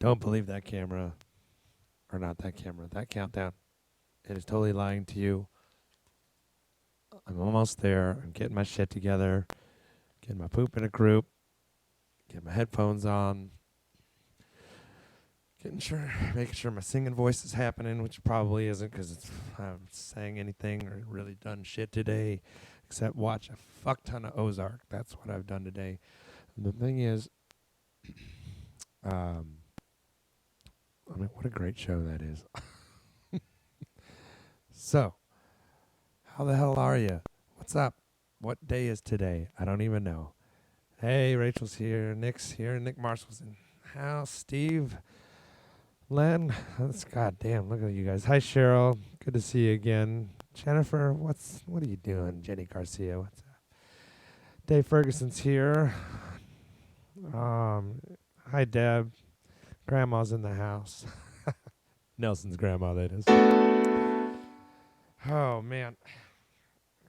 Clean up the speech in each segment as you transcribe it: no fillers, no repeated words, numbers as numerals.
Don't believe that camera, or not that camera, that countdown. It is totally lying to you. I'm almost there. I'm getting my shit together, getting my poop in a group, getting my headphones on, making sure my singing voice is happening, which probably isn't because I haven't sang anything or really done shit today, except watch a fuck ton of Ozark. That's what I've done today. And the thing is, I mean, what a great show that is. So, how the hell are you? What's up? What day is today? I don't even know. Hey, Rachel's here. Nick's here. Nick Marshall's in the house. Steve, Len. That's goddamn. Look at you guys. Hi, Cheryl. Good to see you again. Jennifer, what are you doing? Jenny Garcia, what's up? Dave Ferguson's here. Hi, Deb. Grandma's in the house. Nelson's grandma, that is. Oh man,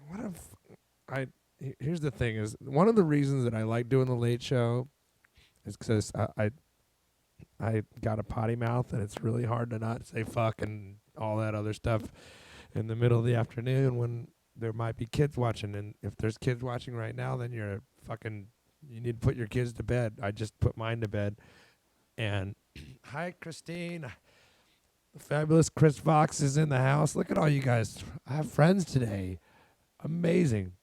what if here's the thing: is one of the reasons that I like doing the late show is because I got a potty mouth and it's really hard to not say fuck and all that other stuff in the middle of the afternoon when there might be kids watching. And if there's kids watching right now, then you need to put your kids to bed. I just put mine to bed. And hi, Christine. The fabulous Chris Fox is in the house. Look at all you guys. I have friends today. Amazing.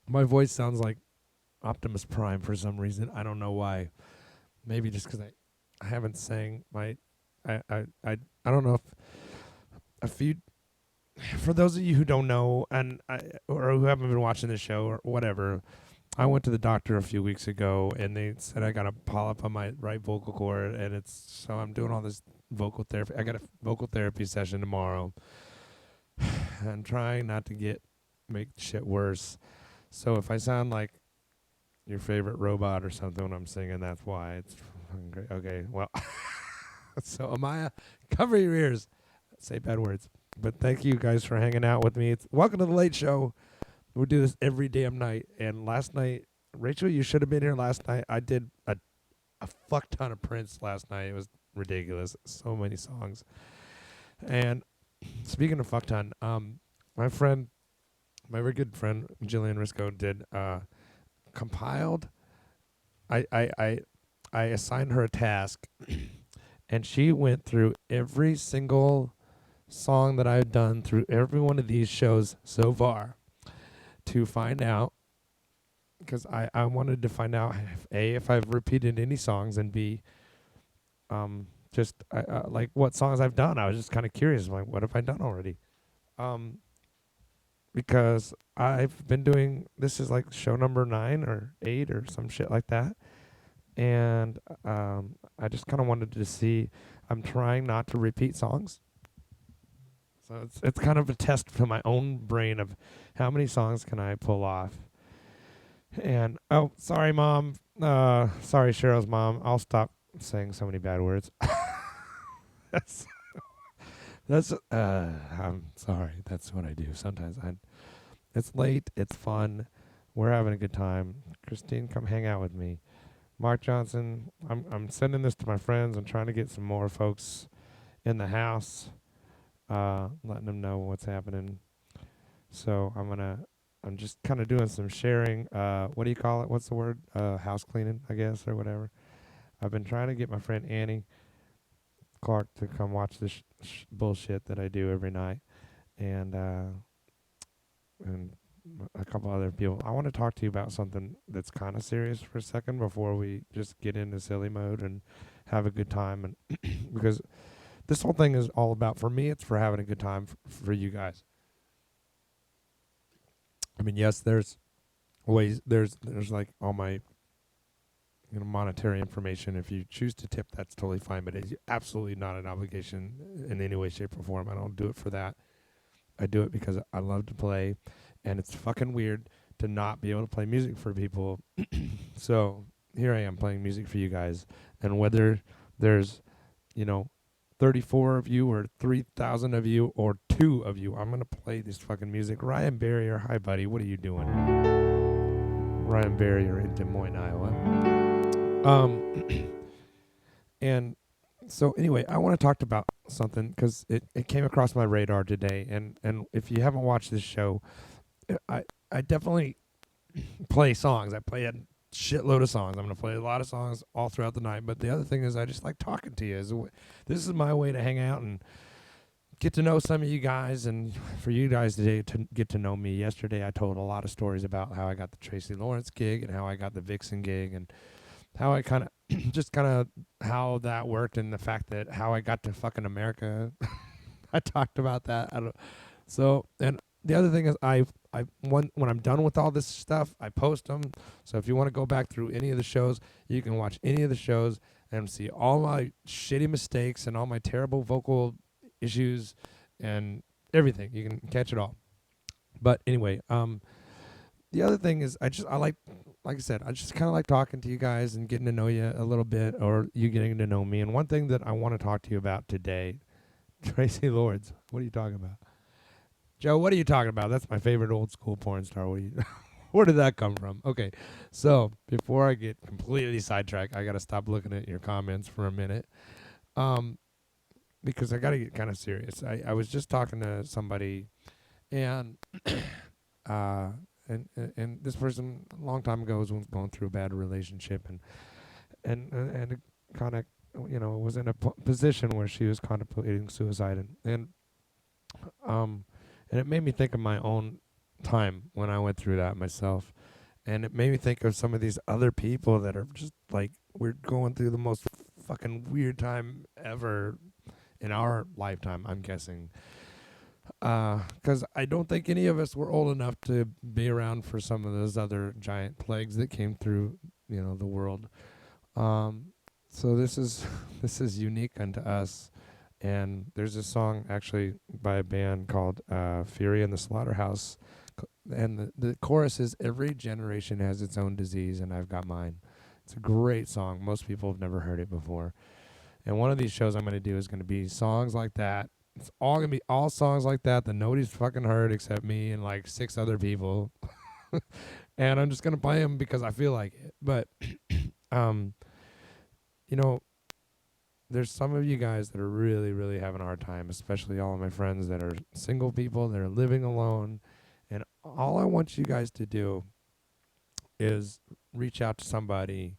My voice sounds like Optimus Prime for some reason. I don't know why. Maybe just because I haven't sang my. I don't know if you. For those of you who don't know or who haven't been watching the show or whatever, I went to the doctor a few weeks ago and they said I got a polyp on my right vocal cord, and so I'm doing all this vocal therapy. I got a vocal therapy session tomorrow. I'm trying not to make shit worse. So if I sound like your favorite robot or something when I'm singing, that's why. It's fucking great. Okay, well, so Amaya, cover your ears. Say bad words. But thank you guys for hanging out with me. Welcome to the Late Show. We do this every damn night. And last night, Rachel, you should have been here last night. I did a fuck ton of Prince last night. It was ridiculous. So many songs. And speaking of fuck ton, my very good friend Jillian Risco did compiled. I assigned her a task, and she went through every single song that I've done through every one of these shows so far to find out, because I wanted to find out if I've repeated any songs, and B, just like what songs I've done. I was just kind of curious, like, what have I done already? Because I've been doing, this is like show number 9 or 8 or some shit like that, and I just kind of wanted to see. I'm trying not to repeat songs. So it's kind of a test for my own brain of how many songs can I pull off. And sorry, Mom. Sorry, Cheryl's mom. I'll stop saying so many bad words. that's I'm sorry. That's what I do sometimes. It's late. It's fun. We're having a good time. Christine, come hang out with me. Mark Johnson. I'm sending this to my friends. I'm trying to get some more folks in the house. Letting them know what's happening. So I'm just kind of doing some sharing. What do you call it? What's the word? House cleaning, I guess, or whatever. I've been trying to get my friend Annie Clark to come watch this bullshit that I do every night, and a couple other people. I want to talk to you about something that's kind of serious for a second before we just get into silly mode and have a good time, and because this whole thing is all about, for me, it's for having a good time for you guys. I mean, yes, there's ways, there's like all my monetary information. If you choose to tip, that's totally fine, but it's absolutely not an obligation in any way, shape, or form. I don't do it for that. I do it because I love to play, and it's fucking weird to not be able to play music for people. So here I am playing music for you guys, and whether there's 34 of you or 3,000 of you or 2 of you, I'm going to play this fucking music. Ryan Barrier, hi buddy, what are you doing? Ryan Barrier in Des Moines, Iowa. And So anyway, I want to talk about something because it came across my radar today, and if you haven't watched this show, I definitely play songs. I play a shitload of songs. I'm gonna play a lot of songs all throughout the night. But the other thing is, I just like talking to you. This is my way to hang out and get to know some of you guys, and for you guys today to get to know me. Yesterday, I told a lot of stories about how I got the Tracy Lawrence gig and how I got the Vixen gig, and how I kind of just kind of how that worked, and the fact that how I got to fucking America. I talked about that. I don't. So, and the other thing is, when I'm done with all this stuff, I post them. So if you want to go back through any of the shows, you can watch any of the shows and see all my shitty mistakes and all my terrible vocal issues and everything. You can catch it all. But anyway, the other thing is, like I said, I just kind of like talking to you guys and getting to know you a little bit, or you getting to know me. And one thing that I want to talk to you about today, Tracy Lords, what are you talking about? Joe, what are you talking about? That's my favorite old school porn star. Where did that come from? Okay, so before I get completely sidetracked, I got to stop looking at your comments for a minute, because I got to get kind of serious. I was just talking to somebody, and uh, and this person a long time ago was going through a bad relationship, and it kind of was in a position where she was contemplating suicide, and it made me think of my own time when I went through that myself. And it made me think of some of these other people that are just like, we're going through the most fucking weird time ever in our lifetime, I'm guessing. Because I don't think any of us were old enough to be around for some of those other giant plagues that came through, the world. So this is this is unique unto us. And there's a song actually by a band called Fury in the Slaughterhouse, and the chorus is, "Every generation has its own disease, and I've got mine." It's a great song. Most people have never heard it before. And one of these shows I'm going to do is going to be songs like that. It's all going to be all songs like that nobody's fucking heard except me and like 6 other people. And I'm just going to play them because I feel like it. But, um, you know, there's some of you guys that are really, really having a hard time, especially all of my friends that are single people that are living alone. And all I want you guys to do is reach out to somebody.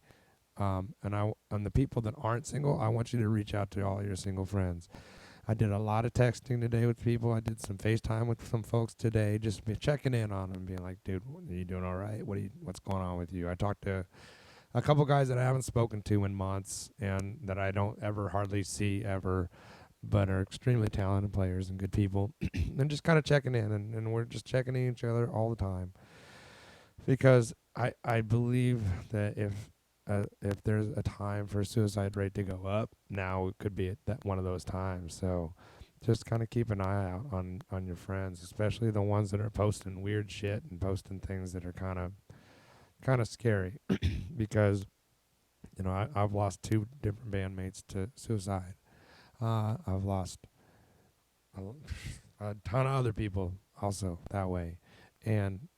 And the people that aren't single, I want you to reach out to all your single friends. I did a lot of texting today with people. I did some FaceTime with some folks today, just be checking in on them, being like, "Dude, are you doing all right? What's going on with you?" I talked to a couple guys that I haven't spoken to in months and that I don't ever hardly see ever, but are extremely talented players and good people, and just kind of checking in, and we're just checking in each other all the time, because I believe that if there's a time for suicide rate to go up, now it could be at that one of those times. So just kind of keep an eye out on your friends, especially the ones that are posting weird shit and posting things that are kind of scary, because I've lost 2 different bandmates to suicide. I've lost a ton of other people also that way, and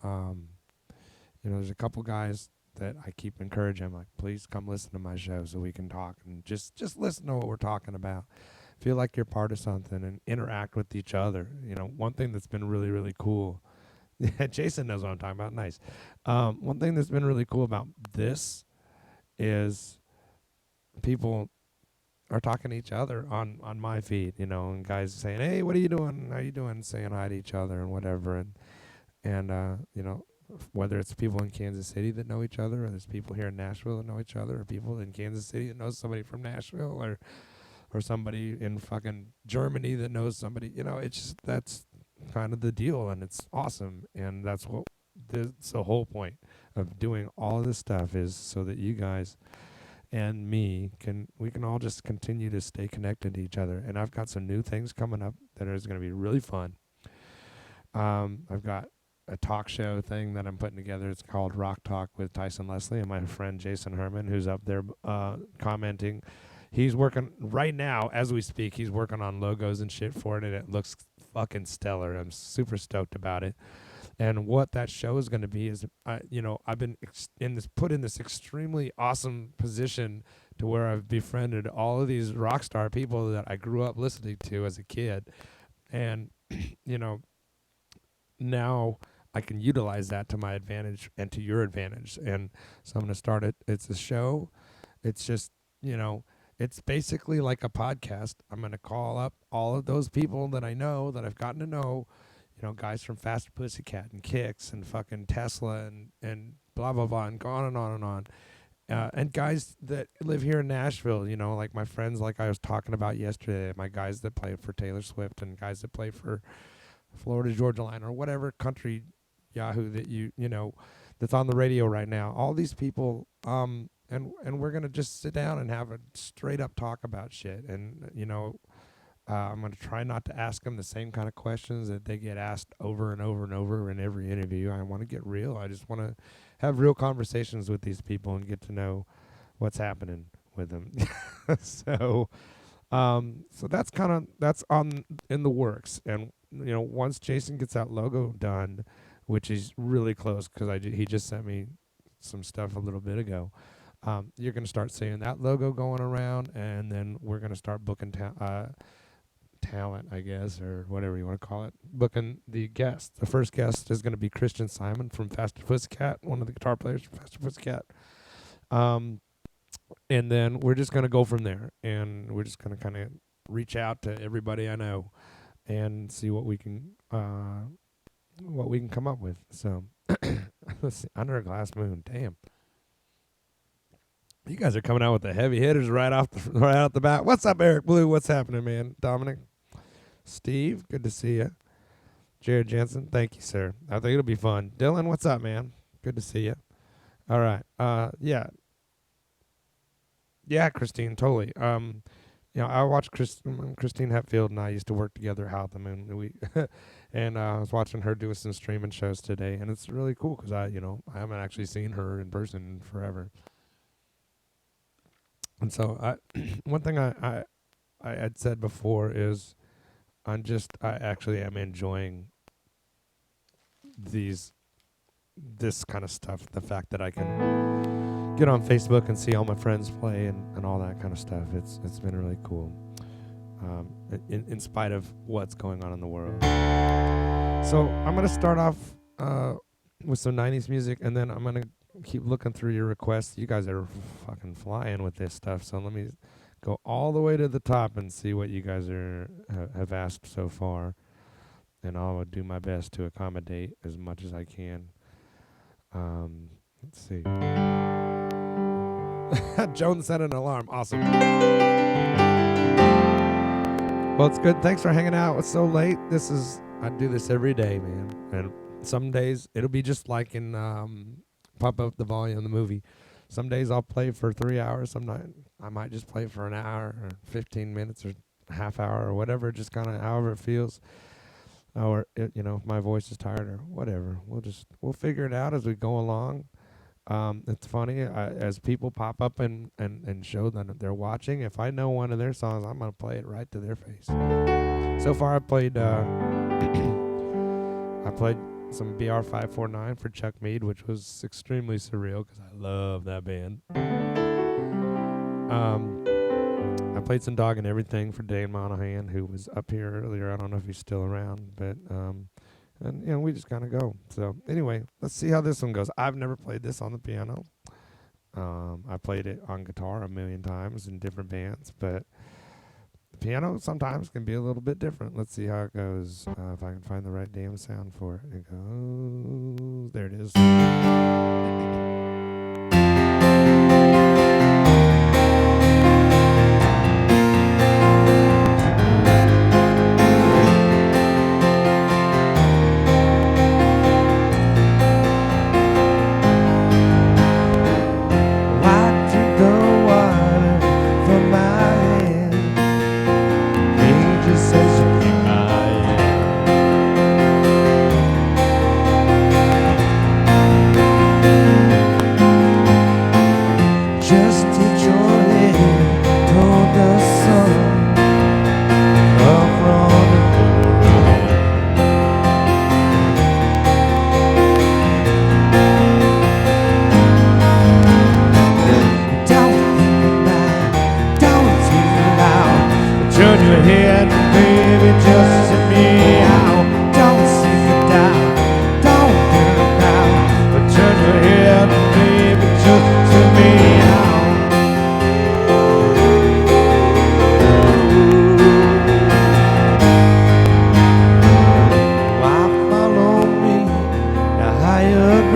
there's a couple guys that I keep encouraging, like, please come listen to my show so we can talk and just listen to what we're talking about. Feel like you're part of something and interact with each other. One thing that's been really, really cool. Jason knows what I'm talking about. Nice. One thing that's been really cool about this is people are talking to each other on my feed, and guys saying, "Hey, what are you doing? How you doing?" Saying hi to each other and whatever. And whether it's people in Kansas City that know each other, or there's people here in Nashville that know each other, or people in Kansas City that knows somebody from Nashville, or somebody in fucking Germany that knows somebody. It's just, that's kind of the deal, and it's awesome. And that's what the whole point of doing all of this stuff is, so that you guys and me we can all just continue to stay connected to each other. And I've got some new things coming up that is going to be really fun. I've got a talk show thing that I'm putting together. It's called Rock Talk with Tyson Leslie and my friend Jason Herman, who's up there commenting. He's working right now as we speak. He's working on logos and shit for it, and it looks fucking stellar. I'm super stoked about it. And what that show is going to be is, I've been put in this extremely awesome position to where I've befriended all of these rock star people that I grew up listening to as a kid. And, now I can utilize that to my advantage and to your advantage. And so I'm going to start it. It's a show. It's just, it's basically like a podcast. I'm going to call up all of those people that I know, that I've gotten to know, guys from Faster Pussycat and Kicks and fucking Tesla and blah, blah, blah, and go on and on and on. And guys that live here in Nashville, like my friends, like I was talking about yesterday, my guys that play for Taylor Swift and guys that play for Florida Georgia Line or whatever country Yahoo that that's on the radio right now. All these people, and we're gonna just sit down and have a straight up talk about shit. And I'm gonna try not to ask them the same kind of questions that they get asked over and over and over in every interview. I want to get real. I just want to have real conversations with these people and get to know what's happening with them. So that's on in the works. And once Jason gets that logo done, which is really close because he just sent me some stuff a little bit ago. You're going to start seeing that logo going around, and then we're going to start booking talent, I guess, or whatever you want to call it. Booking the guest. The first guest is going to be Christian Simon from Faster Pussycat, one of the guitar players from Faster Pussycat. And then we're just going to go from there, and we're just going to kind of reach out to everybody I know and see what we can come up with. So let's see. Under a Glass Moon. Damn. You guys are coming out with the heavy hitters right out the bat. What's up, Eric Blue? What's happening, man? Dominic, Steve, good to see you. Jared Jensen, thank you, sir. I think it'll be fun. Dylan, what's up, man? Good to see you. All right. Yeah, Christine, totally. I watched Christine Hetfield and I used to work together at How at the Moon. And I was watching her do some streaming shows today, and it's really cool because I haven't actually seen her in person in forever. And so one thing I had said before is I actually am enjoying this kind of stuff. The fact that I can get on Facebook and see all my friends play and all that kind of stuff. It's been really cool. In spite of what's going on in the world. So I'm going to start off with some 90s music, and then I'm going to keep looking through your requests. You guys are fucking flying with this stuff, so let me go all the way to the top and see what you guys have asked so far, and I'll do my best to accommodate as much as I can. Let's see. Joan set an alarm. Awesome. Well, it's good. Thanks for hanging out. It's so late. I do this every day, man. And some days it'll be just like in Pump Up the Volume, the movie. Some days I'll play for 3 hours. Some night I might just play for an hour or 15 minutes or a half hour or whatever, just kind of however it feels. Or, if my voice is tired or whatever. We'll figure it out as we go along. It's funny, as people pop up and show that they're watching, if I know one of their songs, I'm going to play it right to their face. So far I played some BR549 for Chuck Mead, which was extremely surreal because I love that band. I played some Dog and Everything for Dane Monahan, who was up here earlier. I don't know if he's still around, but and we just kind of go. So anyway, let's see how this one goes. I've never played this on the piano. I played it on guitar a million times in different bands, but the piano sometimes can be a little bit different. Let's see how it goes. If I can find the right damn sound for it. It goes. There it is.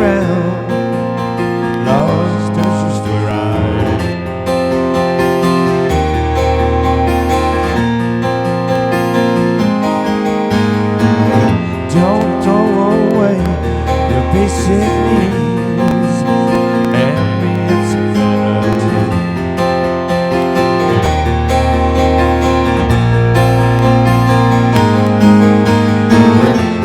ground. Lost, does she still ride? Don't throw away your basic needs and be infinity.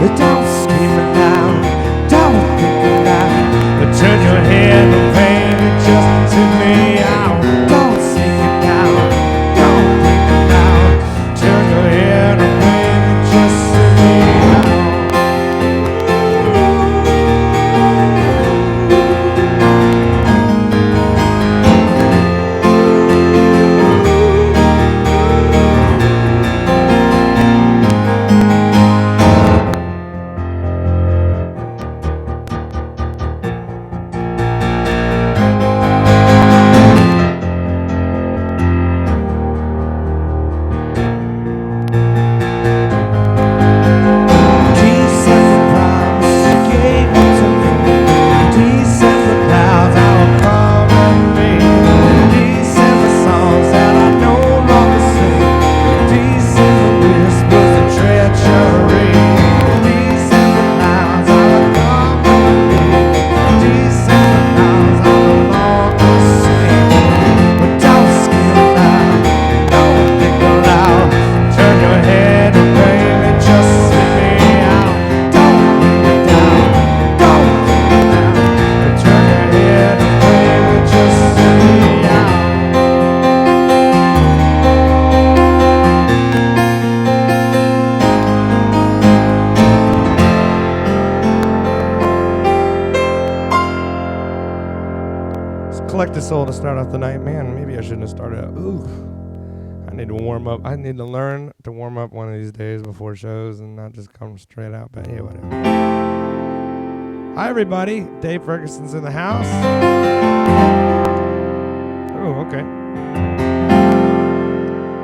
But don't scream it loud, don't think it loud, but turn your head and baby, just sit me out. Don't sing it down, don't think it loud, turn your head and baby, just sit me out. Collective soul to start off the night. Man, maybe I shouldn't have started out. Ooh, I need to warm up. I need to learn to warm up one of these days before shows and not just come straight out. But hey, whatever. Hi, everybody. Dave Ferguson's in the house. Oh, okay.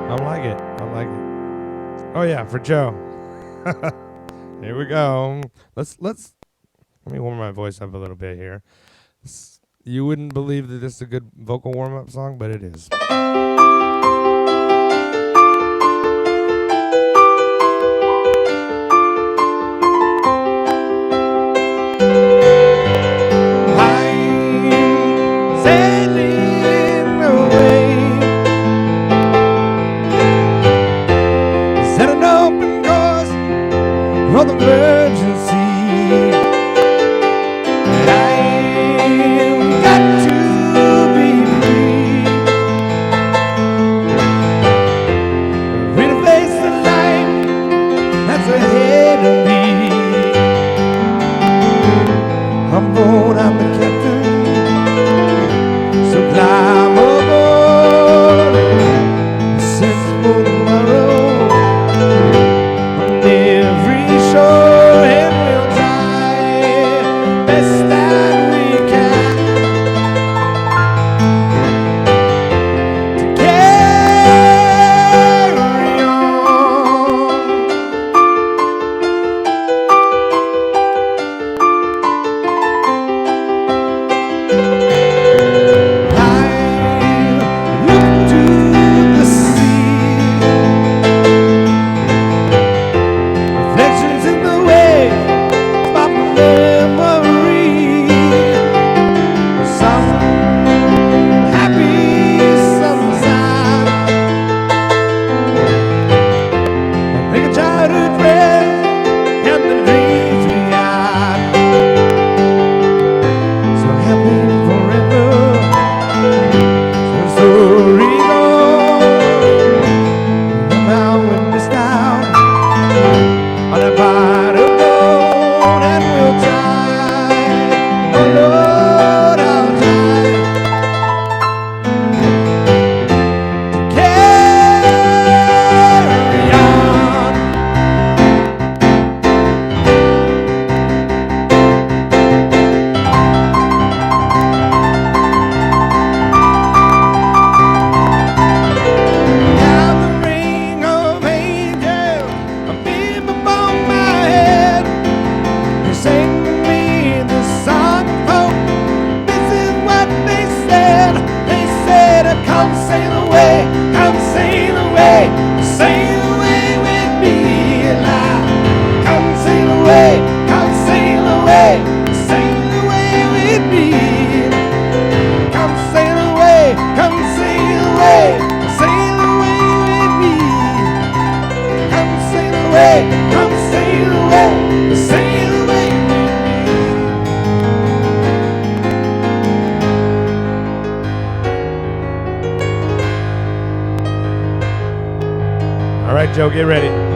I like it. I like it. Oh yeah, for Joe. Here we go. Let's let me warm my voice up a little bit here. You wouldn't believe that this is a good vocal warm-up song, but it is. I'm sailing away. Set an open course for the Virgin Sea. I'm bold, I'm the captain, so climb aboard. Since for tomorrow, on every shore, and we'll try best that we can to carry on. I'm away, come sail away, sail away. All right, Joe, get ready.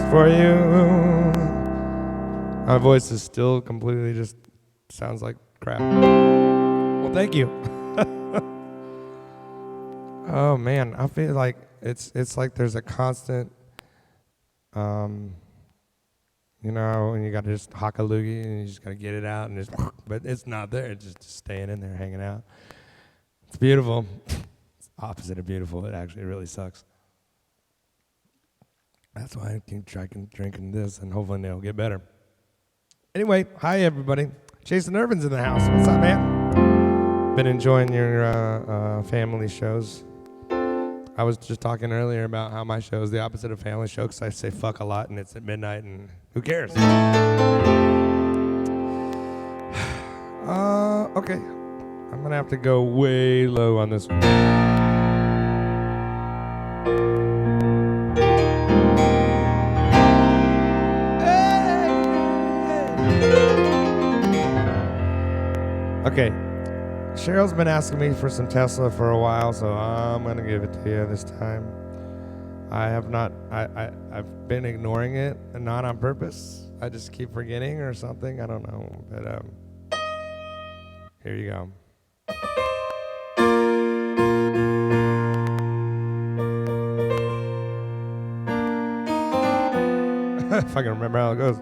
For you. My voice is still completely just sounds like crap. Well, thank you. Oh man, I feel like it's like there's a constant, you know, when you got to just hock a loogie and you just got to get it out and just, but it's not there. It's just staying in there, hanging out. It's beautiful. It's opposite of beautiful. It actually really sucks. That's why I keep drinking this, and hopefully they'll get better. Anyway, hi everybody. Jason Irvin's in the house. What's up, man? Been enjoying your family shows. I was just talking earlier about how my show is the opposite of family show because I say fuck a lot and it's at midnight and who cares? Okay. I'm going to have to go way low on this one. Okay, Cheryl's been asking me for some Tesla for a while, so I'm gonna give it to you this time. I have not, I've been ignoring it, and not on purpose. I just keep forgetting or something, I don't know, but here you go. If I can remember how it goes.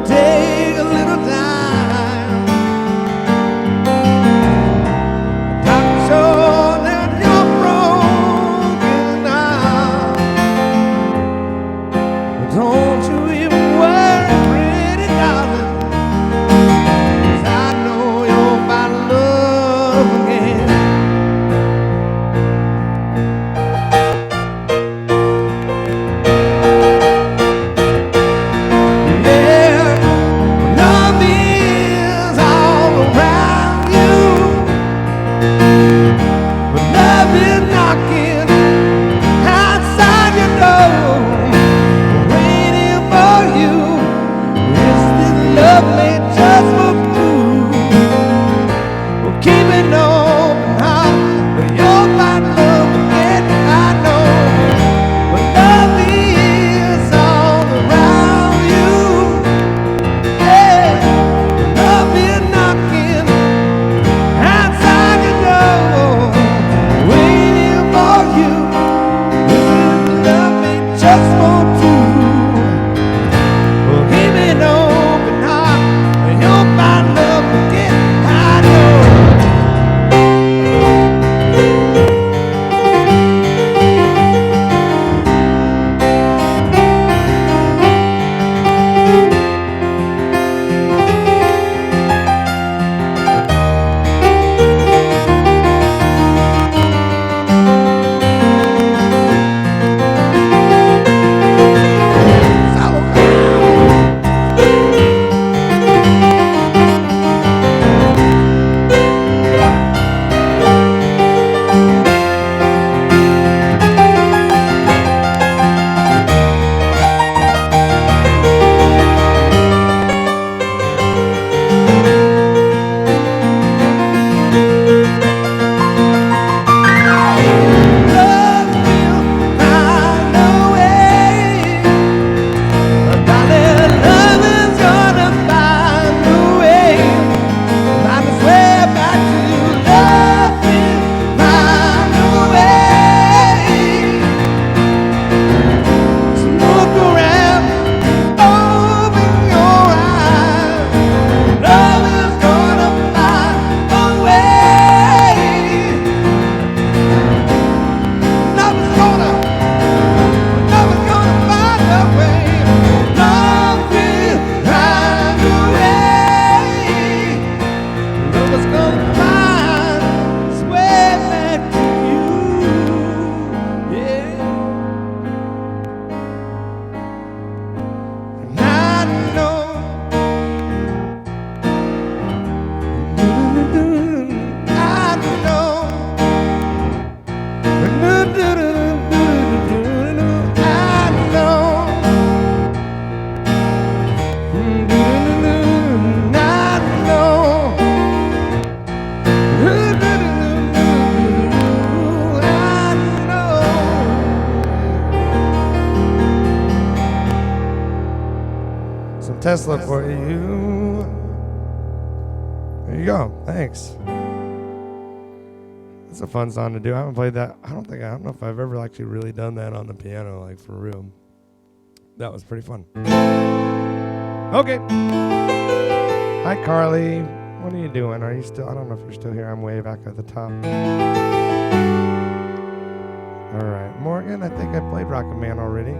take a little time. Doctor sure that you're broken now. But don't you even worry, pretty darling, 'cause I know you'll find love again. Tesla for you. There you go. Thanks. It's a fun song to do. I haven't played that. I don't know if I've ever actually really done that on the piano, like for real. That was pretty fun. Okay. Hi, Carly. What are you doing? Are you still? I don't know if you're still here. I'm way back at the top. All right, Morgan. I think I played Rocket Man already.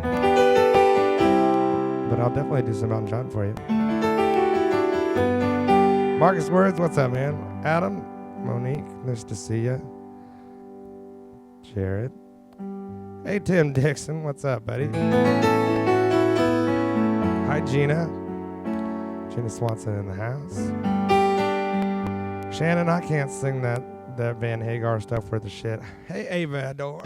But I'll definitely do some Elton John for you. Marcus Words, what's up, man? Adam, Monique, nice to see you. Jared. Hey, Tim Dixon, what's up, buddy? Hi, Gina. Gina Swanson in the house. Shannon, I can't sing that Van Hagar stuff worth of shit. Hey, Ava Adore.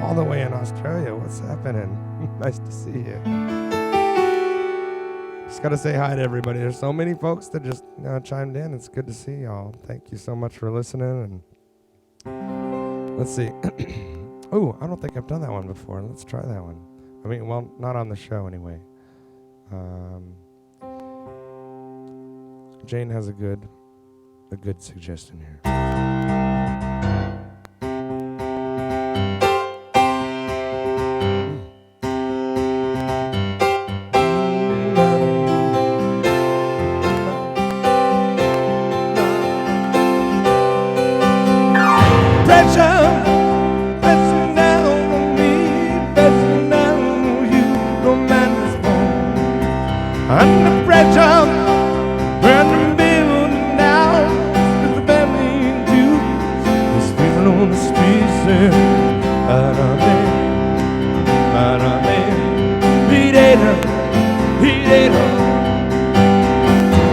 All the way in Australia, what's happening? Nice to see you. Just got to say hi to everybody. There's so many folks that just chimed in. It's good to see y'all. Thank you so much for listening. And let's see. Oh, I don't think I've done that one before. Let's try that one. I mean, well, not on the show anyway. Jane has a good suggestion here.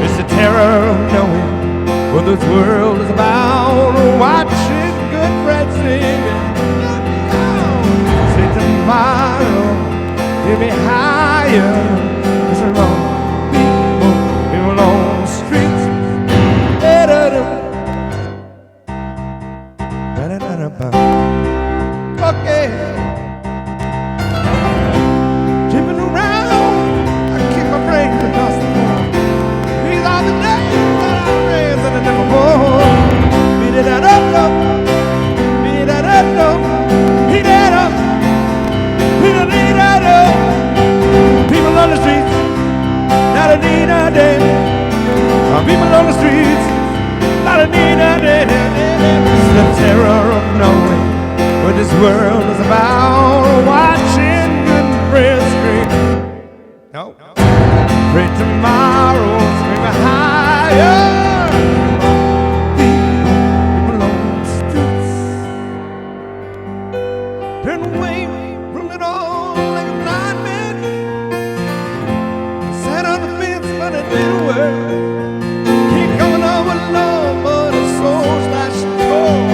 It's the terror of knowing what this world is about. Watching good friends singing. Say tomorrow, give me higher. It's the wrong people on the streets. Okay. Jibbing around, I keep my brains across the floor. These are the days that I raised and I never born. Beat it up, beat it up, beat it up, beat it up. People on the streets, not a need a day. People on the streets, not a need a day. It's the terror of knowing what this world is about. Watching good friends scream. No. Pray tomorrow, scream higher. People on the streets. Turn away from it all like a blind man. Sat on the fence, but it didn't work. Keep coming on with love, but his soul's like cold.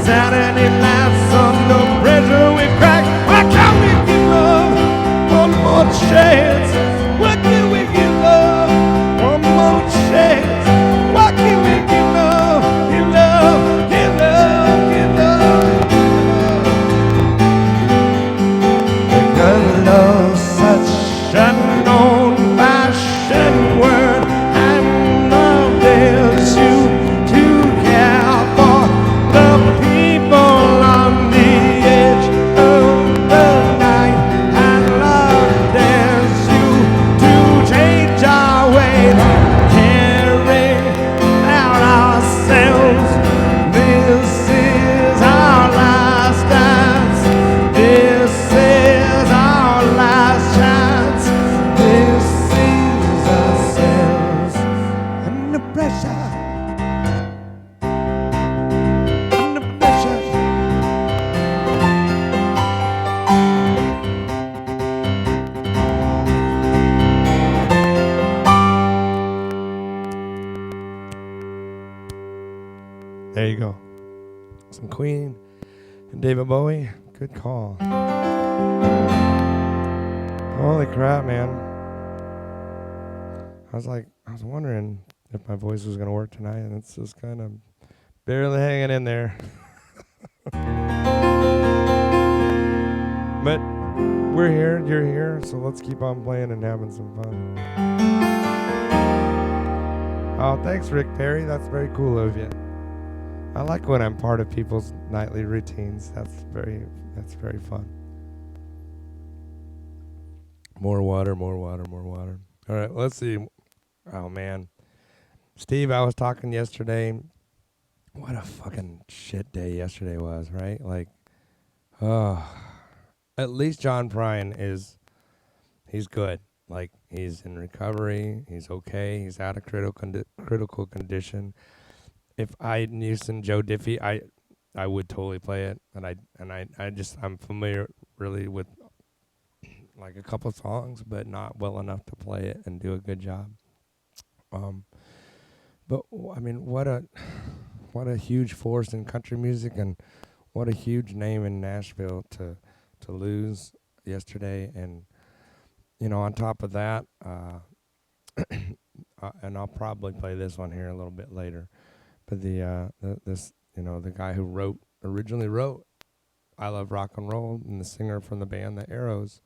Saturday nights under pressure we crack. Why can't we give love one more chance? Why can't we give love one more chance? Why can't we give love, give love, give love, give love? Because love's such an old-fashioned word, and love is you to care for the people on the edge of the night, and love dares you to change our way, caring about ourselves. This is our last dance. This is our last chance. This is ourselves under pressure. Under pressure. There you go. Some Queen and David Bowie. Good call. Holy crap, man. I was wondering if my voice was going to work tonight, and it's just kind of barely hanging in there. But we're here, you're here, so let's keep on playing and having some fun. Oh, thanks, Rick Perry. That's very cool of you. I like when I'm part of people's nightly routines. That's very fun. More water, more water, more water. All right, let's see. Oh, man. Steve, I was talking yesterday. What a fucking shit day yesterday was, right? Like, at least John Prine he's good. Like, he's in recovery. He's okay. He's out of critical condition. If I knew some Joe Diffie, I would totally play it. I'm familiar really with like a couple songs, but not well enough to play it and do a good job. But I mean, what a huge force in country music, and what a huge name in Nashville to lose yesterday. And on top of that, and I'll probably play this one here a little bit later. But the guy who originally wrote "I Love Rock and Roll" and the singer from the band The Arrows,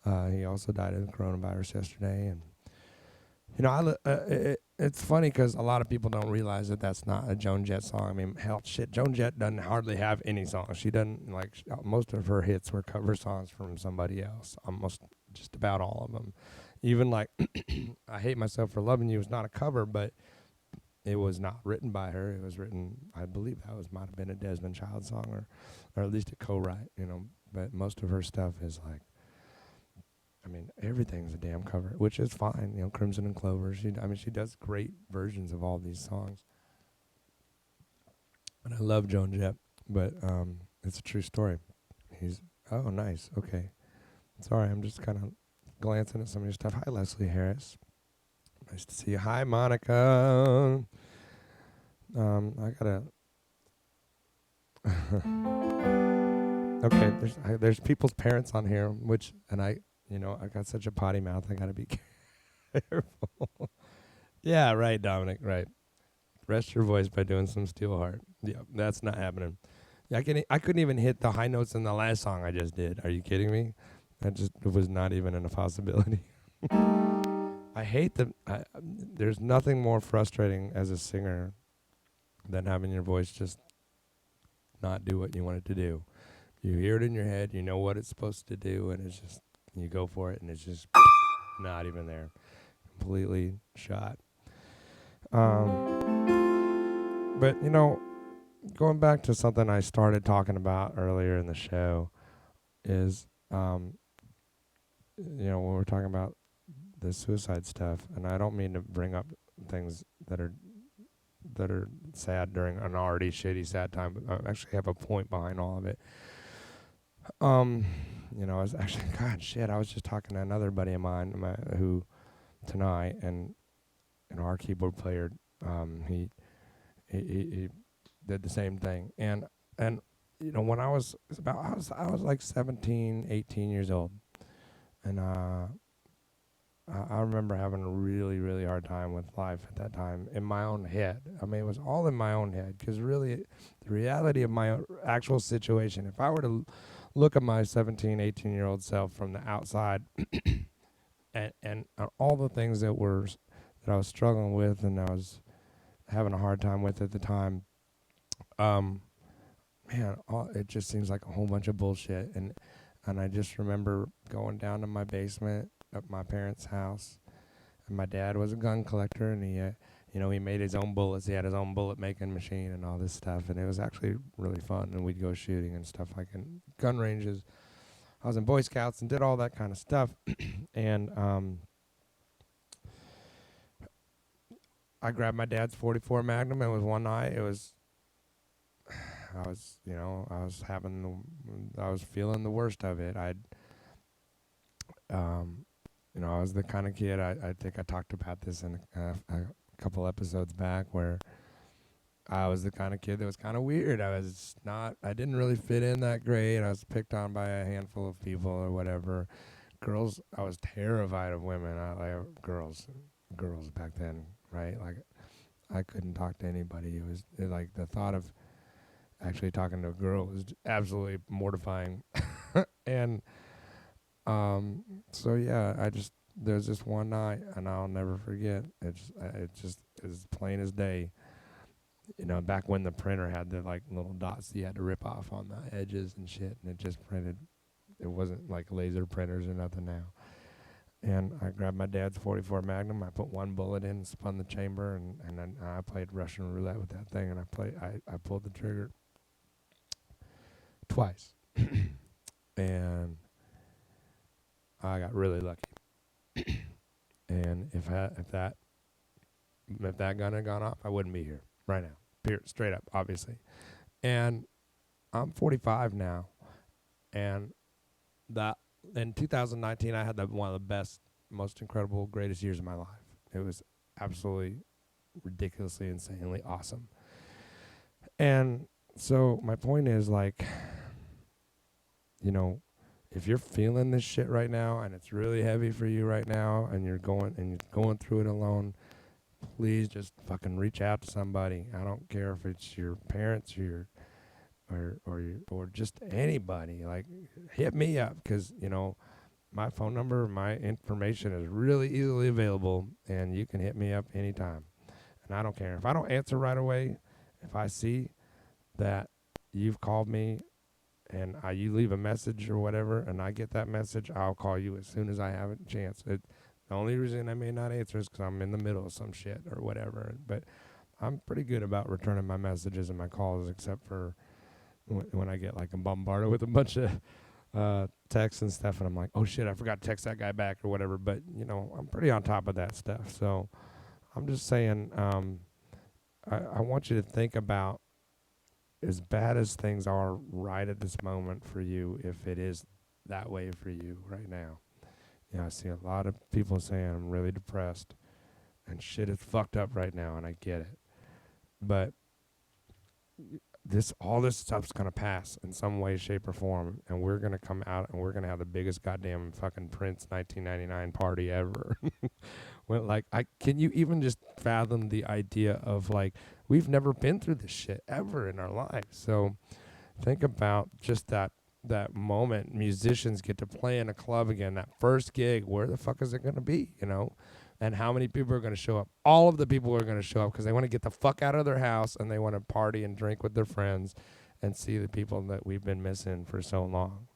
he also died of coronavirus yesterday. And it's funny because a lot of people don't realize that that's not a Joan Jett song. I mean, hell, shit, Joan Jett doesn't hardly have any songs. She doesn't most of her hits were cover songs from somebody else. Almost just about all of them. Even like "I Hate Myself for Loving You" is not a cover, but it was not written by her. It was written, I believe might have been a Desmond Child song, or at least a co-write, But most of her stuff is like, mean, everything's a damn cover, which is fine. You know, Crimson and Clover. She does great versions of all these songs. And I love Joan Jett, but it's a true story. He's nice. Okay, sorry, I'm just kind of glancing at some of your stuff. Hi, Leslie Harris. Nice to see you. Hi, Monica. I gotta. Okay, there's people's parents on here, I got such a potty mouth. I gotta be careful. Yeah, right, Dominic. Right. Rest your voice by doing some steel heart. Yeah, that's not happening. I couldn't even hit the high notes in the last song I just did. Are you kidding me? That just was not even a possibility. I hate there's nothing more frustrating as a singer than having your voice just not do what you want it to do. You hear it in your head, you know what it's supposed to do, and it's just, you go for it, and it's just not even there. Completely shot. But, going back to something I started talking about earlier in the show is, when we're talking about the suicide stuff, and I don't mean to bring up things that are sad during an already shitty sad time, but I actually have a point behind all of it. I was actually, I was just talking to another buddy of mine who tonight, and our keyboard player, he did the same thing, and when I was like 17, 18 years old, and I remember having a really, really hard time with life at that time in my own head. I mean, it was all in my own head, because really, the reality of my actual situation, if I were to look at my 17, 18-year-old self from the outside, and all the things that I was struggling with and I was having a hard time with at the time, it just seems like a whole bunch of bullshit. And I just remember going down to my basement at my parents' house, and my dad was a gun collector, and he made his own bullets. He had his own bullet making machine and all this stuff, and it was actually really fun. And we'd go shooting and stuff, like in gun ranges. I was in Boy Scouts and did all that kind of stuff. And I grabbed my dad's .44 Magnum, and it was one night. I was feeling the worst of it. I was the kind of kid, I think I talked about this in a couple episodes back, where I was the kind of kid that was kind of weird. I didn't really fit in that great. I was picked on by a handful of people or whatever. Girls, I was terrified of women. I like girls back then, right? Like, I couldn't talk to anybody. It was like the thought of actually talking to a girl was absolutely mortifying. And so yeah, there's this one night, and I'll never forget. It just is plain as day. Back when the printer had the like little dots you had to rip off on the edges and shit, and it just printed. It wasn't like laser printers or nothing now. And I grabbed my dad's .44 Magnum. I put one bullet in, spun the chamber, and then I played Russian roulette with that thing. And I pulled the trigger twice, and I got really lucky. And if that gun had gone off, I wouldn't be here right now. Straight up, obviously. And I'm 45 now, and that in 2019 I had one of the best, most incredible, greatest years of my life. It was absolutely ridiculously, insanely awesome. And so my point is, like, if you're feeling this shit right now and it's really heavy for you right now, and you're going through it alone, please just fucking reach out to somebody. I don't care if it's your parents or just anybody. Like, hit me up, because my phone number, my information is really easily available, and you can hit me up anytime. And I don't care if I don't answer right away. If I see that you've called me and you leave a message or whatever, and I get that message, I'll call you as soon as I have a chance. The only reason I may not answer is because I'm in the middle of some shit or whatever. But I'm pretty good about returning my messages and my calls, except for when I get like bombarded with a bunch of texts and stuff, and I'm like, oh shit, I forgot to text that guy back or whatever. But I'm pretty on top of that stuff. So I'm just saying, I want you to think about, as bad as things are right at this moment for you, if it is that way for you right now. I see a lot of people saying I'm really depressed and shit is fucked up right now, and I get it. But all this stuff's gonna pass in some way, shape, or form, and we're gonna come out and we're gonna have the biggest goddamn fucking Prince 1999 party ever. Well, can you even just fathom the idea of we've never been through this shit ever in our lives? So think about just that moment. Musicians get to play in a club again, that first gig. Where the fuck is it gonna be? And how many people are going to show up? All of the people are going to show up because they want to get the fuck out of their house and they want to party and drink with their friends and see the people that we've been missing for so long.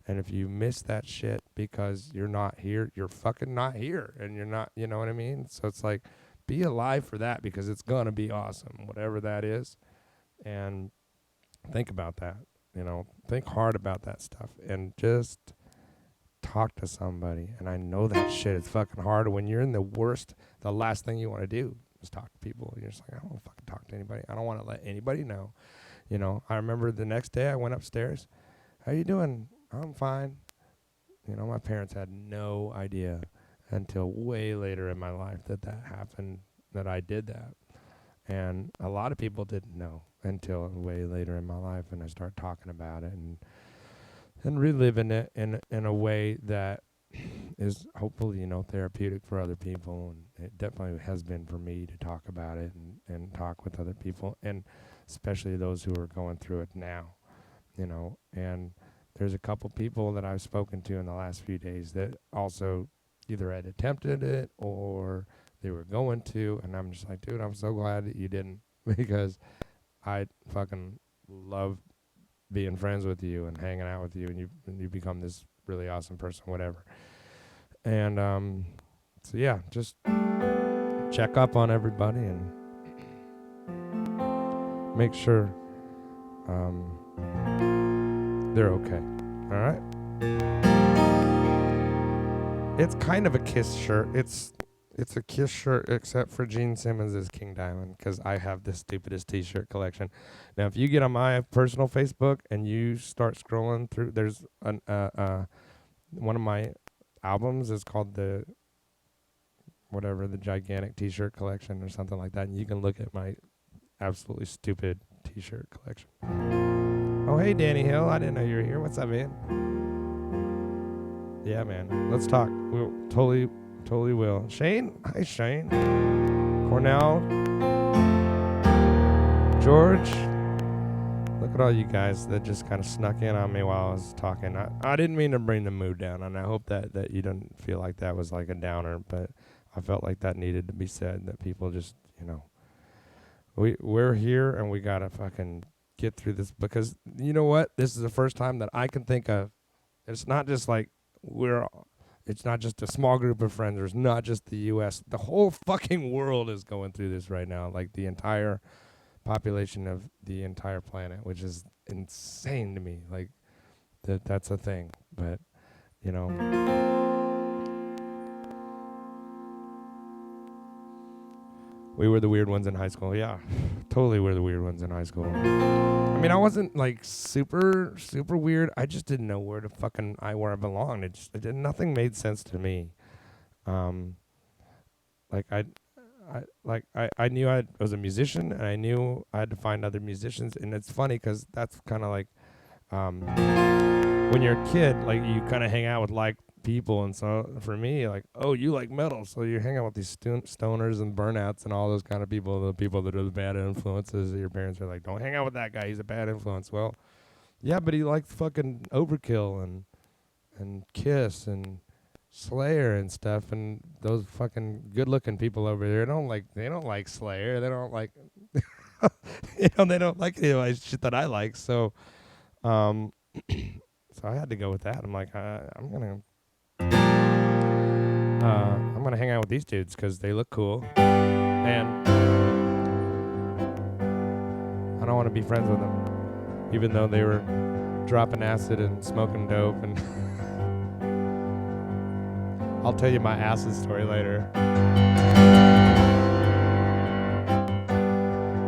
And if you miss that shit because you're not here, you're fucking not here. And you're not, you know what I mean? So it's like, be alive for that, because it's going to be awesome, whatever that is. And think about that, think hard about that stuff and just talk to somebody. And I know that shit is fucking hard. When you're in the worst, the last thing you want to do is talk to people. You're just like, I don't want to fucking talk to anybody. I don't want to let anybody know. I remember the next day I went upstairs. How you doing? I'm fine. My parents had no idea until way later in my life that happened, that I did that. And a lot of people didn't know until way later in my life, and I started talking about it and reliving it in a way that is hopefully, therapeutic for other people. And it definitely has been for me to talk about it and talk with other people, and especially those who are going through it now, and there's a couple people that I've spoken to in the last few days that also either had attempted it or they were going to, and I'm just like, dude, I'm so glad that you didn't, because I fucking love being friends with you and hanging out with you, and you become this really awesome person, whatever. And so yeah, just check up on everybody and make sure they're okay. All right. It's kind of a Kiss shirt. It's a Kiss shirt, except for Gene Simmons' King Diamond, because I have the stupidest T-shirt collection. Now, if you get on my personal Facebook and you start scrolling through, there's one of my albums is called the gigantic T-shirt collection or something like that, and you can look at my absolutely stupid T-shirt collection. Oh, hey, Danny Hill. I didn't know you were here. What's up, man? Yeah, man. Let's talk. We'll totally will. Shane? Hi, Shane. Cornell. George. Look at all you guys that just kind of snuck in on me while I was talking. I didn't mean to bring the mood down, and I hope that you don't feel like that was like a downer, but I felt like that needed to be said, that people just, we're here and we got to fucking get through this, because you know what? This is the first time that I can think of. It's not just like it's not just a small group of friends, or it's not just the U.S. The whole fucking world is going through this right now, like the entire population of the entire planet, which is insane to me. Like that's a thing, but we were the weird ones in high school. Yeah, totally were the weird ones in high school. I mean, I wasn't like super weird. I just didn't know where I belonged. Nothing made sense to me. I knew I was a musician, and I knew I had to find other musicians. And it's funny because that's kind of like when you're a kid, like you kind of hang out with like people. And so for me, like, oh, you like metal, so you hang out with these stoners and burnouts and all those kind of people, the people that are the bad influences. Your parents are like, don't hang out with that guy, he's a bad influence. Well, yeah, but he liked fucking Overkill and Kiss and Slayer and stuff, and those fucking good-looking people over there don't like Slayer. They don't like they don't like shit that I like. So so I had to go with that. I'm like, I'm gonna hang out with these dudes because they look cool, and I don't want to be friends with them, even though they were dropping acid and smoking dope, and I'll tell you my acid story later.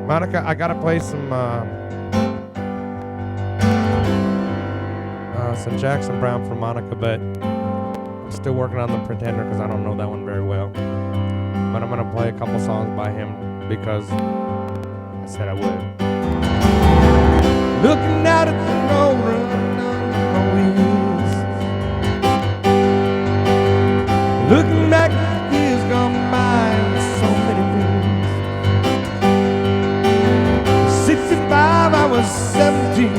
Monica, I gotta play some Jackson Brown for Monica, but I'm still working on the Pretender because I don't know that one very well. But I'm gonna play a couple songs by him because I said I would. Looking out at the road, running on my wheels. Looking back at the years gone by with so many things. 65, I was 17,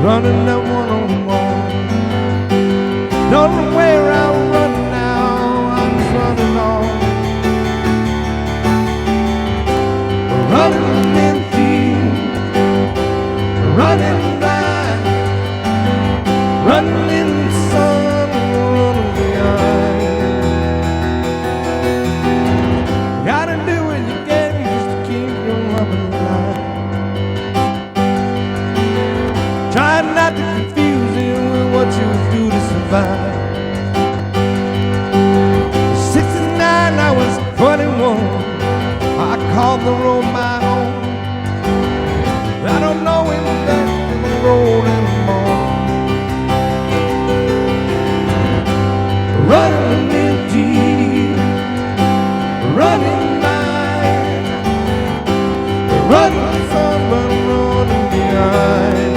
running that one-on-one. Don't know where I'll run now, I'm just running on. Running empty, running blind, running in the sun, running behind. Gotta do what you can just to keep your love alive. Trying not to confuse you with what you do to survive. 69, I was 21. I called the road my own. I don't know anything from the road anymore. Running empty, running blind, running from but running behind.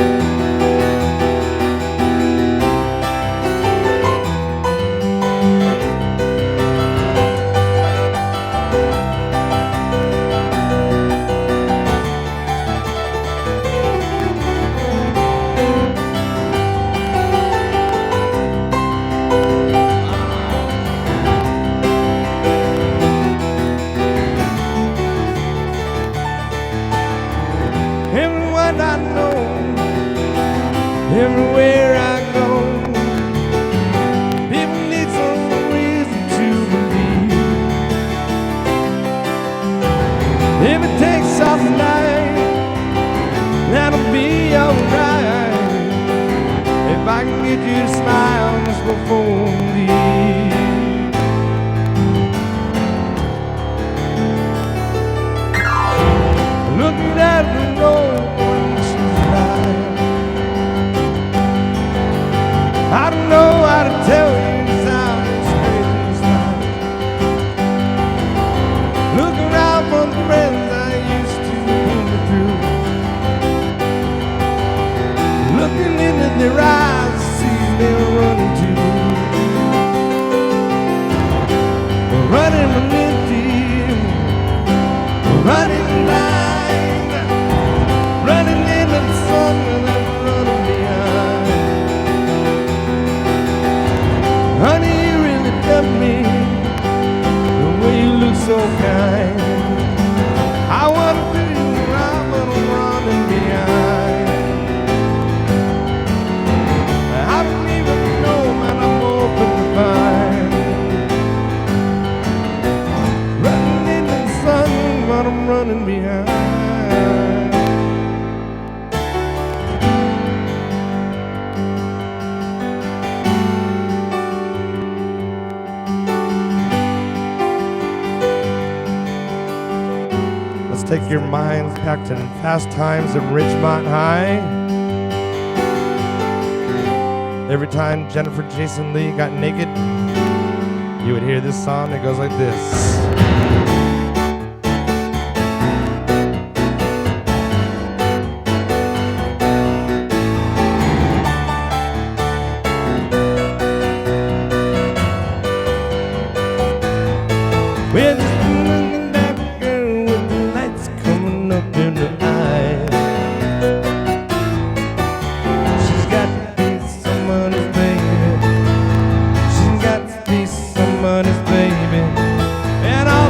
Everyone I know, everywhere I go, people need some reason to believe. If it takes off the night, that'll be alright. If I can get you to smile just before we leave. Looking at the road when she's lying. I don't know how to tell you it's how this crazy life. Look around for the friends I used to pull me through. Looking into their eyes, see they're running too. Running from empty, running blind, running in the sun and then running behind. Honey, you really love me the way you look so kind. I want to do you right, but I'm running behind. I don't even know, man, I'm open to find. Running in the sun, but I'm running behind. Let's take your minds back to fast times at Ridgemont High. Every time Jennifer Jason Leigh got naked, you would hear this song. It goes like this. We're just looking at the girl with the lights coming up in her eyes. She's got to be somebody's baby. She's got to be somebody's baby. And all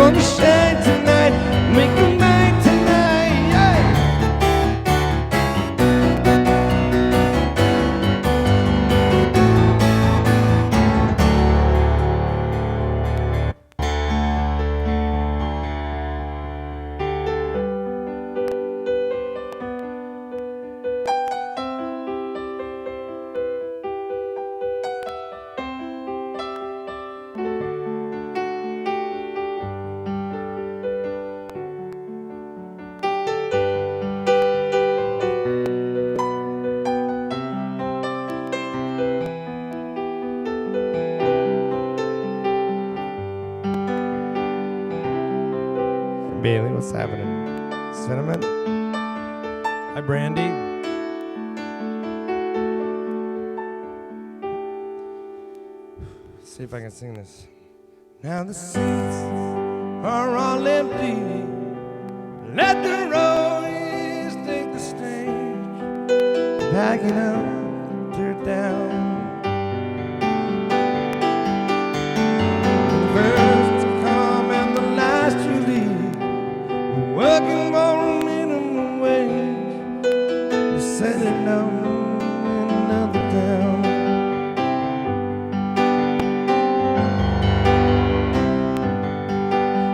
gonna shine tonight, make a night tonight, yeah. Bailey, what's happening? Cinnamon? Hi, Brandy. See if I can sing this. Now the seats are all empty. Let the roadies take the stage. Backing up, tear down. First to come and the last to leave. Working for a minimum wage. You're settling down in another town.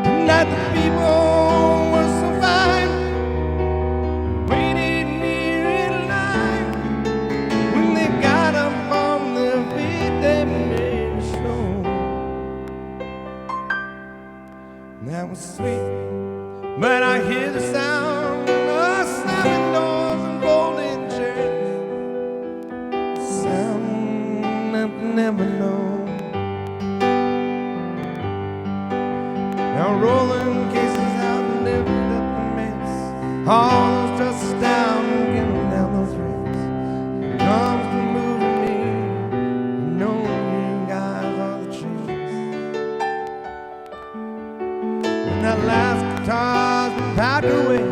Tonight the people will survive, waiting here in line. When they got up on their feet, they made a show. That was sweet, but I hear the sound of slamming doors and folding chairs. Sound I've never known. Now rolling cases out and lifting up the mess. All those dresses down and getting down those ramps. Here comes the moving me. You know you guys are the cheese. When that last guitar's been packed away,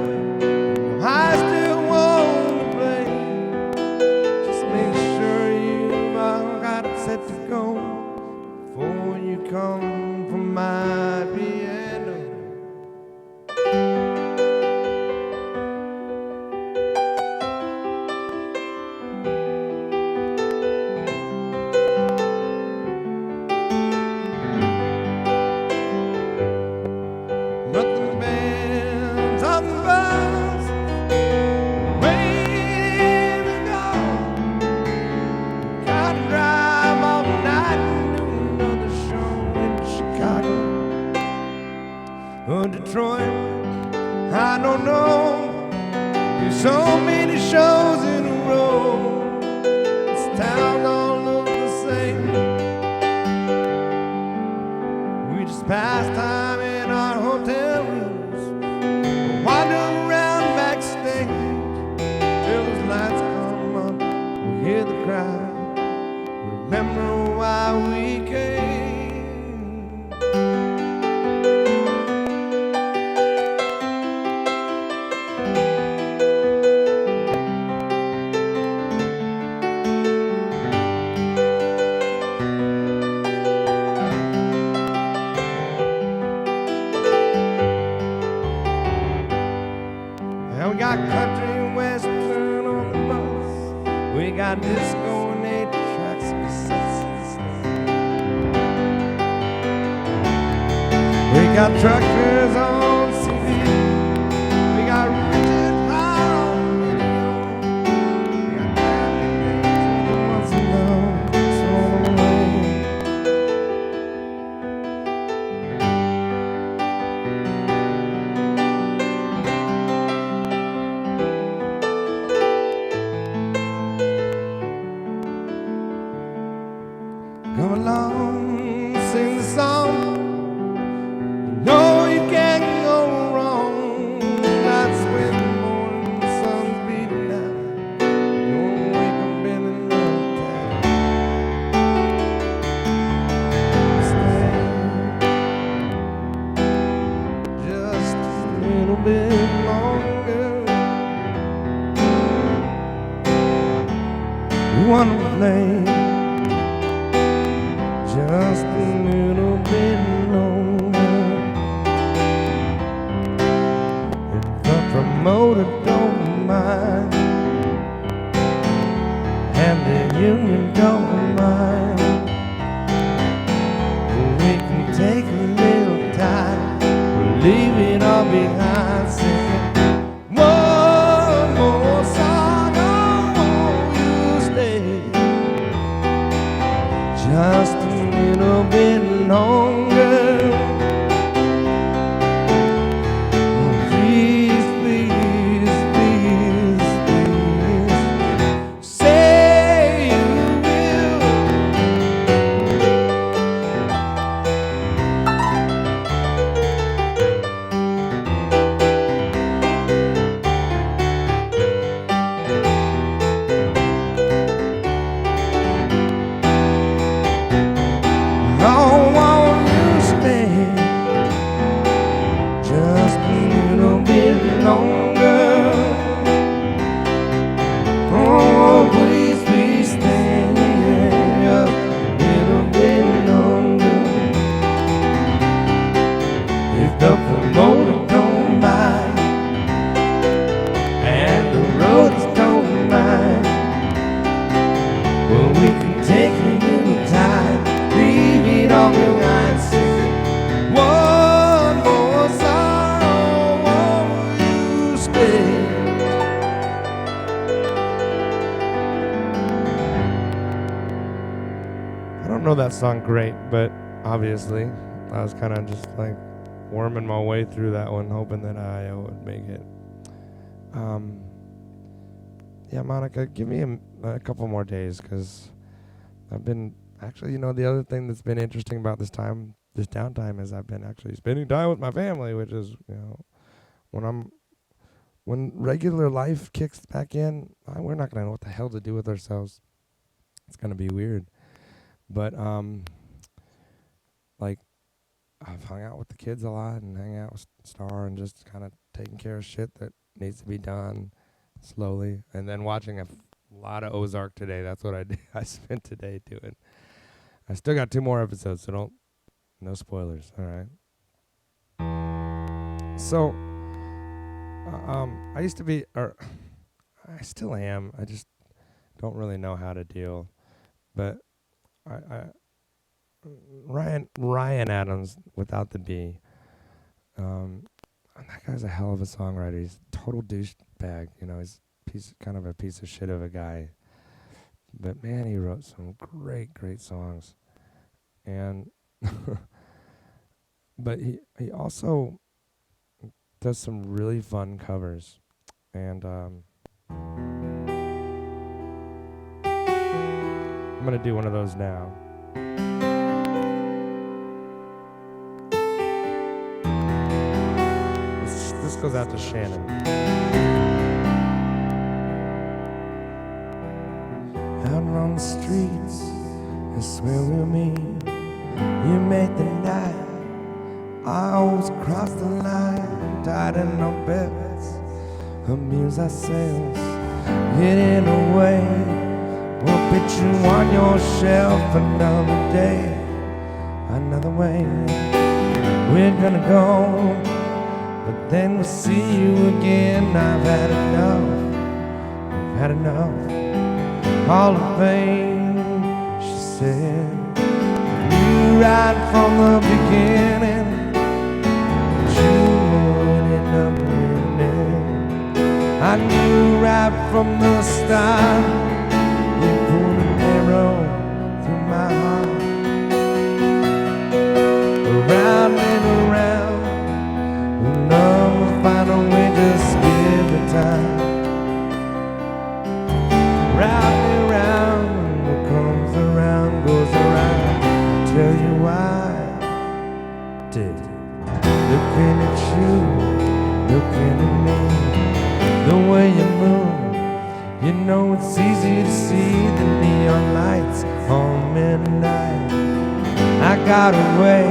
I still want to play. Just make sure you've all got it set to go before you come from my piano. But the bands on the bus waiting to go. Gotta drive all night and do another show in Chicago or Detroit. I don't know. There's so many shows in a row. This town all look the same. We just pass time in our hotel rooms, wander around backstage till those lights come up. We hear the crowd, remember why we came. And we got country and western on the bus. We got disco and 8 tracks and cassettes. We got truckers on CD. We got Richard Pryor on video. We got family days with once and love. It's all away. Come along, sing the song. You know you can't go wrong. That's when the morning sun's beating down. You're gonna wake up in another town. Stay just a little bit longer. You wanna play just a little bit longer. motor don't mind, and the union don't mind. We can take a little time, we'll leave it all behind, singing one more song. Oh, won't you stay just a little bit longer? Oh, please, please, please, please, say you will. Oh, won't you stay just a little bit longer? Oh, please, please stay a little bit longer. If the promoter don't mind and the roads don't mind, well, we can take a little time, leave it all behind, sing one more song. Won't you stay? I don't know that song great, but obviously I was kind of just like worming my way through that one, hoping that I would make it. Yeah, Monica, give me a couple more days, because I've been actually, you know, the other thing that's been interesting about this downtime, is I've been actually spending time with my family, which is, you know, when regular life kicks back in, we're not gonna know what the hell to do with ourselves. It's gonna be weird, but like, I've hung out with the kids a lot and hang out with Star and just kind of taking care of shit that needs to be done slowly, and then watching a lot of Ozark today. That's what I did. I spent today doing. I still got 2 more episodes, so no spoilers. All right. So, I used to be, or I still am. I just don't really know how to deal. But Ryan Adams without the B. That guy's a hell of a songwriter. He's a total douchebag. You know, he's kind of a piece of shit of a guy. But man, he wrote some great songs. And but he also does some really fun covers. And I'm gonna do one of those now. This goes out to Shannon. Out on the streets is where we'll meet. You made the night, I always cross the line. Tied in our beds, amuse ourselves, getting away. We'll put you on your shelf another day, another way. We're gonna go, but then we'll see you again. I've had enough. Hall of Fame, she said. You right from the beginning, you would end up winning. I knew right from the start, you pulled an arrow through my heart. Around and around, love will find a way, just give it time. Round and round, what comes around goes around. I'll tell you why. Did looking at you, looking at me, the way you move, you know it's easy to see the neon lights on midnight. I got a way,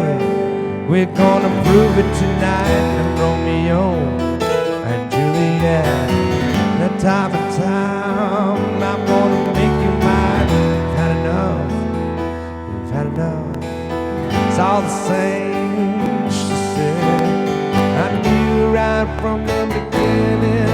we're gonna prove it tonight. And Romeo and Juliet, the time of time, I'm gonna make you mine. We've had enough, it's all the same, she said. I knew right from the beginning,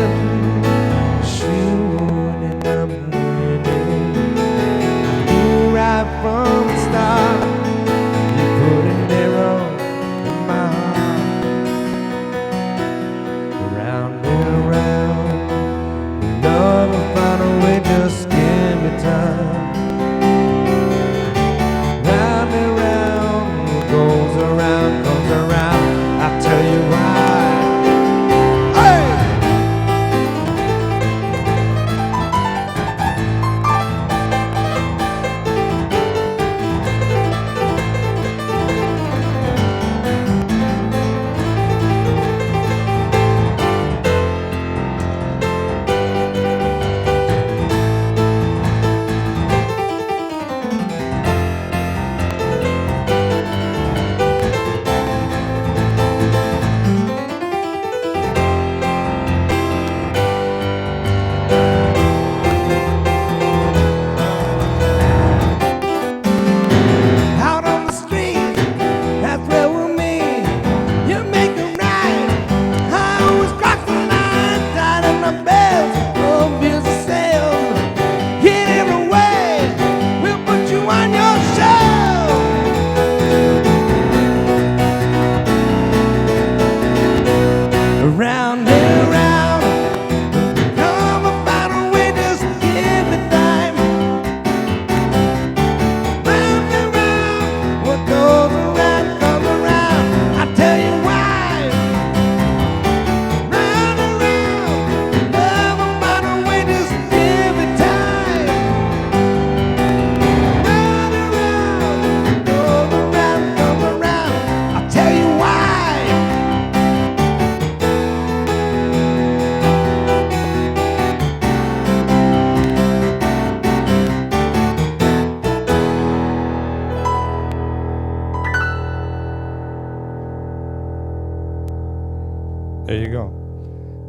There you go.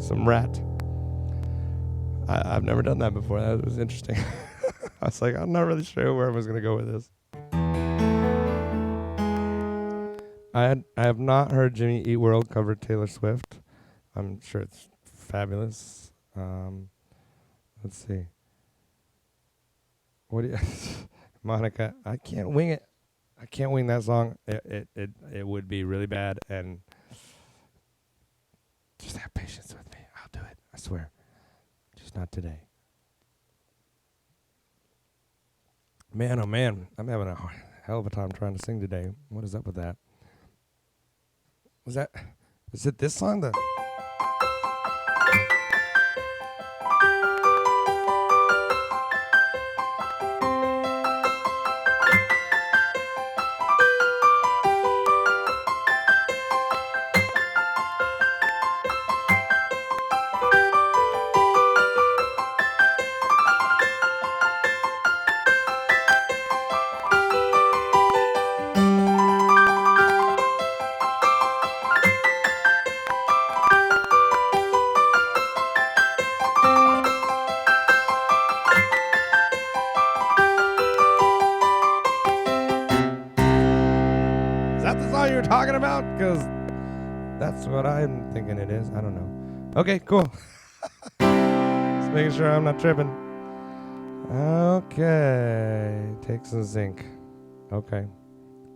Some Rat. I've never done that before. That was interesting. I was like, I'm not really sure where I was going to go with this. I have not heard Jimmy Eat World cover Taylor Swift. I'm sure it's fabulous. Let's see. What do you, Monica? I can't wing it. I can't wing that song. It would be really bad, and just have patience with me. I'll do it. I swear. Just not today. Man, oh man, I'm having a hell of a time trying to sing today. What is up with that? Is it this song? Is that the song you were talking about? Because that's what I'm thinking it is. I don't know. Okay, cool. Just making sure I'm not tripping. Okay. Take some zinc. Okay.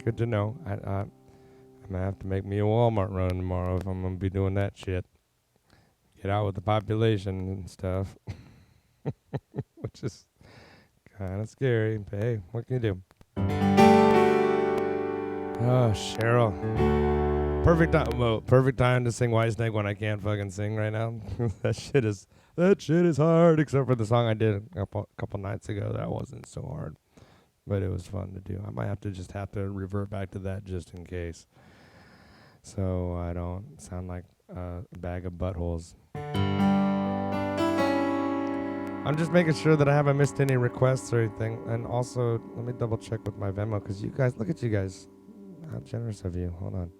Good to know. I'm going to have to make me a Walmart run tomorrow if I'm going to be doing that shit. Get out with the population and stuff. Which is kind of scary. But hey, what can you do? Oh, Cheryl. Perfect time to sing Whitesnake when I can't fucking sing right now. That shit is hard, except for the song I did a couple nights ago. That wasn't so hard, but it was fun to do. I might have to revert back to that just in case, so I don't sound like a bag of buttholes. I'm just making sure that I haven't missed any requests or anything, and also let me double check with my Venmo because you guys, look at you guys. How generous of you. Hold on.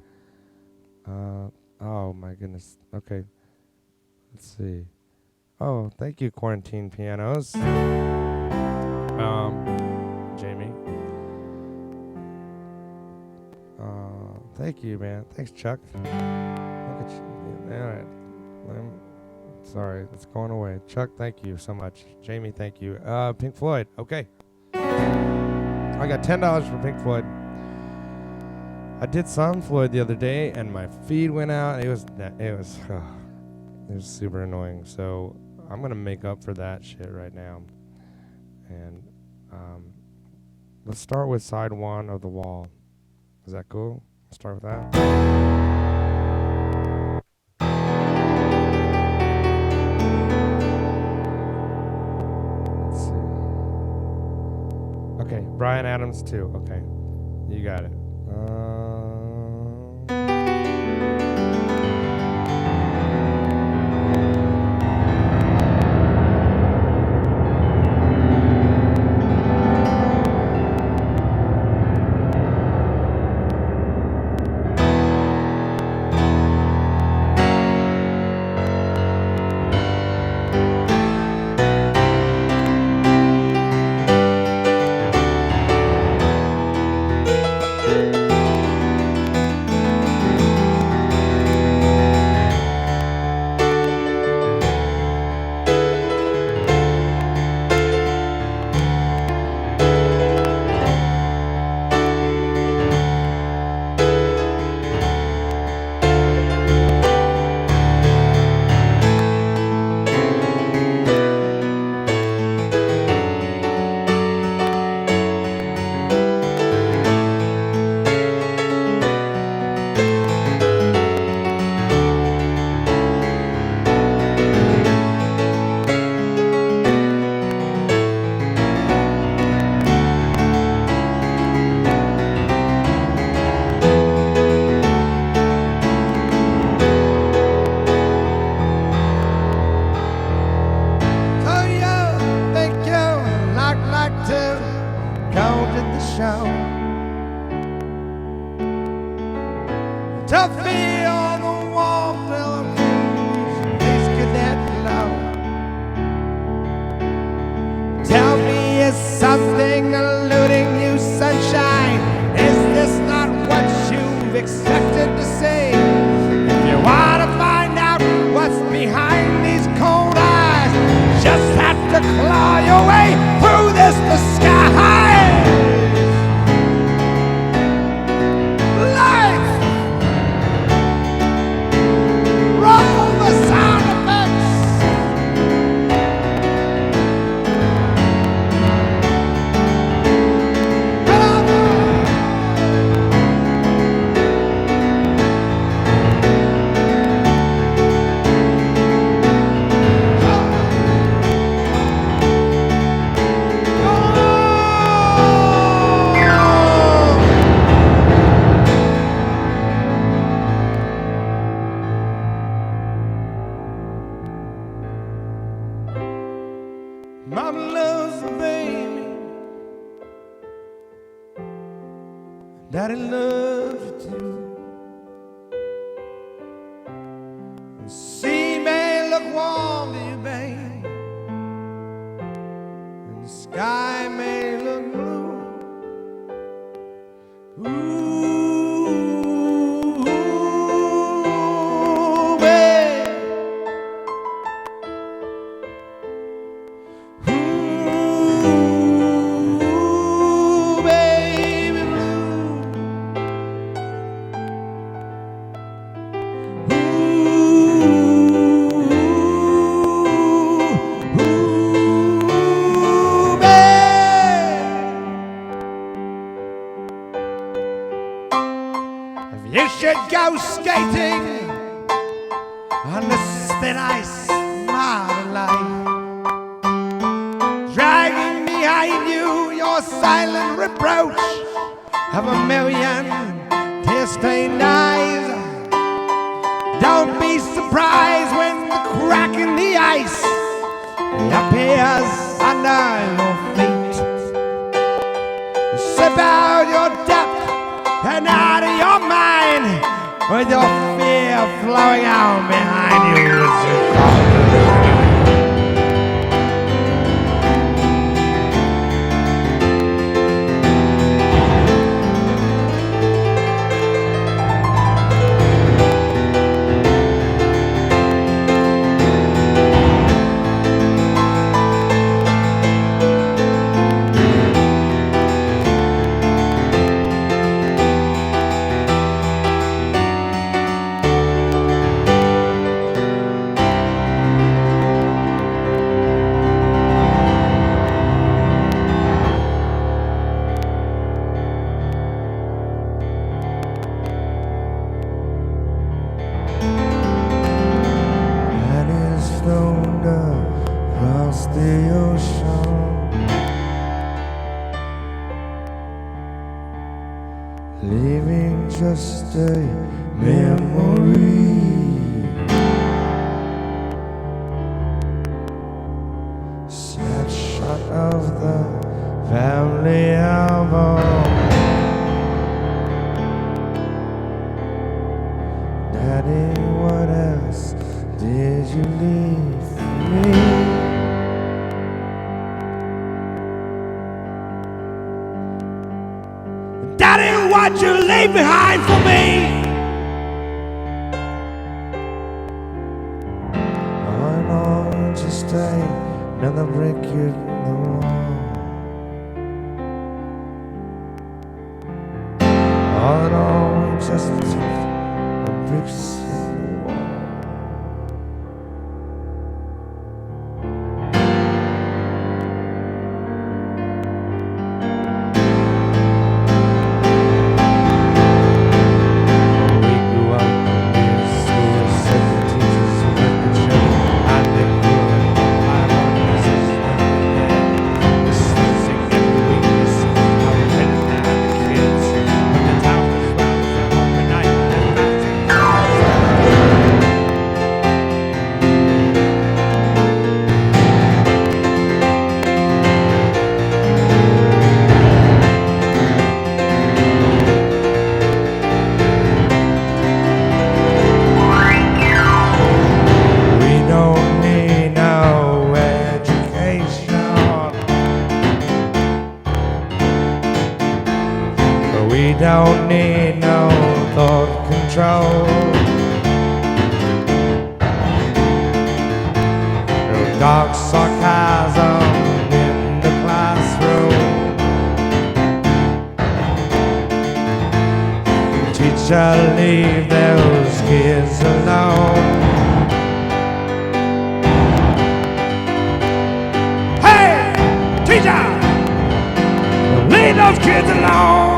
Oh my goodness. Okay. Let's see. Oh, thank you, Quarantine Pianos. Jamie. Thank you, man. Thanks, Chuck. Look at you. All right. Sorry, it's going away. Chuck, thank you so much. Jamie, thank you. Pink Floyd. Okay. I got $10 for Pink Floyd. I did some Floyd the other day, and my feed went out. It was super annoying. So I'm gonna make up for that shit right now. And let's start with side one of The Wall. Is that cool? Start with that. Let's see. Okay, Bryan Adams too. Okay, you got it. Mama loves the baby, Daddy loves you too. The sea may look warm to you, babe, and the sky may look blue. Ooh, babe. Ooh, baby blue. Ooh, babe. If you should go skating on this thin ice, modern life, dragging behind you your silent reproach of a million tear-stained eyes. Don't be surprised when the crack in the ice appears under your feet. Slip out your depth and out of your mind with your fear flowing out behind you as you fall to the ground. Across the ocean, leaving just a memory. Snapshot of the family album. Daddy, what else did you leave for me? Daddy, what you leave behind for me? All in all, just another brick in the wall. All in all, just a bricks in the wall. We don't need no thought control. No dark sarcasm in the classroom. Teacher, leave those kids alone. Hey, teacher, leave those kids alone.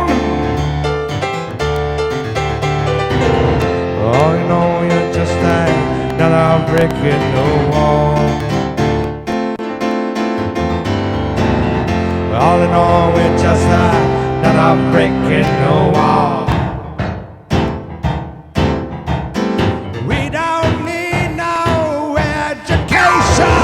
Oh, you know you're just another brick in the wall. All in all, we're just another brick in the wall. We don't need no education.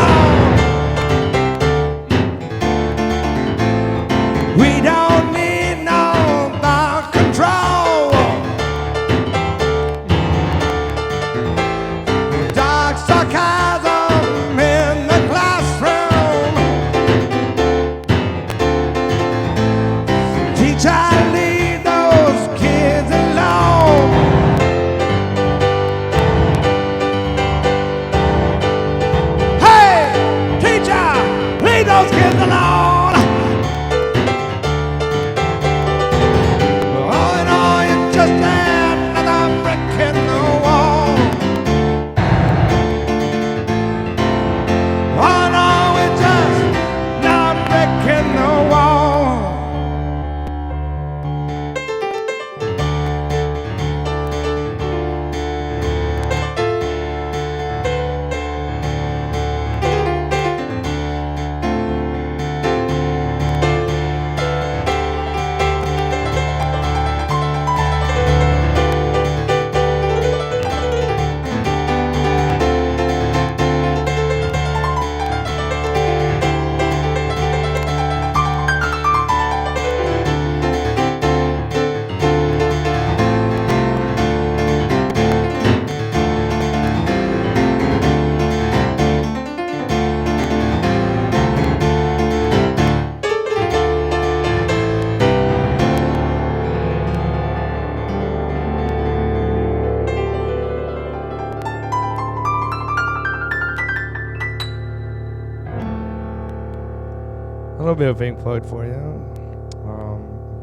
little bit of Pink Floyd for you.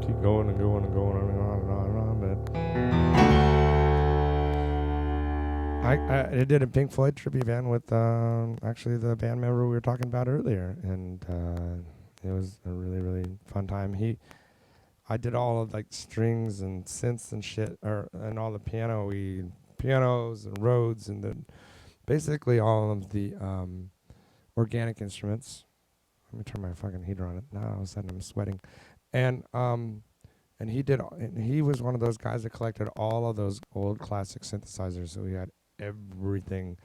Keep going and going and going and on and on and on, but I did a Pink Floyd tribute band with actually the band member we were talking about earlier, and it was a really, really fun time. I did all of like strings and synths and shit, and all the pianos and Rhodes and basically all of the organic instruments. Let me turn my fucking heater on. Now all of a sudden I'm sweating, and he was one of those guys that collected all of those old classic synthesizers. So he had everything,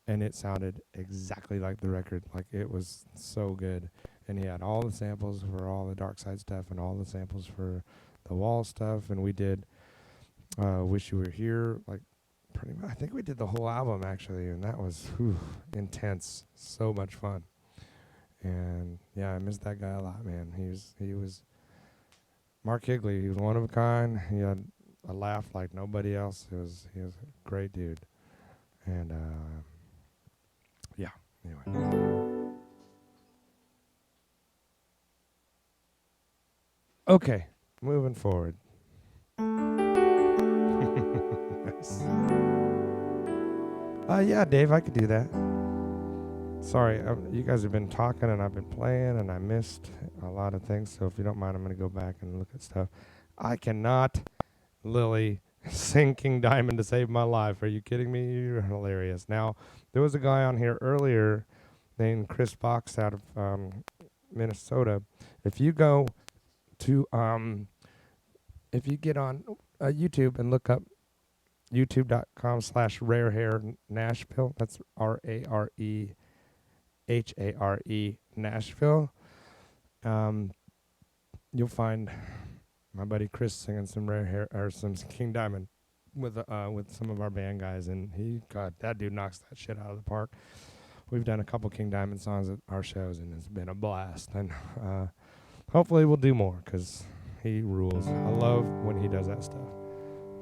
and it sounded exactly like the record. Like it was so good. And he had all the samples for all the Dark Side stuff and all the samples for the Wall stuff. And we did Wish You Were Here. Like pretty much, I think we did the whole album actually, and that was intense. So much fun. And yeah, I miss that guy a lot, man. He was Mark Higley. He was one of a kind. He had a laugh like nobody else. He was a great dude. And yeah. Anyway. Okay, moving forward. Nice. Yeah, Dave, I could do that. Sorry, you guys have been talking and I've been playing and I missed a lot of things. So if you don't mind, I'm going to go back and look at stuff. I cannot, Lily, sing King Diamond to save my life. Are you kidding me? You're hilarious. Now, there was a guy on here earlier named Chris Box out of Minnesota. If you go to, if you get on YouTube and look up youtube.com/rarehair Nashville, that's RAREHARE Nashville, you'll find my buddy Chris singing some Rare Hair or some King Diamond with some of our band guys, and that dude knocks that shit out of the park. We've done a couple King Diamond songs at our shows, and it's been a blast. And hopefully we'll do more because he rules. I love when he does that stuff.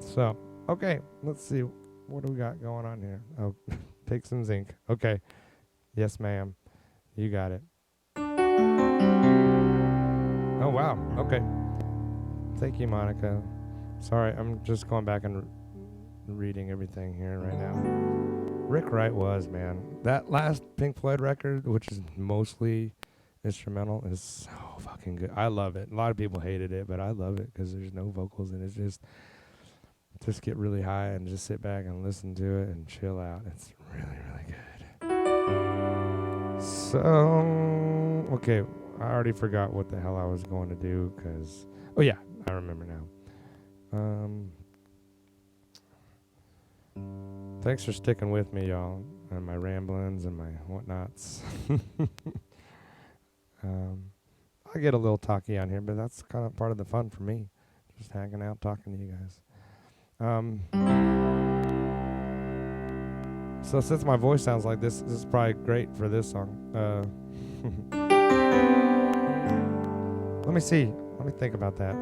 So, okay, let's see. What do we got going on here? Oh, take some zinc. Okay. Yes, ma'am. You got it. Oh, wow. Okay. Thank you, Monica. Sorry, I'm just going back and reading everything here right now. Rick Wright was, man. That last Pink Floyd record, which is mostly instrumental, is so fucking good. I love it. A lot of people hated it, but I love it because there's no vocals and it's just get really high and just sit back and listen to it and chill out. It's really, really good. So, okay, I already forgot what the hell I was going to do because, oh yeah, I remember now. Thanks for sticking with me, y'all, and my ramblings and my whatnots. I get a little talky on here, but that's kind of part of the fun for me, just hanging out, talking to you guys. So since my voice sounds like this is probably great for this song. Let me see. Let me think about that.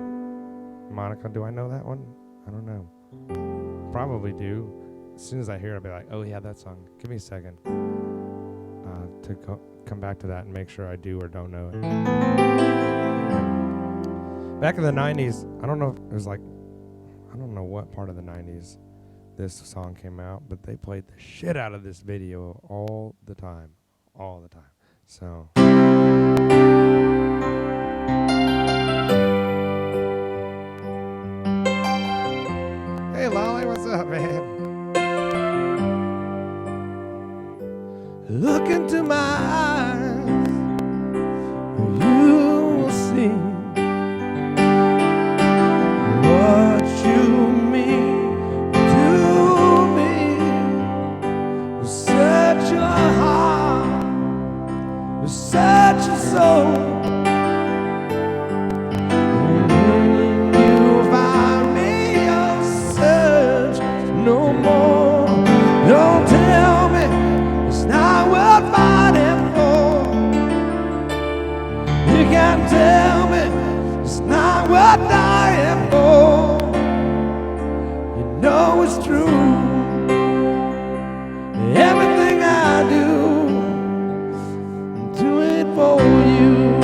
Monica, do I know that one? I don't know. Probably do. As soon as I hear it, I'll be like, oh yeah, that song. Give me a second to come back to that and make sure I do or don't know it. Back in the 90s, I don't know if it was like, I don't know what part of the 90s this song came out, but they played the shit out of this video all the time. All the time. So. Hey, Lolly, what's up, man? Look into my eyes, you will see what you mean to me. Search your heart, search your soul. You'll find me, you'll search no more. Don't tell me it's not worth fighting for. You can't tell me it's not worth dying for. You know it's true. Everything I do, do it for you.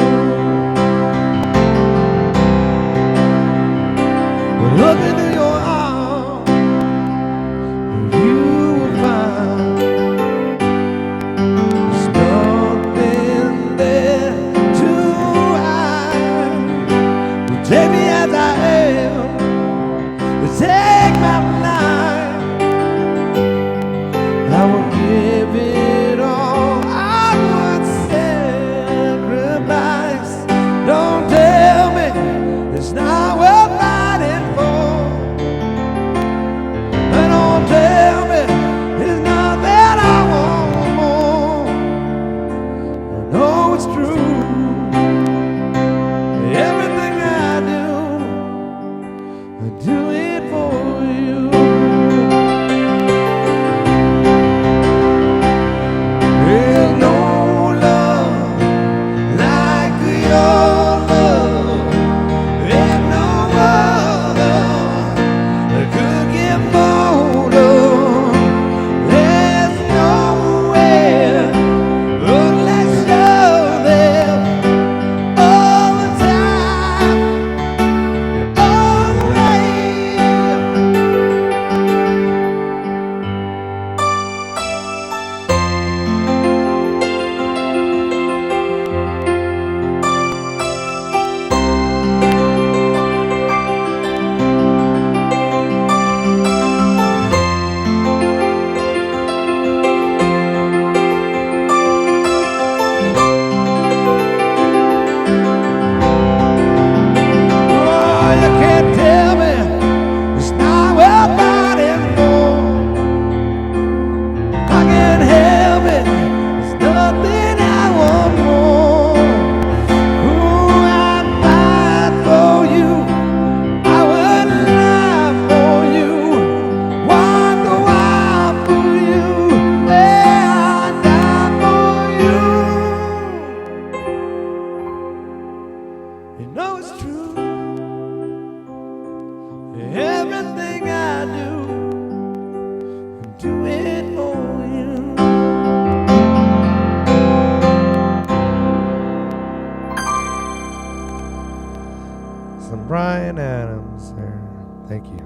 Brian Adams here. Thank you.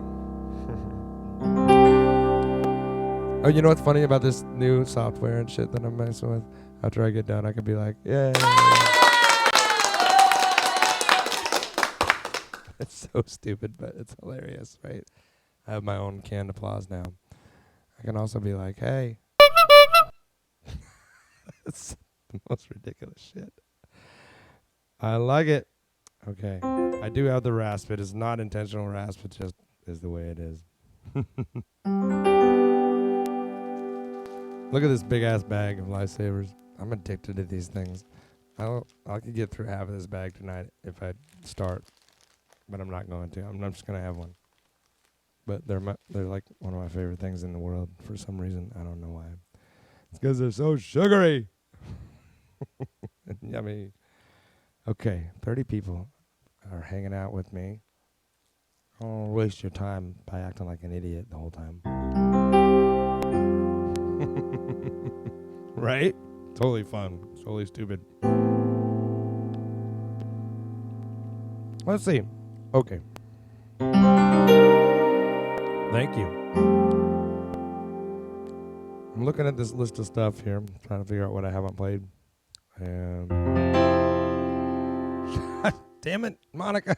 Oh, you know what's funny about this new software and shit that I'm messing with? After I get done, I can be like, yeah. It's so stupid, but it's hilarious, right? I have my own canned applause now. I can also be like, hey. It's the most ridiculous shit. I like it. Okay. I do have the rasp. It is not intentional rasp. It just is the way it is. Look at this big-ass bag of Lifesavers. I'm addicted to these things. I could get through half of this bag tonight if I start. But I'm not going to. I'm just going to have one. But they're like one of my favorite things in the world for some reason. I don't know why. It's because they're so sugary. Yummy. Okay, 30 people are hanging out with me. I don't waste your time by acting like an idiot the whole time. Right? Totally fun. Totally stupid. Let's see. Okay. Thank you. I'm looking at this list of stuff here. I'm trying to figure out what I haven't played. And damn it, Monica.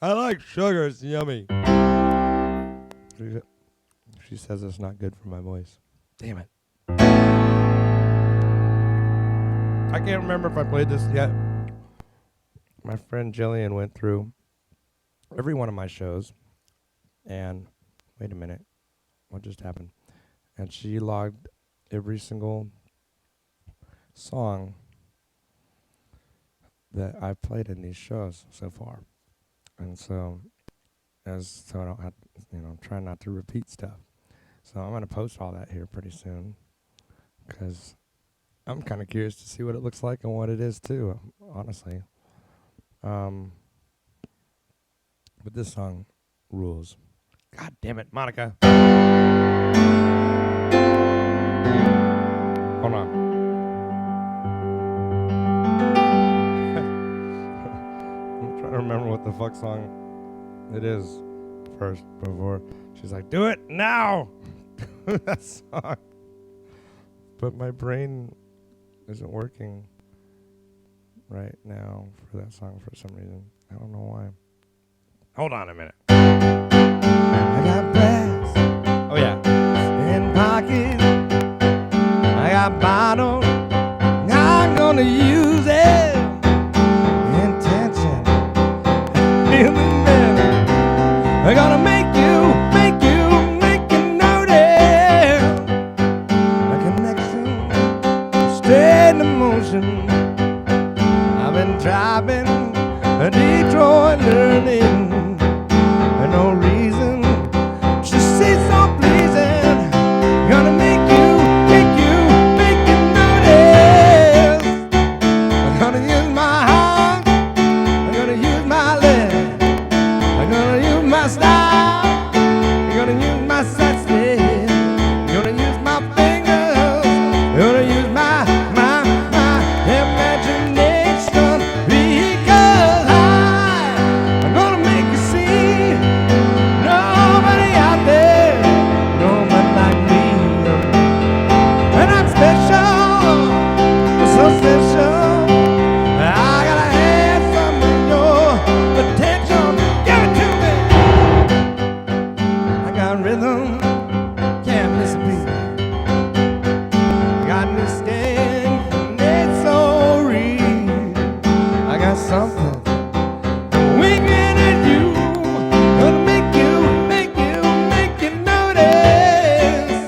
I like sugar. It's yummy. She says it's not good for my voice. Damn it. I can't remember if I played this yet. My friend Jillian went through every one of my shows. And wait a minute. What just happened? And she logged every single song that I've played in these shows so far. And so I don't have, I'm trying not to repeat stuff. So I'm going to post all that here pretty soon because I'm kind of curious to see what it looks like and what it is too, honestly. But this song rules. God damn it, Monica. Hold on. I'm trying to remember what the fuck song it is first before she's like, do it now. That song. But my brain isn't working right now for that song for some reason. I don't know why. Hold on a minute. I got brass. Oh yeah. In pocket. I got bottle. I'm gonna use it. Intention. Feeling better. I'm gonna make you notice. A connection. Stay in motion. I've been driving a Detroit learning. For no reason. She seems so pleasing. Gonna make you notice. I'm gonna use my heart. I'm gonna use my legs. I'm gonna use my style. I'm gonna use my sassy. I'm gonna use my fingers. I'm gonna use my imagination. Because I'm gonna make you see. Nobody out there, nobody like me. And I'm special, so special. I gotta have some of your attention. Give it to me. I got rhythm, can't miss a beat. I got new skin, and it's so real. I got something winking at you. Gonna make you notice.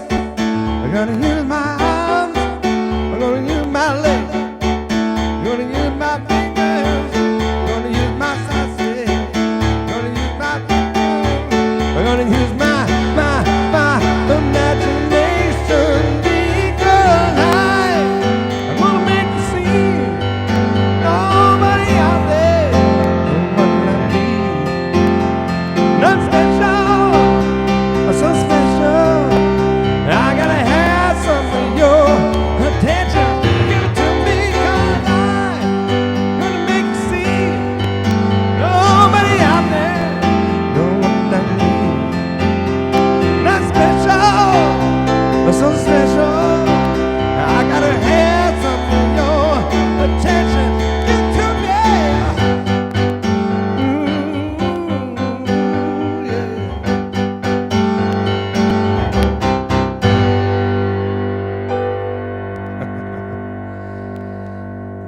I'm gonna use my arms. I'm gonna use my legs. I'm gonna use my fingers. I'm gonna use my sausage. I'm gonna use my fingers. I'm gonna use my imagination. Because I'm gonna make you see. Nobody out there, nobody like me. Not special, so special. I gotta have something so special. I gotta have some of your attention. Get to me. Yeah.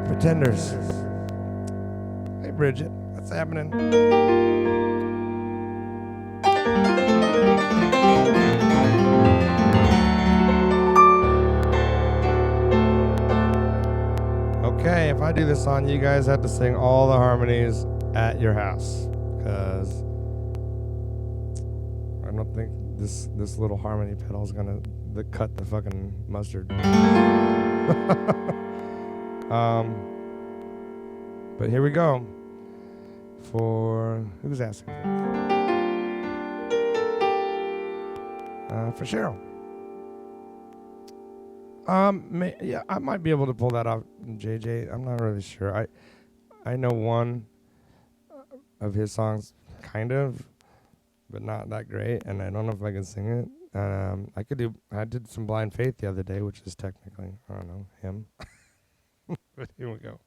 Pretenders. Hey, Bridget, what's happening? Okay, if I do this song, you guys have to sing all the harmonies at your house, because I don't think this little harmony pedal is gonna cut the fucking mustard. But here we go. For who's asking? For Cheryl. Yeah, I might be able to pull that off, JJ. I'm not really sure. I know one of his songs, kind of, but not that great, and I don't know if I can sing it. I did some Blind Faith the other day, which is technically, I don't know, him. But here we go.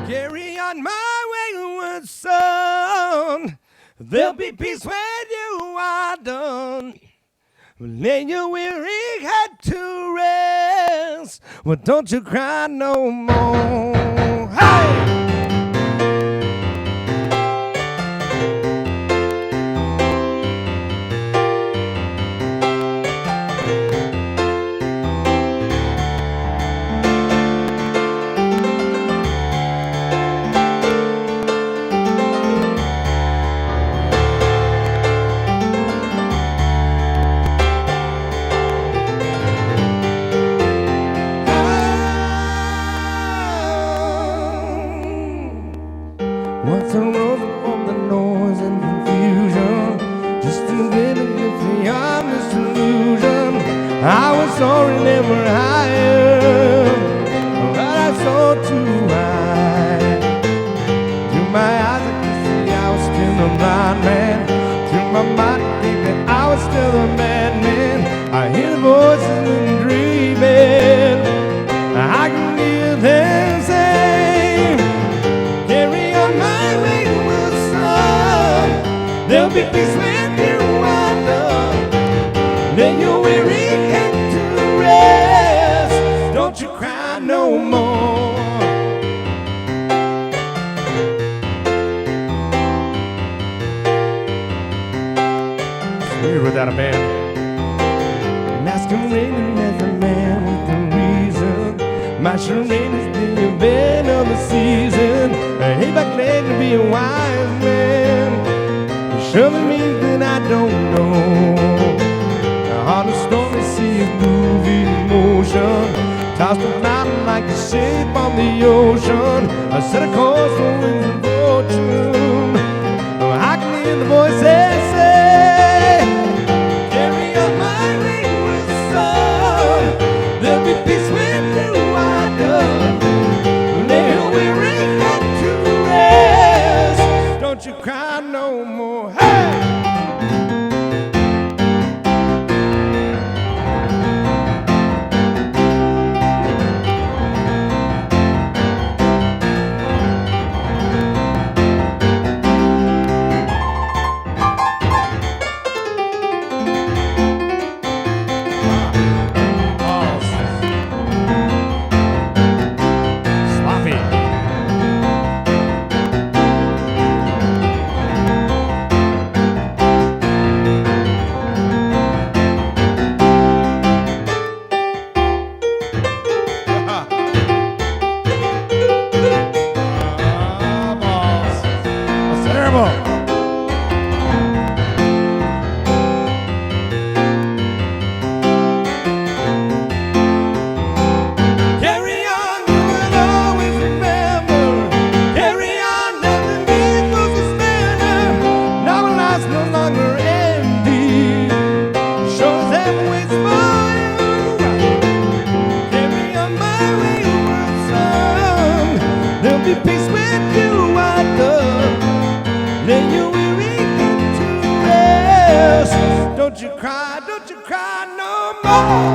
Carry on my wayward son. There'll be peace when you are done. Lay your weary head to rest. Well, don't you cry no more. Hey! Once I rose from the noise and confusion, just to get a glimpse beyond this illusion. I was soaring ever higher, but I soared too high. Through my eyes I could see I was still a blind man. Through my mind I think that I was still a madman. I hear the voices and dreaming. I can hear them say, carry on my wayward son. There'll be peace when you are done. Lay your weary head to rest. Don't you cry no more. It's weird without a band. Masquerading as a man with a reason. My charade is the event of the season. Hey, back late to be a wise man. Shoving me that I don't know. On a stormy sea of moving motion, tossed about like a shape on the ocean. I set a course for winds of fortune. I can hear the voices say, carry on my wayward son. There'll be peace when you are done. Lay your weary head to rest. Don't you cry no more. Hey! yes. Don't you cry no more.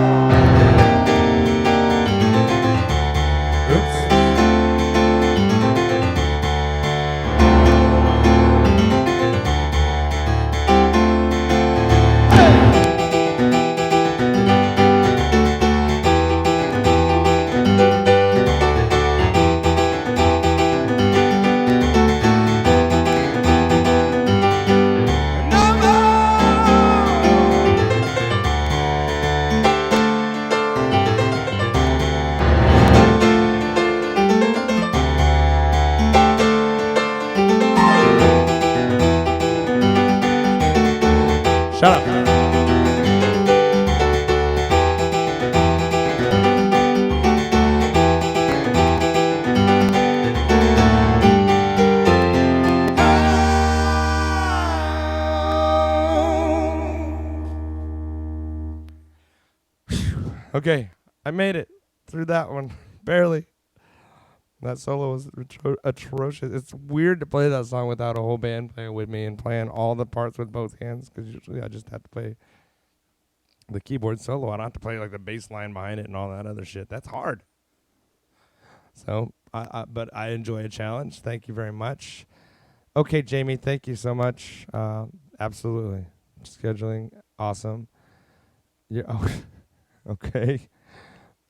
Oops. No more. Shut up. Okay, I made it through that one. Barely. That solo was atrocious. It's weird to play that song without a whole band playing with me and playing all the parts with both hands, because usually I just have to play the keyboard solo. I don't have to play like the bass line behind it and all that other shit. That's hard. So, but I enjoy a challenge. Thank you very much. Okay, Jamie, thank you so much. Absolutely. Scheduling, awesome. Yeah. Oh, okay.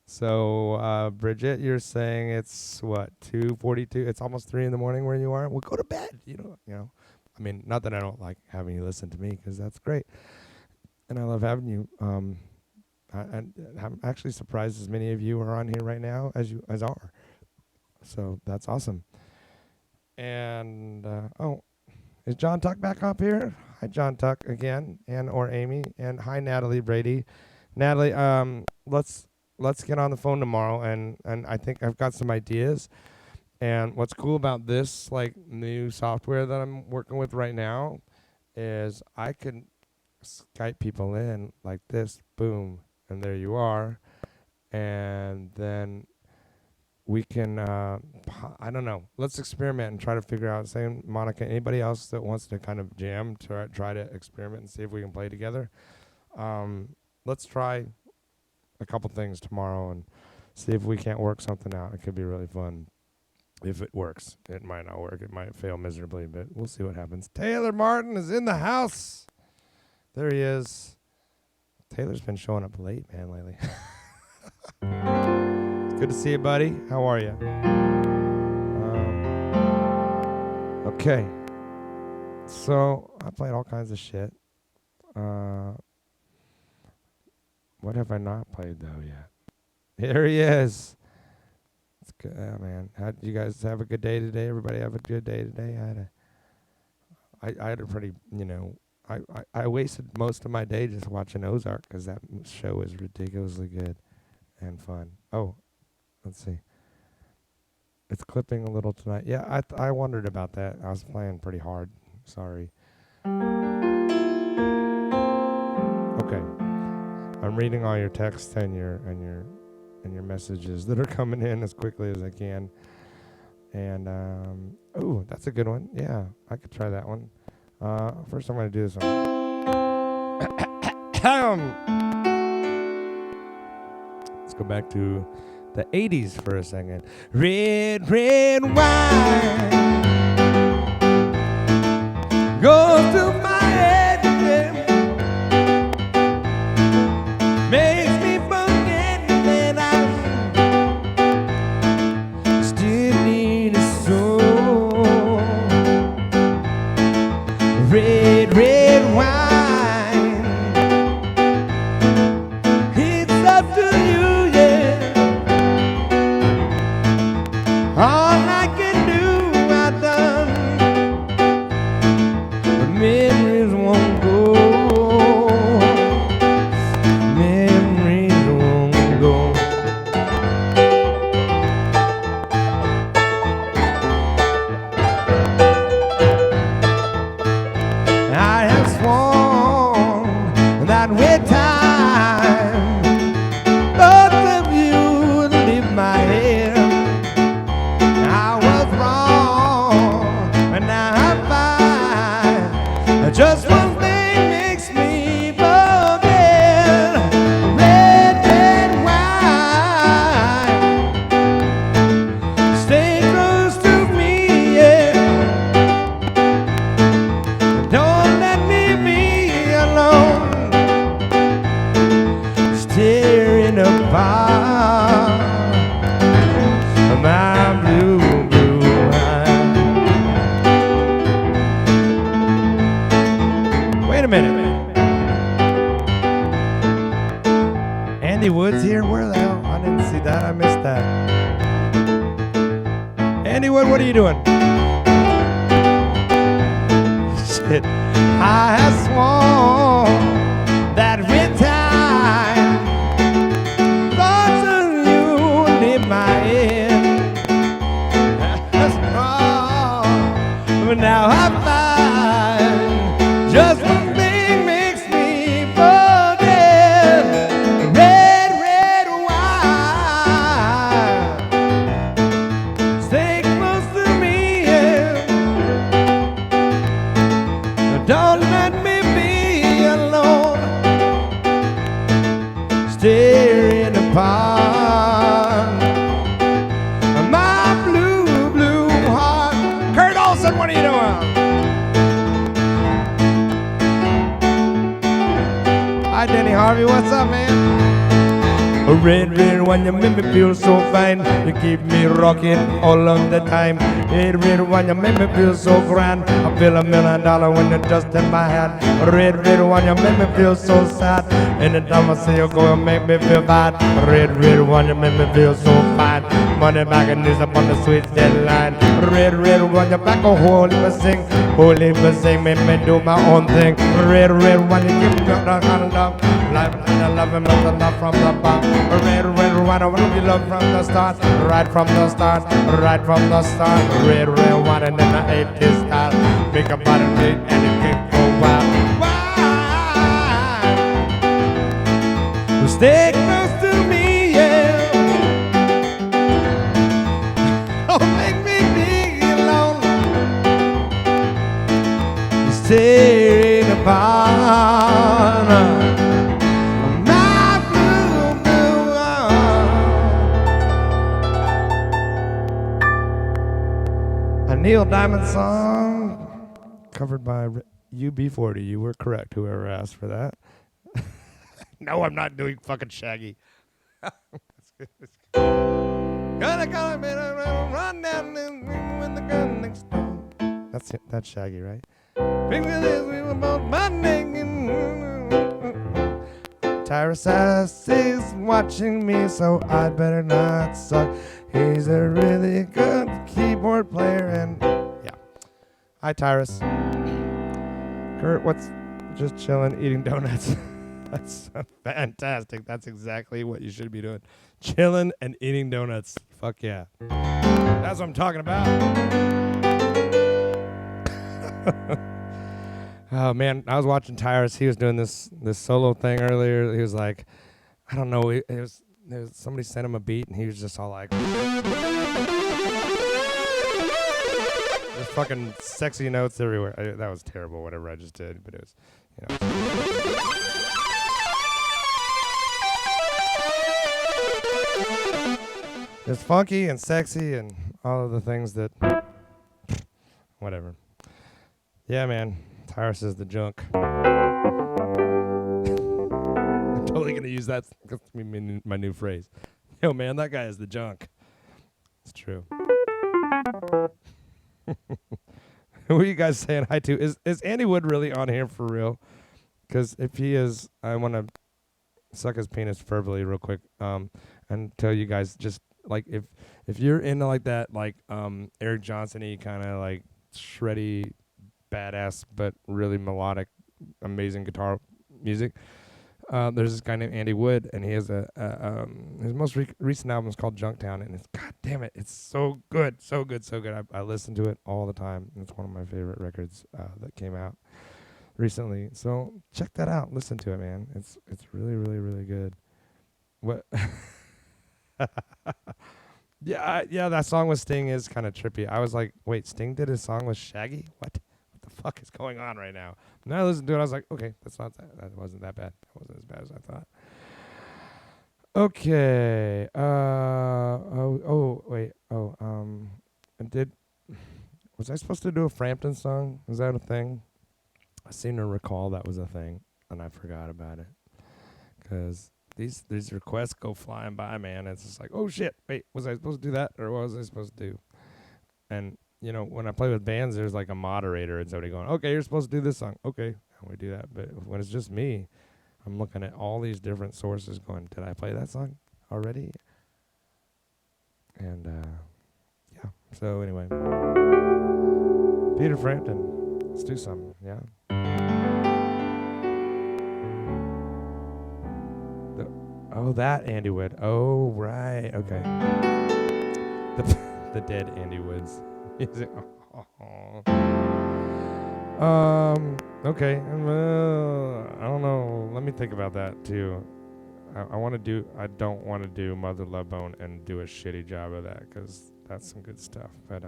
So, Bridget, you're saying it's what, 2:42? It's almost 3 in the morning where you are. Well, go to bed. You know. I mean, not that I don't like having you listen to me, because that's great, and I love having you. I'm actually surprised as many of you are on here right now as are. So that's awesome. And is John Tuck back up here? Hi, John Tuck again, and or Amy, and hi, Natalie Brady. Natalie, let's get on the phone tomorrow, and I think I've got some ideas. And what's cool about this like new software that I'm working with right now is I can Skype people in like this, boom, and there you are. And then we can, I don't know, let's experiment and try to figure out, saying, Monica, anybody else that wants to kind of jam, to try to experiment and see if we can play together. Let's try a couple things tomorrow and see if we can't work something out. It could be really fun. If it works. It might not work. It might fail miserably, but we'll see what happens. Taylor Martin is in the house. There he is. Taylor's been showing up late, man, lately. It's good to see you, buddy. How are you? Okay. So, I played all kinds of shit. What have I not played, though, yet? Here he is. It's good, man. How did you guys have a good day today? Everybody have a good day today? I had a pretty, I wasted most of my day just watching Ozark, because that show is ridiculously good and fun. Oh, let's see. It's clipping a little tonight. Yeah, I wondered about that. I was playing pretty hard. Sorry. Okay. I'm reading all your texts and your messages that are coming in as quickly as I can. And oh, that's a good one. Yeah, I could try that one. First, I'm going to do this one. Let's go back to the 80s for a second. Red, red wine goes to my head, yeah. Makes me forget that I still need a soul. Red, red wine, it's up to you, yeah. All I can do, I've done. The memories won't go. Memories won't go. I have sworn that with time both of you would leave my head. I was wrong, but now I find just one thing makes apart. My blue, blue eyes. Wait a minute. Andy Wood's here? Where the hell? I didn't see that. I missed that. Andy Wood, what are you doing? Shit. I have sworn that with time, thoughts of you leave my head. That's wrong. But now I find just one thing makes me forget. Red, red wine. Stay close to me, yeah. Don't let me be alone, staring upon my blue, blue heart. Kurt Olson, what are you doing? Hi, Denny Harvey, what's up, man? Red, red wine, you make me feel so fine. You keep me rocking all of the time. Red, red wine, you make me feel so grand. I feel $1 million when you're just in my hand. Red, red wine, you make me feel so sad. Anytime I see you go, you make me feel bad. Red, red wine, you make me feel so fine. Money back and news up on the sweet deadline. Red, red wine, you back a holy sing. Holy sing, make me do my own thing. Red, red wine, you give me the kind of love. Life and I love and not enough from the back. Red, red wine, I want to be loved from the start. Right from the start, right from the start. Red, red wine, and then I ate this style. Make a body big and it can go wild. Why? Stay close to me, yeah. Don't make me be alone. Stay apart. Neil Diamond song covered by UB40. You were correct, whoever asked for that. No, I'm not doing fucking Shaggy. Gonna run down when the gun next door. That's it. That's Shaggy, right? Tyrus Ass is watching me, so I'd better not suck. He's a really good keyboard player, and yeah. Hi, Tyrus. Kurt, what's just chilling, eating donuts? That's fantastic. That's exactly what you should be doing. Chilling and eating donuts. Fuck yeah. That's what I'm talking about. Oh, man. I was watching Tyrus. He was doing this solo thing earlier. He was like, I don't know. It was somebody sent him a beat, and he was just all like, just fucking sexy notes everywhere. That was terrible, whatever I just did, but it was, you know. It's funky and sexy and all of the things that, whatever. Yeah, man. Tyrus is the junk. I'm totally going to use that. That's my new phrase. Yo, man, that guy is the junk. It's true. Who are you guys saying hi to? Is Andy Wood really on here for real? Because if he is, I want to suck his penis verbally real quick and tell you guys just, like, if you're into, like, that, like, Eric Johnson-y kind of, like, shreddy, badass, but really melodic, amazing guitar music, there's this guy named Andy Wood, and he has his most recent album is called Junktown, and it's, god damn it, it's so good, so good, so good. I listen to it all the time. It's one of my favorite records that came out recently. So check that out. Listen to it, man. It's really, really, really good. What? Yeah, that song with Sting is kind of trippy. I was like, wait, Sting did his song with Shaggy? What the fuck is going on right now? And I listened to it, I was like, okay, that wasn't that bad. That wasn't as bad as I thought. Okay. Was I supposed to do a Frampton song? Was that a thing? I seem to recall that was a thing, and I forgot about it. Because these requests go flying by, man. It's just like, oh shit, wait, was I supposed to do that, or what was I supposed to do? And you know, when I play with bands, there's like a moderator and somebody going, okay, you're supposed to do this song, okay, and we do that. But when it's just me, I'm looking at all these different sources, going, did I play that song already? And yeah. So anyway, Peter Frampton, let's do something. Yeah. Oh, that Andy Wood. Oh, right. Okay. The dead Andy Woods music. Okay. I don't know. Let me think about that too. I don't want to do Mother Love Bone and do a shitty job of that, because that's some good stuff. But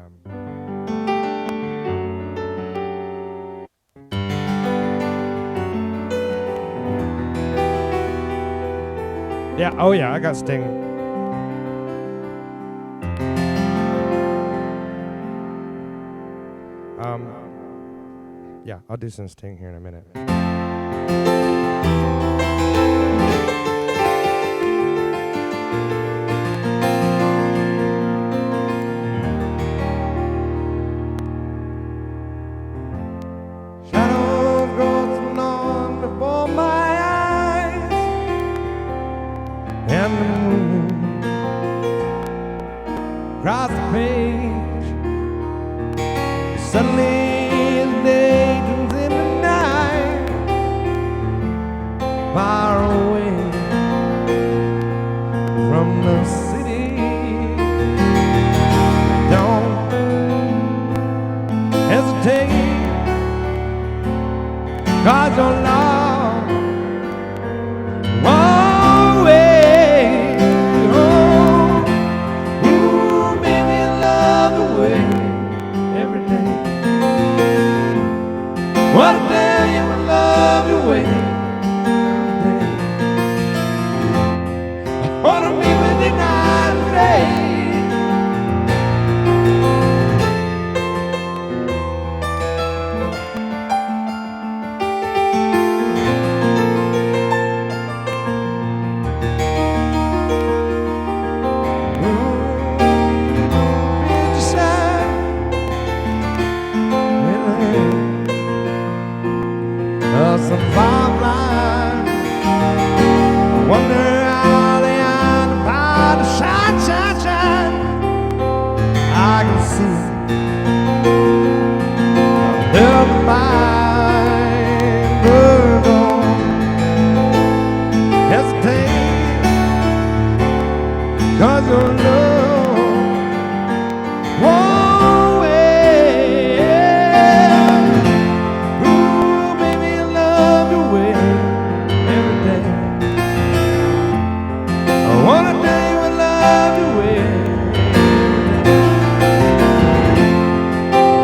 yeah. Oh yeah. I got Sting. Yeah. I'll do some Sting here in a minute. And the moon across the page. Suddenly the legends in the night, far away from the city. Don't hesitate, 'cause you're lost. What a day you would love your way. I wanna be with you night and day. Some fireflies, I wonder how they occupy the shine, shine, shine. I can see they'll find birds on hesitate, 'cause your love won't wait. One a day will love you well.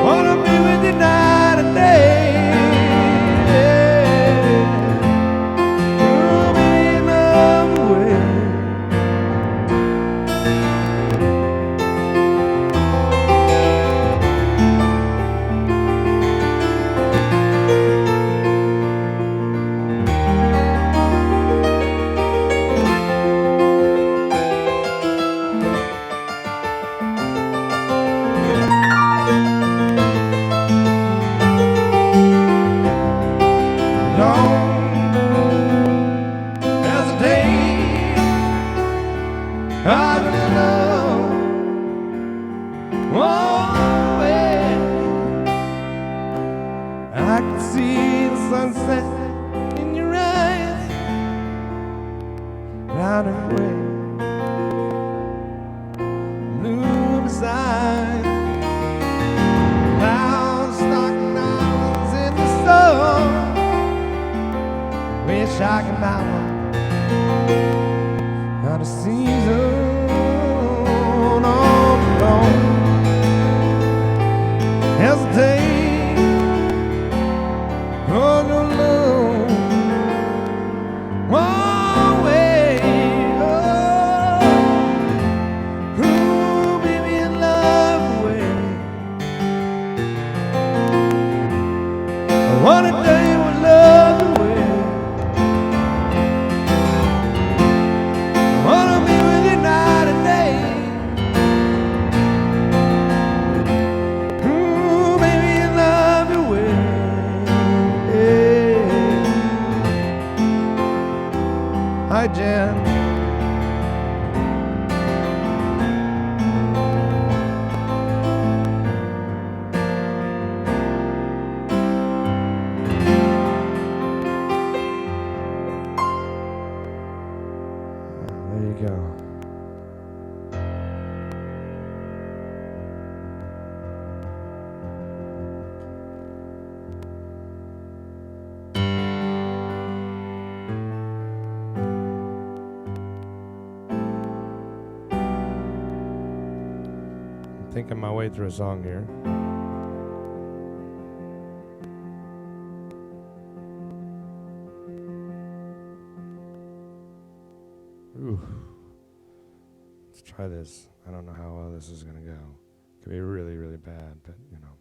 Wanna be with you night and day. Oh, baby, love you well. I can see the sunset in your eyes, round and gray, blue beside, clouds stalking islands in the sun. Wish I could buy one, got a season on the road. Hesitate. Oh, no love, one way. Oh, baby, in love away. I want a day with love away. Hi, Jen. There you go. I'm thinking my way through a song here. Ooh. Let's try this. I don't know how well this is gonna go. Could be really, really bad, but you know.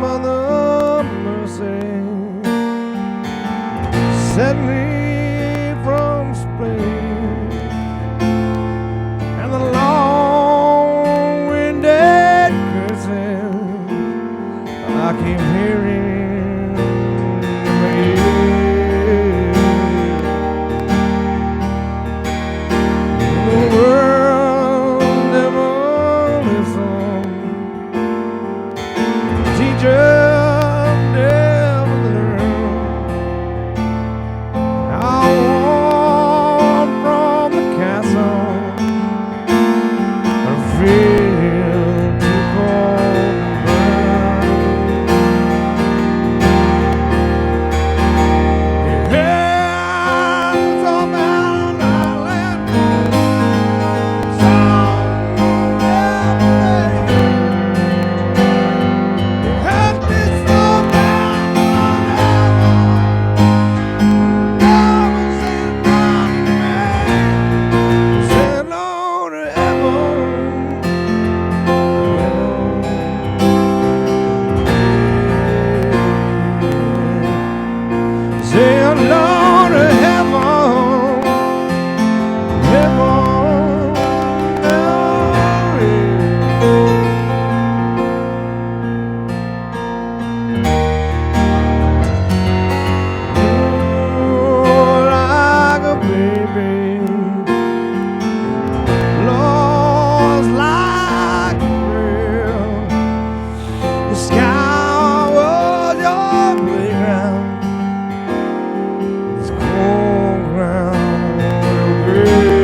Mother mercy, set me from spring and the long-winded curses I keep hearing in my ear. The world never listens. Teacher never learned. I want from the castle and feel too cold and burn. Hands on Mountain Island, say hello to heaven, heaven, oh, like a baby, lost like a prayer. The sky was your playground. This cold ground your grave.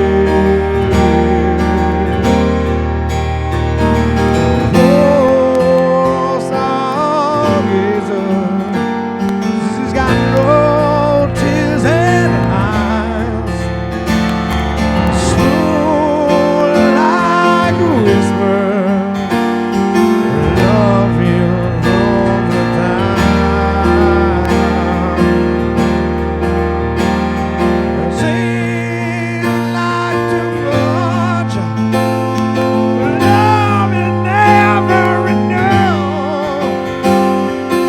Oh, stargazer, she's got no tears in her eyes. Slow like a whisper, love you all the time. Seems like too much. Love you never enough.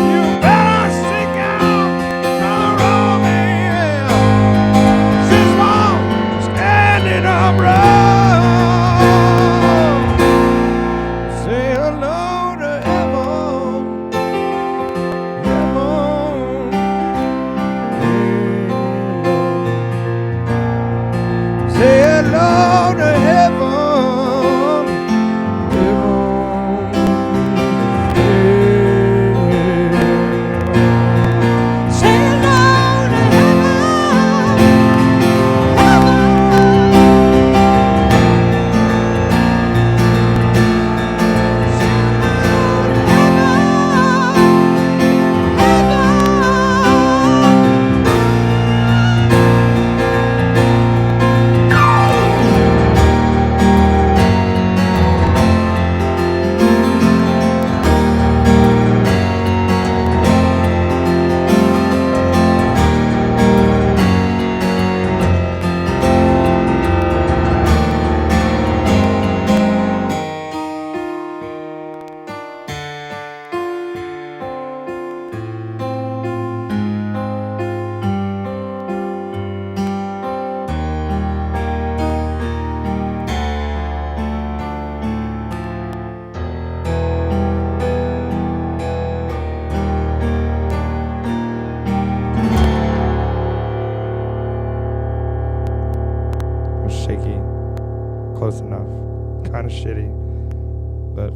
You better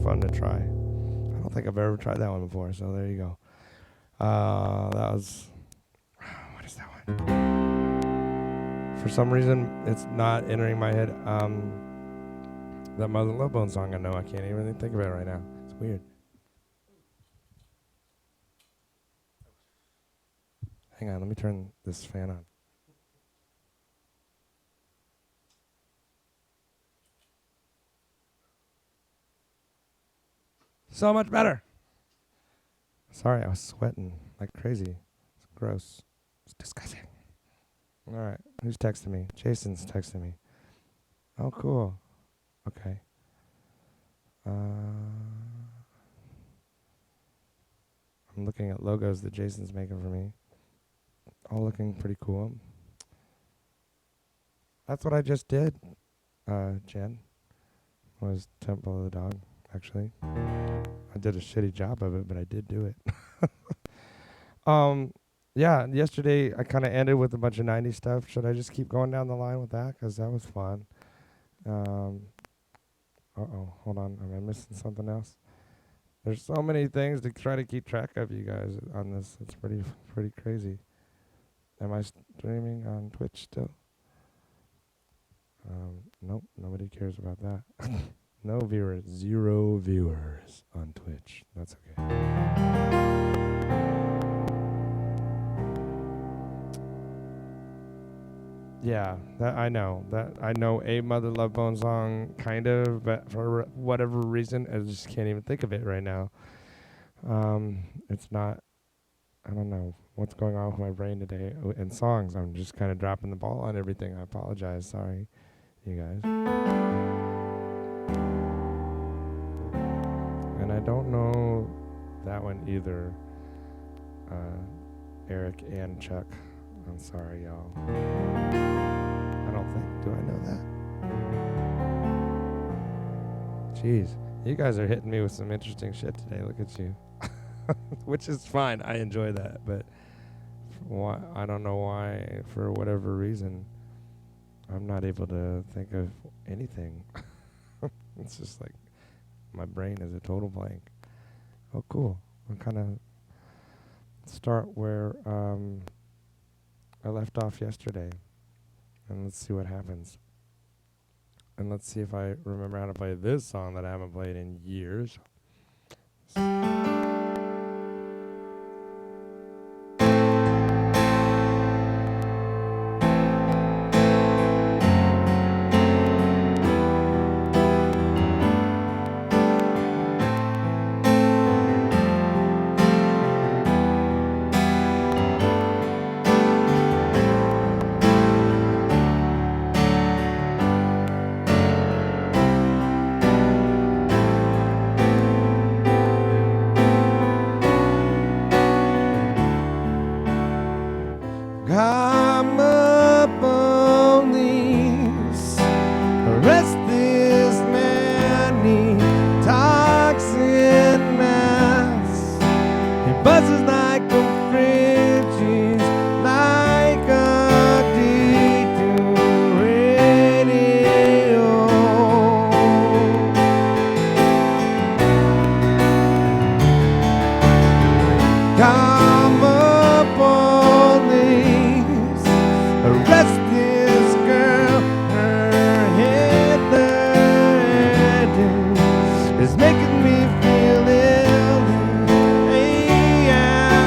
fun to try. I don't think I've ever tried that one before, so there you go. That was... What is that one? For some reason, it's not entering my head. That Mother Love Bone song I know. I can't even think of it right now. It's weird. Hang on, let me turn this fan on. So much better. Sorry, I was sweating like crazy. It's gross. It's disgusting. All right, who's texting me? Jason's texting me. Oh, cool. Okay. I'm looking at logos that Jason's making for me. All looking pretty cool. That's what I just did, Jen. Was Temple of the Dog, actually. I did a shitty job of it, but I did do it. Yeah, yesterday I kind of ended with a bunch of 90s stuff. Should I just keep going down the line with that? Because that was fun. Uh-oh, hold on. Am I missing something else? There's so many things to try to keep track of, you guys, on this. It's pretty crazy. Am I streaming on Twitch still? Nope, nobody cares about that. No viewers, 0 viewers on Twitch. That's okay. Yeah, that I know. That I know a Mother Love Bone song, kind of, but for whatever reason, I just can't even think of it right now. It's not. I don't know what's going on with my brain today. And songs, I'm just kind of dropping the ball on everything. I apologize. Sorry, you guys. And I don't know that one either. Eric and Chuck. I'm sorry, y'all. I don't think. Do I know that? Jeez. You guys are hitting me with some interesting shit today. Look at you. Which is fine. I enjoy that. But why, I don't know why, for whatever reason, I'm not able to think of anything. It's just like my brain is a total blank. Oh, cool. I'll kind of start where I left off yesterday, and let's see what happens. And let's see if I remember how to play this song that I haven't played in years. I'm up on these restless many toxic mass. He buzzes like a fridge, like a D2 radio. Come up on these restless girl, her head is making me feel ill. Hey, yeah.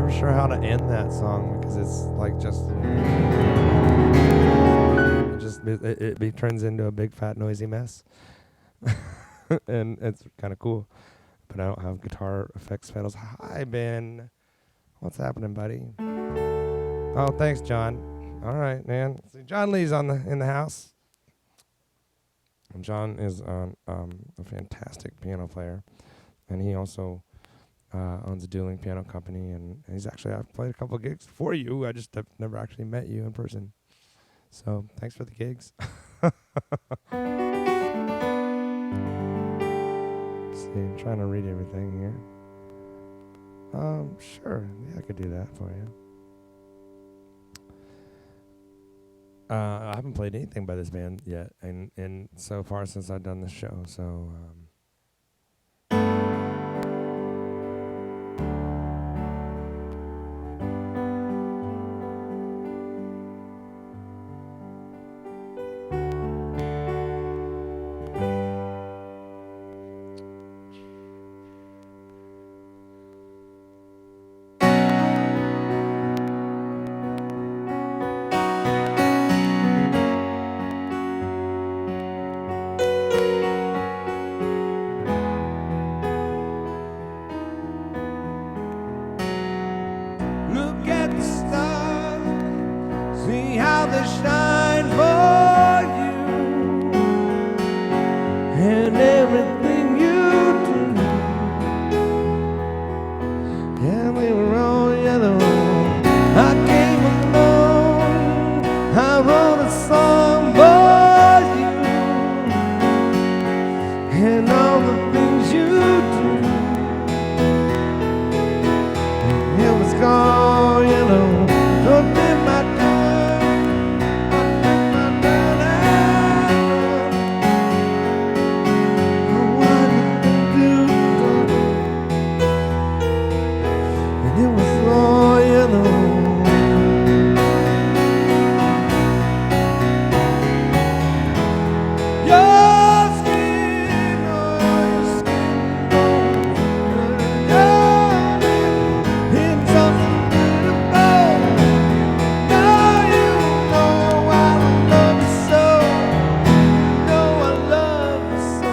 never sure how to end that song because it's like it turns into a big fat noisy mess, and it's kind of cool. But I don't have guitar effects pedals. Hi Ben, what's happening, buddy? Oh, thanks, John. All right, man. See, John Lee's in the house. And John is a fantastic piano player, and he also owns a dueling piano company. And I've played a couple of gigs for you. I just have never actually met you in person. So thanks for the gigs. See, I'm trying to read everything here. Sure, yeah, I could do that for you. I haven't played anything by this band yet, and so far since I've done this show. So. Look at the stars, see how they shine for you, and everything you do. Yeah, we were all yellow. I came along, I wrote a song for you, and all the things you do. It was gone, you know. Don't be my time. What did you do? And it was all, you know. Your skin, oh, your skin bones, in something beautiful. Now you know I love you so. You know I love you so.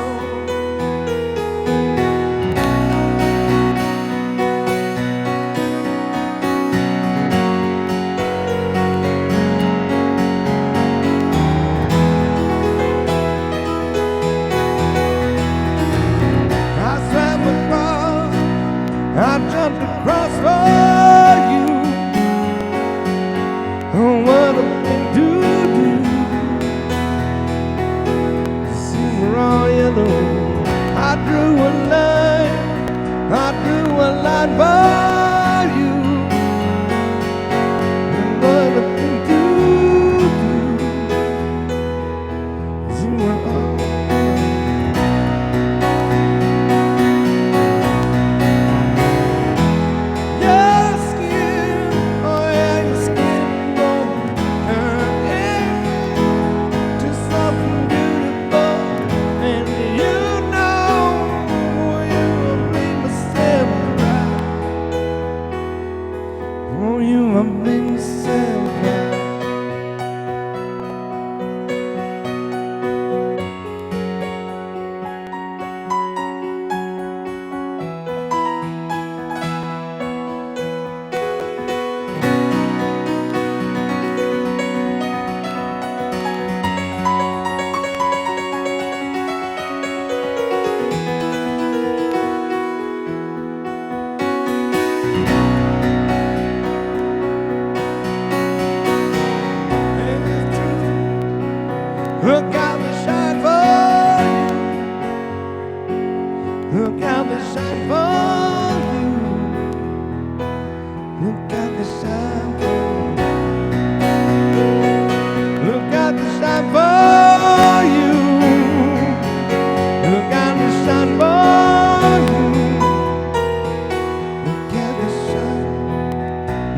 I swam across, I jumped across for you. Oh, what a thing to do. See, we're all yellow. I drew a line for you. And what a thing to do. See, we're all your skin, oh yeah, your skin bone, to something beautiful, and you know you will bring myself right. Oh, you will bring myself right. Look out the shine for you. Look out the shine for you. Look out the shine for you. Look out the shine for you. Look out the shine for you. Look at the shine.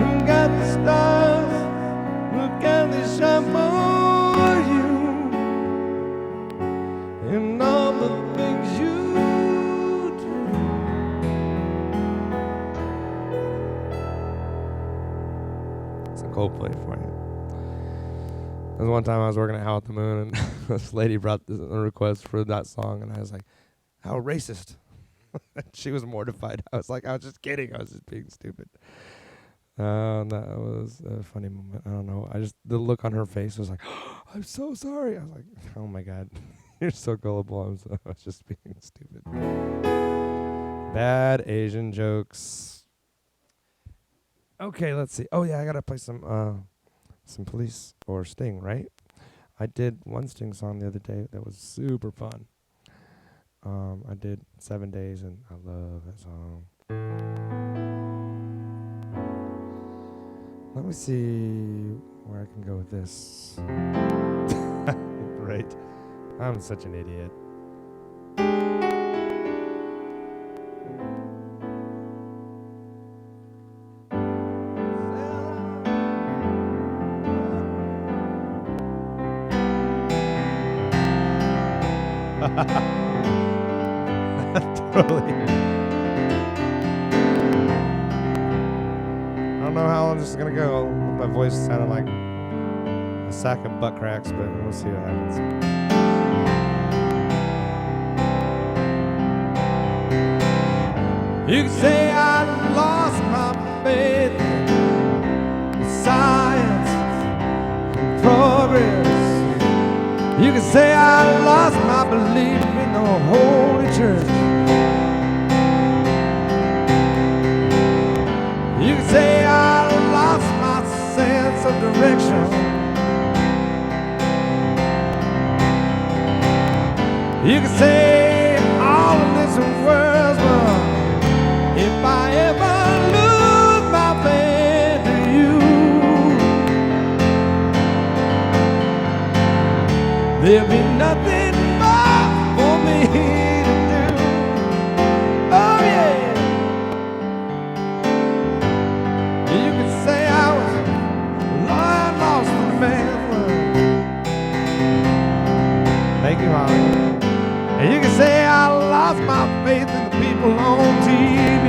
Look at the stars. Look at the shine for you. And all the things you do. some Coldplay for you. There was one time I was working at How at the Moon, and this lady brought a request for that song, and I was like, how racist. She was mortified. I was like, I was just kidding. I was just being stupid. That was a funny moment. I don't know. The look on her face was like, oh, I'm so sorry. I was like, oh my God, you're so gullible. I was just being stupid. Bad Asian jokes. Okay, let's see. Oh yeah, I gotta play some Police or Sting, right? I did one Sting song the other day that was super fun. I did 7 Days, and I love that song. Let me see where I can go with this. Right. I'm such an idiot. Totally. I don't know how long this is gonna go. My voice sounded like a sack of butt cracks, but we'll see what happens. You can say I lost my faith in science and progress. You can say I lost my belief in the Holy Church. You can say I lost my sense of direction. You can say all of this words, but if I ever lose my faith in you, there'll be nothing more for me to do. Oh yeah. You can say I was lost in the man's world. Thank you, Holly. And you can say I lost my faith in the people on TV.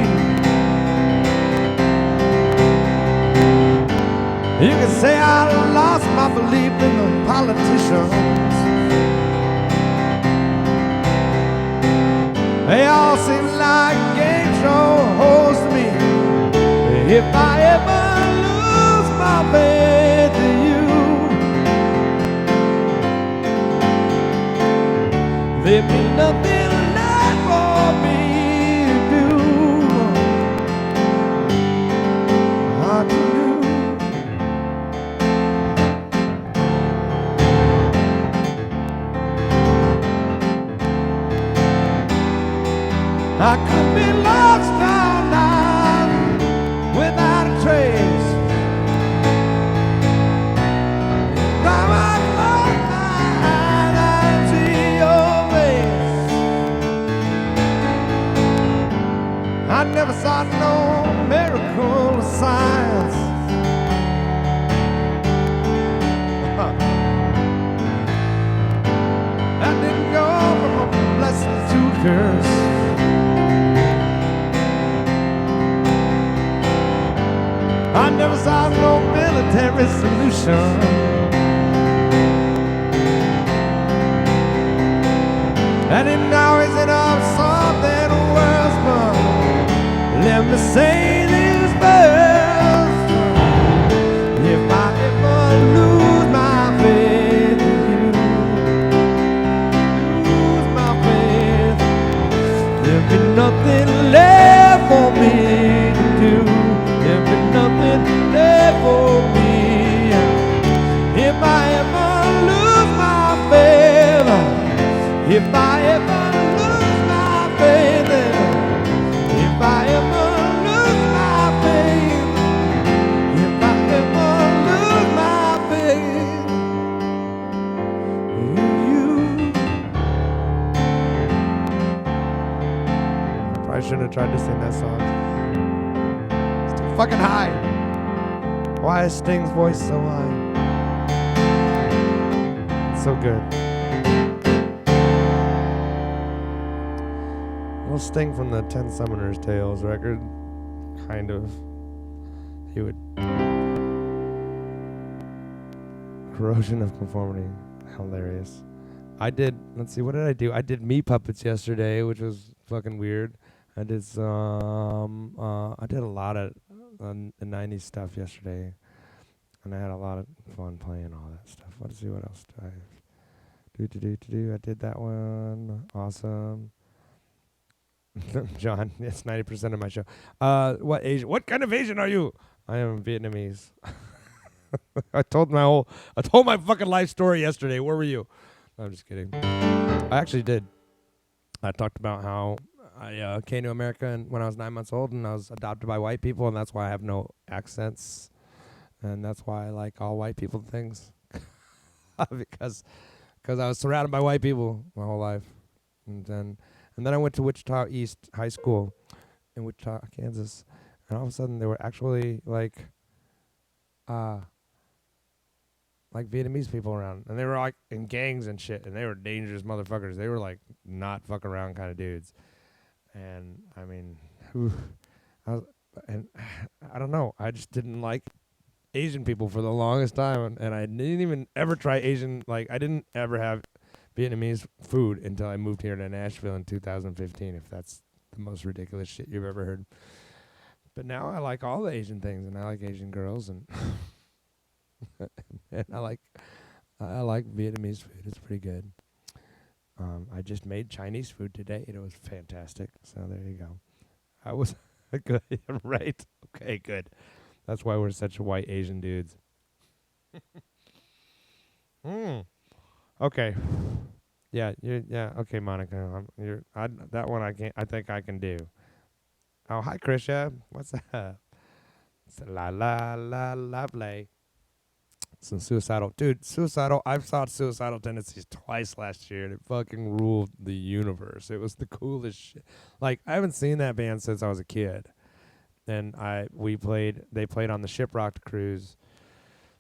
You can say I lost my belief in the politicians. They all seem like game show hosts to me. If I ever lose my faith in you, there'd be nothing left for me to do. I can do. I could be lost all night without a trace. Now I close my eyes and see your face. I never saw no miracle of science. I didn't go from a blessing to a curse. I never saw no military solution. I didn't always end up something worse, but let me say this verse. If I ever lose my faith in you, lose my faith, there'll be nothing left for me to do. There'll be nothing left for me. If I ever lose my faith, if I ever lose my faith, if I ever lose my faith, if I ever lose my faith in you. Probably shouldn't have tried to sing that song. Fucking high. Why is Sting's voice so high? It's so good. Little Sting from the 10 Summoners Tales record. Kind of. He would Corrosion of conformity. Hilarious. I did, let's see, what did I do? I did meat puppets yesterday, which was fucking weird. I did some, I did a lot of 90s stuff yesterday. And I had a lot of fun playing all that stuff. Let's see what else did I do. I did that one. Awesome. John, it's 90% of my show. What kind of Asian are you? I am Vietnamese. I told my fucking life story yesterday. Where were you? I'm just kidding. I actually did. I talked about how I came to America when I was 9 months old, and I was adopted by white people, and that's why I have no accents, and that's why I like all white people things, because I was surrounded by white people my whole life, and then I went to Wichita East High School in Wichita, Kansas, and all of a sudden there were actually like Vietnamese people around, and they were like in gangs and shit, and they were dangerous motherfuckers. They were like not fuck around kind of dudes, and I mean, I don't know. I just didn't like Asian people for the longest time, and I didn't even ever try Asian. Like I didn't ever have Vietnamese food until I moved here to Nashville in 2015. If that's the most ridiculous shit you've ever heard. But now I like all the Asian things, and I like Asian girls, and and I like Vietnamese food. It's pretty good. I just made Chinese food today, and it was fantastic. So there you go. I was good, right? Okay, good. That's why we're such white Asian dudes. Okay. Yeah. Okay, Monica. That one I can't. I think I can do. Oh, hi, Krisha. What's up? It's lovely. Some suicidal. Dude, suicidal. I've saw Suicidal Tendencies twice last year, and it fucking ruled the universe. It was the coolest shit. Like, I haven't seen that band since I was a kid. And they played on the Shiprocked cruise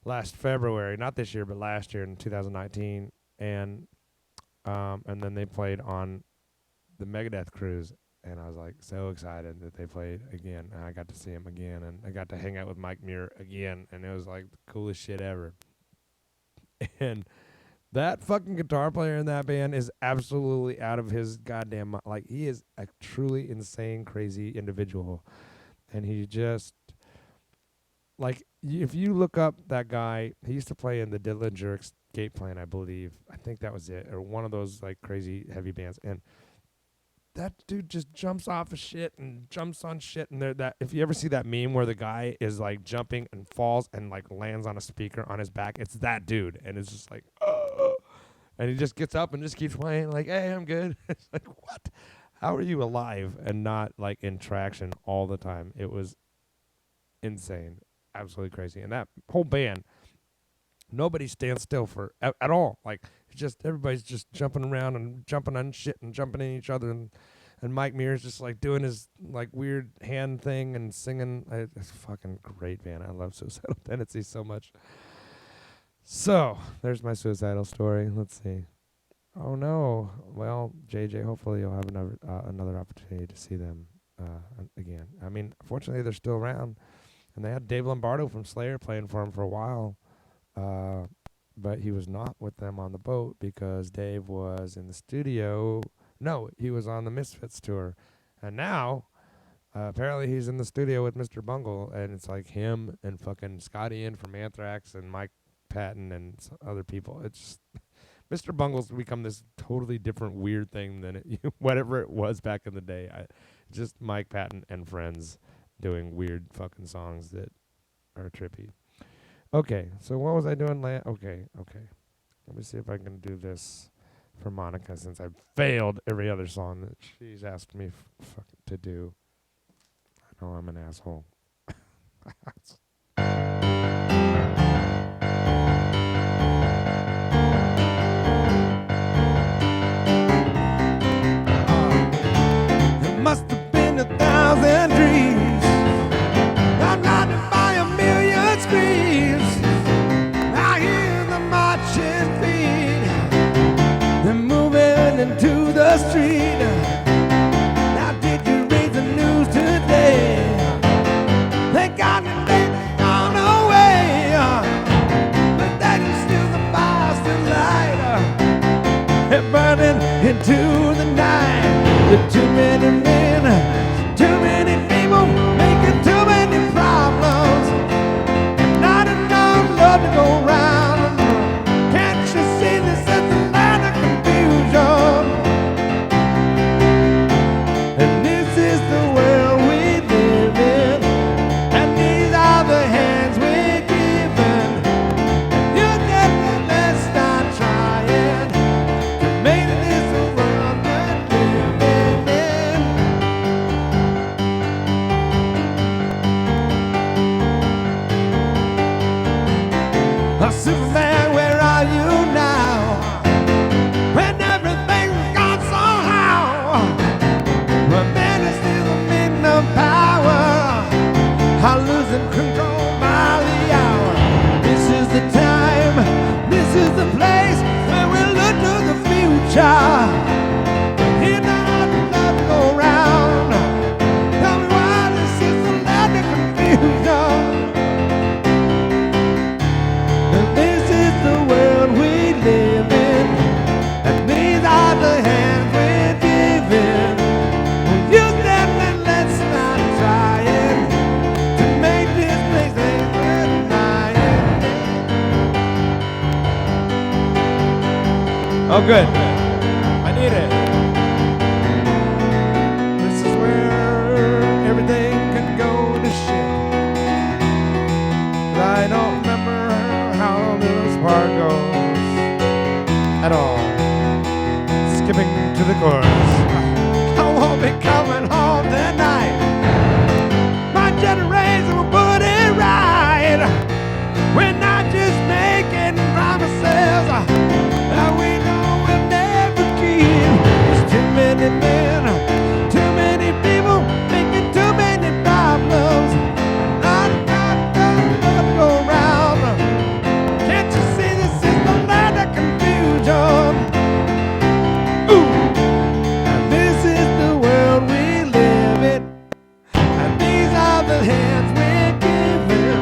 last February. Not this year, but last year in 2019. And then they played on the Megadeth cruise. And I was like so excited that they played again. And I got to see them again. And I got to hang out with Mike Muir again. And it was like the coolest shit ever. And that fucking guitar player in that band is absolutely out of his goddamn mind. Like, he is a truly insane, crazy individual. And he just, like, if you look up that guy, he used to play in the Dillinger Escape Plan, I believe. I think that was it. Or one of those, like, crazy heavy bands. And that dude just jumps off of shit and jumps on shit. And if you ever see that meme where the guy is like jumping and falls and like lands on a speaker on his back, it's that dude. And it's just like, oh. And he just gets up and just keeps playing like, hey, I'm good. It's like, what? How are you alive and not like in traction all the time? It was insane. Absolutely crazy. And that whole band, nobody stands still for at all. Like, it's just everybody's just jumping around and jumping on shit and jumping in each other, and Mike Muir's just like doing his like weird hand thing and singing. It's fucking great, man. I love Suicidal Tendencies so much. So there's my suicidal story. Let's see. Oh no. Well, JJ, hopefully you'll have another opportunity to see them again. I mean, fortunately they're still around, and they had Dave Lombardo from Slayer playing for them for a while. But he was not with them on the boat because Dave was in the studio. No, he was on the Misfits tour. And now, apparently he's in the studio with Mr. Bungle, and it's like him and fucking Scotty Ian from Anthrax and Mike Patton and other people. It's Mr. Bungle's become this totally different weird thing than whatever it was back in the day. Just Mike Patton and friends doing weird fucking songs that are trippy. Okay, so what was I doing Okay. Let me see if I can do this for Monica, since I've failed every other song that she's asked me to do. I know I'm an asshole. It must have been 1,000 dreams. I'm blinded by a million screams. I hear the marching feet. They're moving into the street. Now did you read the news today? Thank God they into the night. There are too many men, too many people, making too many problems, and not enough love to go round. Can't you see this is a land of confusion? And this is the world we live in, and these are the hands we're given. You get the let's start trying to make this a world we're living in. Superman, where are you now? When everything's gone somehow, but man is still a meaning of power. I'm losing control by the hour. This is the time, this is the place where we look to the future. Here not enough to go round. Tell me why this is a land of confusion. And this is the world we live in, and these are the hands we're given. Well, use them and let's start trying to make this place ain't worth dying. Oh, good. I need it. This is where everything can go to shit. I don't remember how this part goes at all. Skipping to the chorus. I won't be coming home tonight. My generation will put it right. We're not just making promises that we know we'll never keep. There's too many men, too many people, making too many problems. Not enough to go round. Can't you see this is the land of confusion? Ooh. And this is the world we live in, and these are the hands we're given.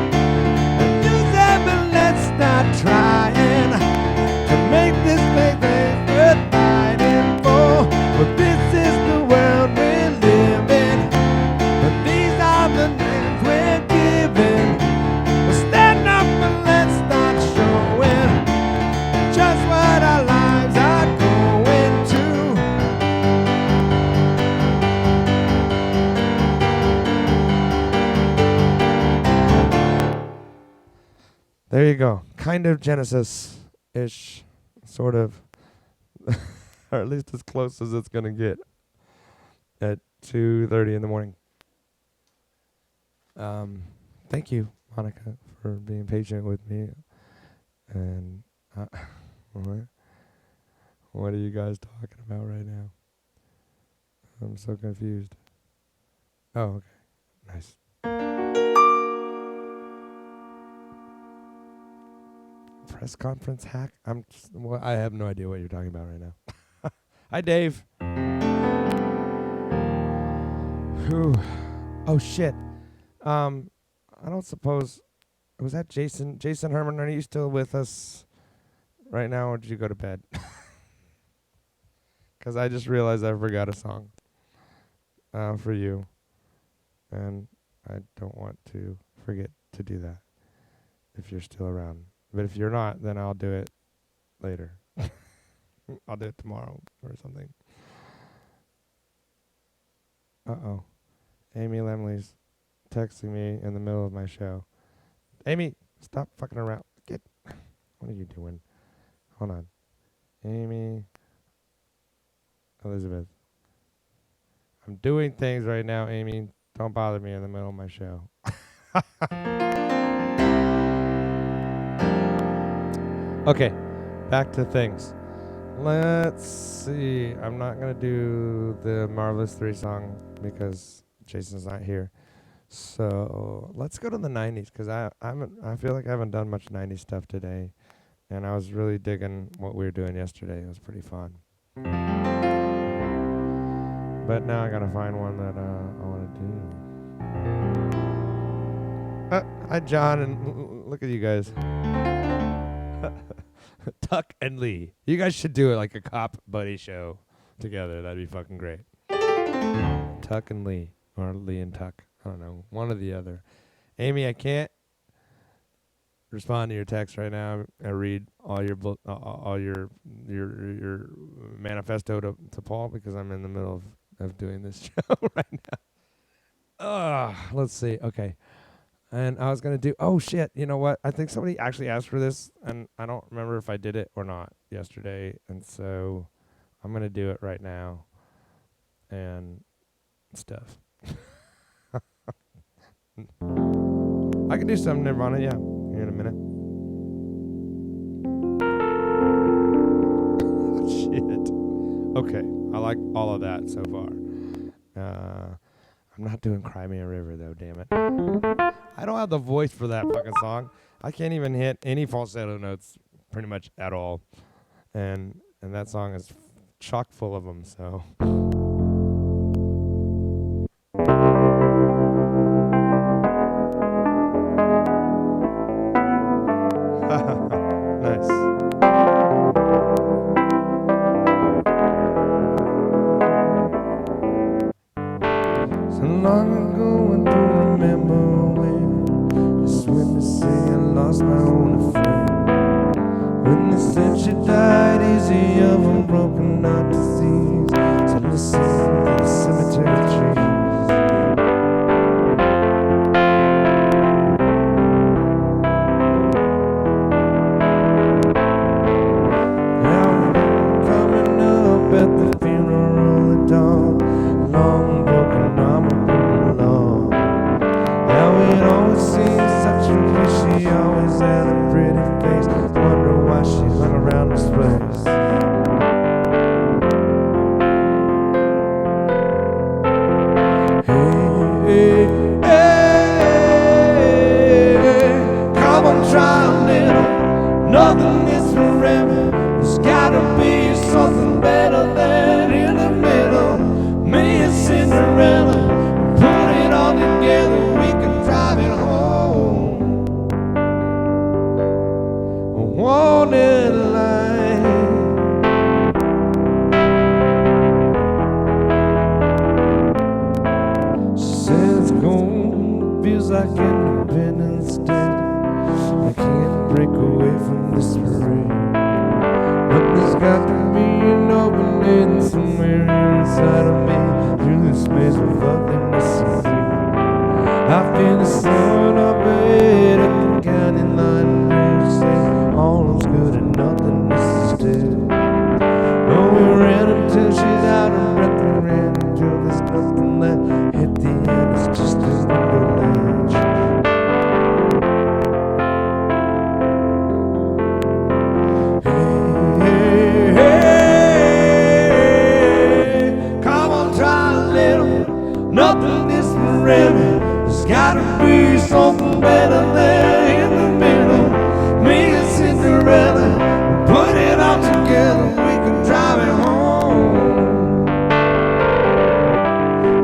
And use them and let's start trying to make this place worth fighting for. But this is the world we live in, and these are the hands we're given. Well, stand up and let's start showing just what our lives are going to. There you go. Kind of Genesis-ish, sort of, or at least as close as it's gonna get at 2:30 in the morning. Thank you, Monica, for being patient with me. And what are you guys talking about right now? I'm so confused. Oh, okay, nice. Press conference hack? Well, I have no idea what you're talking about right now. Hi, Dave. Whew. Oh shit. I don't suppose, was that Jason? Jason Herman, are you still with us right now, or did you go to bed? Because I just realized I forgot a song for you, and I don't want to forget to do that if you're still around. But if you're not, then I'll do it later. I'll do it tomorrow or something. Uh-oh. Amy Lemley's texting me in the middle of my show. Amy, stop fucking around. What are you doing? Hold on. Amy Elizabeth. I'm doing things right now, Amy. Don't bother me in the middle of my show. Okay, back to things. Let's see. I'm not going to do the Marvelous 3 song because Jason's not here. So let's go to the 90s because I feel like I haven't done much 90s stuff today. And I was really digging what we were doing yesterday. It was pretty fun. But now I got to find one that I want to do. Hi, John, and look at you guys. Tuck and Lee. You guys should do it like a cop buddy show together. That'd be fucking great. Tuck and Lee, or Lee and Tuck. I don't know, one or the other. Amy, I can't respond to your text right now. I read all your manifesto to Paul because I'm in the middle of doing this show right now. Let's see. Okay. And I was going to do, oh shit, you know what? I think somebody actually asked for this, and I don't remember if I did it or not yesterday. And so I'm going to do it right now and stuff. I can do some Nirvana, yeah, here in a minute. Shit. Okay, I like all of that so far. I'm not doing Cry Me a River, though, damn it. I don't have the voice for that fucking song. I can't even hit any falsetto notes pretty much at all. And that song is chock full of them, so. Nice. So long ago I don't remember when I swear to say I lost my only friend. When they said she died easy of a broken heart disease. So listen to the cemetery trees. Now I'm coming up at the funeral at dawn. Long broken arm and long. How it always seems such a wish she always had a pretty face. Wonder why she hung around this place. Hey, hey, come on, try a little. Nothing is forever. There's gotta be something better than in the middle. Me and Cinderella, put it all together. We can drive it home. A wanted line. She says it's gone, feels like Independence Day. I can't break away from this parade. But there's got to be an opening somewhere inside of me. Through the space of loveliness and free. I feel the sun up ahead at the county line. Bridge saying all is good and nothing is still. Oh, we ran until she's out of breath. We ran until there's nothing left. At the end, it's just a window ledge. Nothing is forever. There's gotta be something better there in the middle. Me and Cinderella, put it all together. We can drive it home.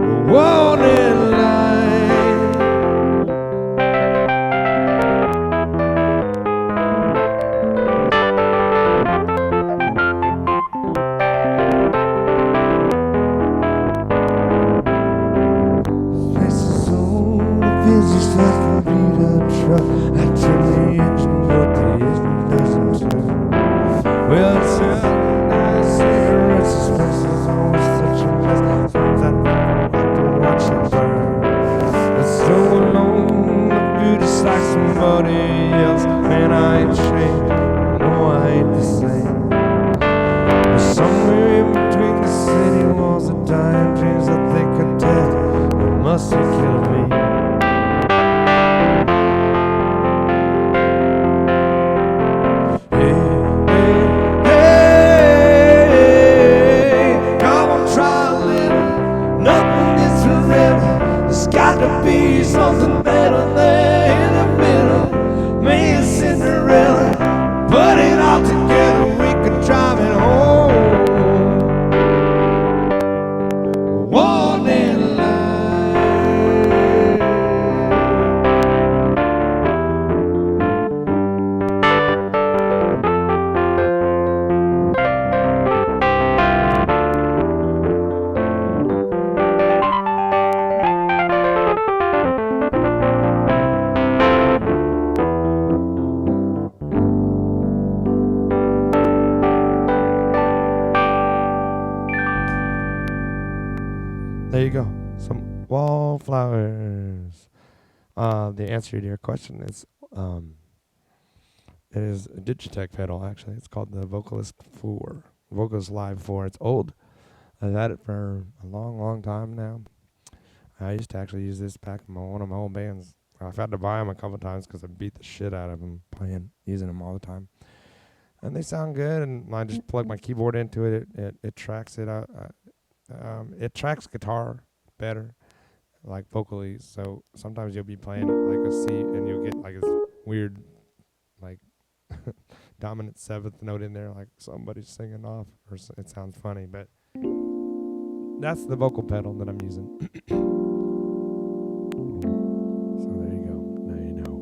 The wanted line. This is so, it feels just like a beat up truck. I turn the engine, but the engine doesn't turn. Well, it sounds nice, cigarettes, espresso is always such a mess. Sometimes I never like to watch it burn. It's so alone, I feel just like somebody else. Man, I ain't changed, no, I ain't the same. But somewhere in between the city walls and dying dreams, I think I tell. Must have killed me. Hey, hey, hey, come on, try a little. Nothing is forever. There's got to be something better there in the middle. Me and Cinderella, put it all together. We could drive it home. wallflowers. The answer to your question is it is a Digitech pedal, actually. It's called the Vocalist Live 4. It's old. I've had it for a long, long time now. I used to actually use this back in one of my old bands. I've had to buy them a couple times because I beat the shit out of them using them all the time. And they sound good, and I just plug my keyboard into it. It tracks it out. It tracks guitar better, like vocally. So sometimes you'll be playing like a C, and you'll get like this weird, like dominant seventh note in there, like somebody's singing off, or it sounds funny. But that's the vocal pedal that I'm using. So there you go. Now you know.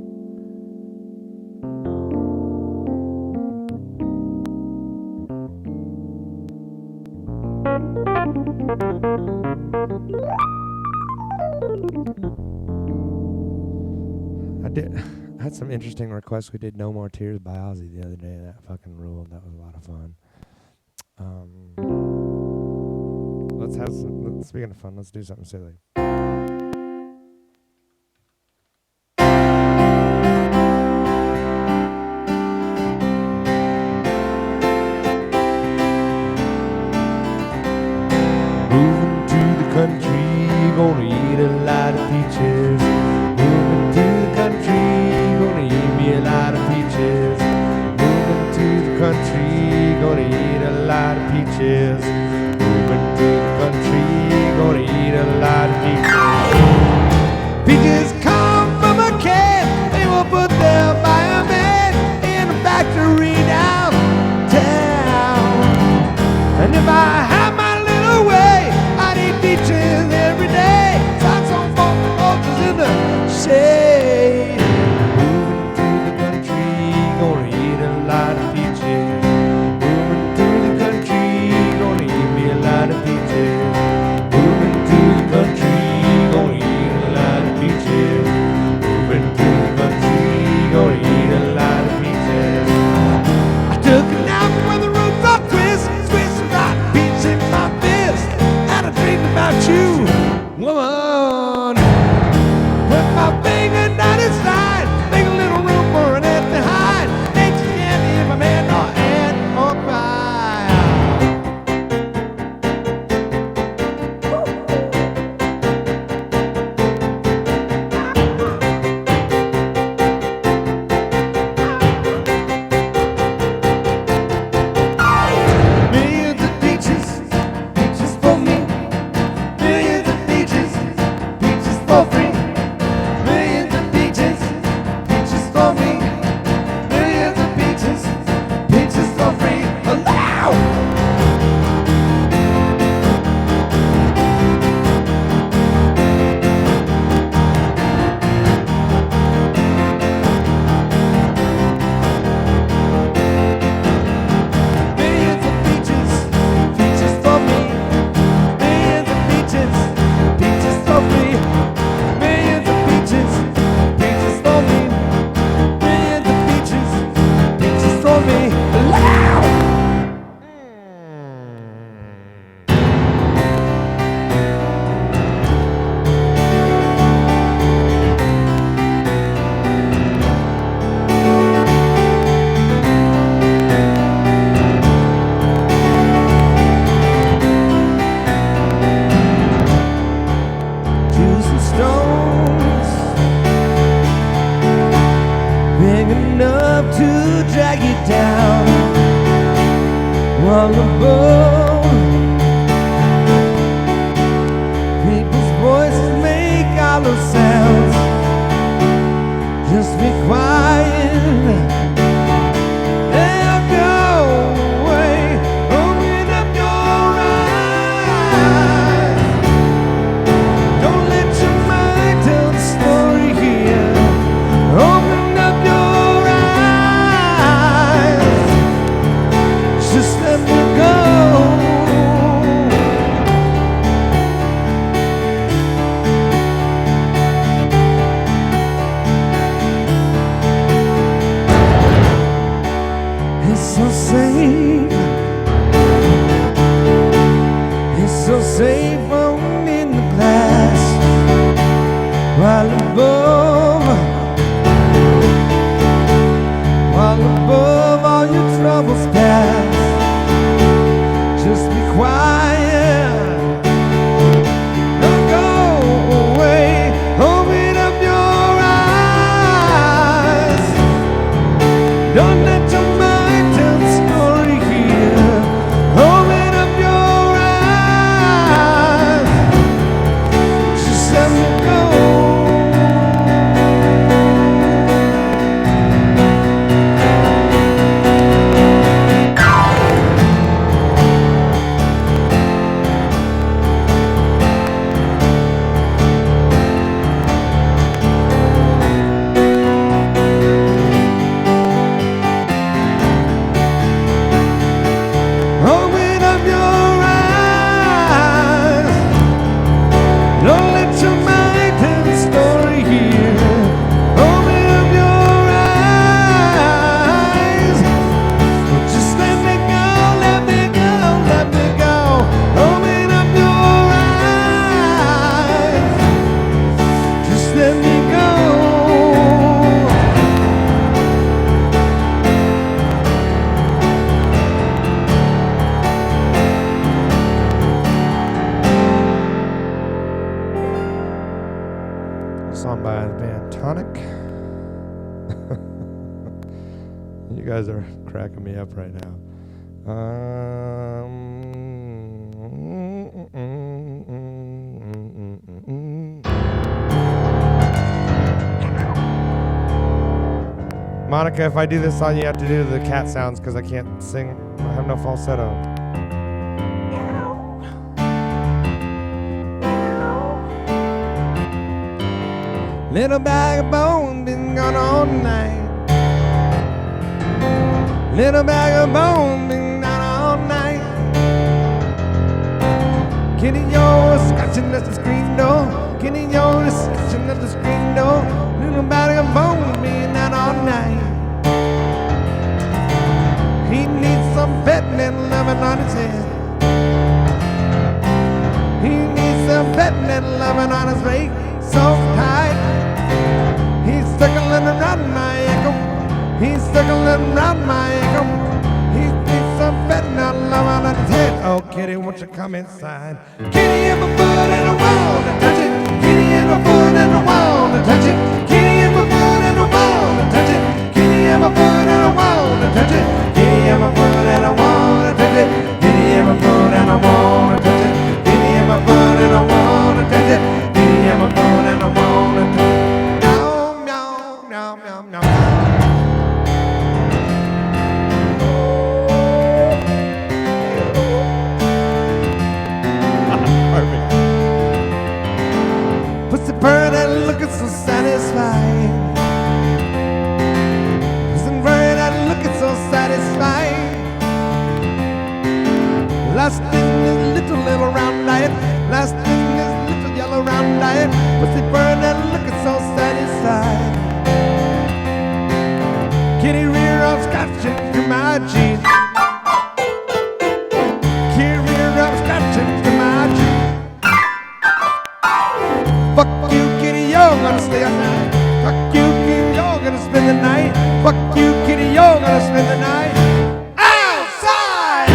I had some interesting requests. We did No More Tears by Ozzy the other day. That fucking ruled. That was a lot of fun. Speaking of fun, let's do something silly. Moving to the country, gonna eat a lot of peaches. Moving to the country, gonna eat me a lot of peaches. Moving to the country, gonna eat a lot of peaches. Moving to the country, gonna eat a lot of peaches. Peaches come from a can, they were put there by a man in a factory downtown. And if I had my little way, I'd eat peaches every day. Sign some vultures in the shade. Moving to the country, gonna eat a lot of peaches. Moving to the country, gonna eat me a lot of peaches. Moving to the country, gonna eat a lot of peaches. Moving to the country, gonna eat a lot of peaches. I took a nap when the roots are twist, twist a rotten peach in my fist, and I dreamed about you, woman. Put my finger down his side, make a little room for an empty hide. Ain't you candy if I'm in or in or cry. Millions of peaches, peaches for me. Millions of peaches, peaches for free. Millions of peaches, peaches for me. Millions of peaches, peaches for free. Allow! Millions of peaches, peaches for me. Millions of peaches, peaches for free. Millions of peaches, peaches for me. Millions of peaches, peaches for me. Allow! Juice and stones, big enough to drag you down. While above, people's voices make hollow sounds. Just be quiet. They'll go away. Open up your eyes. Don't let your mind tell the story here. Open up your eyes. Just let me go. Don't let your mind tell the story here. Open up your eyes. Just let me go. Open up your eyes. Don't let your mind tell the story here. Open up your eyes. Just let me go, let me go, let me go. Open up your eyes. Just let me go. A song by the band Tonic. You guys are cracking me up right now. Monica, if I do this song, you have to do the cat sounds because I can't sing. I have no falsetto. Little bag of bones been gone all night. Little bag of bones been gone all night. Kitty, you're scratching at the screen door. Kitty, you're scratching at the screen door. Little bag of bones been out all night. He needs some petting and loving on his head. He needs some petting and loving on his face. So tight. He's circling around my ankle. He's circling around my ankle. He needs some petting and loving on his head. Oh, kitty, won't you come inside? Kitty, have a foot in the wall to touch it. Kitty, have a foot in the wall to touch it. Kitty, have a foot in the wall to touch it. Kitty, have a foot in the wall to touch it. Kitty, have a foot in the wall to touch it. Kitty, have a foot in the wall to touch it. Kitty, have a foot in the wall to touch it. Kitty, have a foot in the wall to touch it. Meow, meow, meow, meow, meow. Perfect. Pussy bird that looking so satisfying. Pussy bird that looking so satisfying. Last thing is little round diet. Last thing is little yellow round diet. Pussy bird that looking so satisfied. Kitty rear up scratching to my jeans. Kitty rear up scratching to my jeans. Fuck you, kitty, you're gonna stay up night. Fuck you, kitty, you're gonna spend the night. Fuck you, kitty, you're gonna spend the night outside.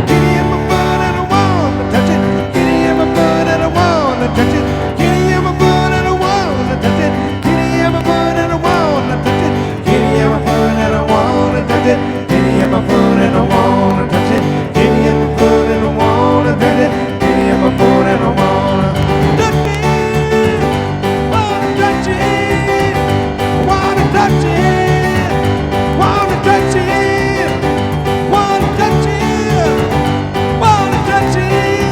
Kitty, have a foot and I wanna touch it. Kitty, have a foot and I wanna touch it. Kitty, have a foot and I wanna touch it. Kitty, have a foot and I wanna touch it. Kitty, have a foot and I wanna touch it. Kitty, have a foot and I wanna touch it. Kitty, have a foot and I wanna touch it. Kitty, have a foot and I wanna touch it. Wanna touch it. Wanna touch it. Wanna touch it. Wanna touch it. Wanna touch it.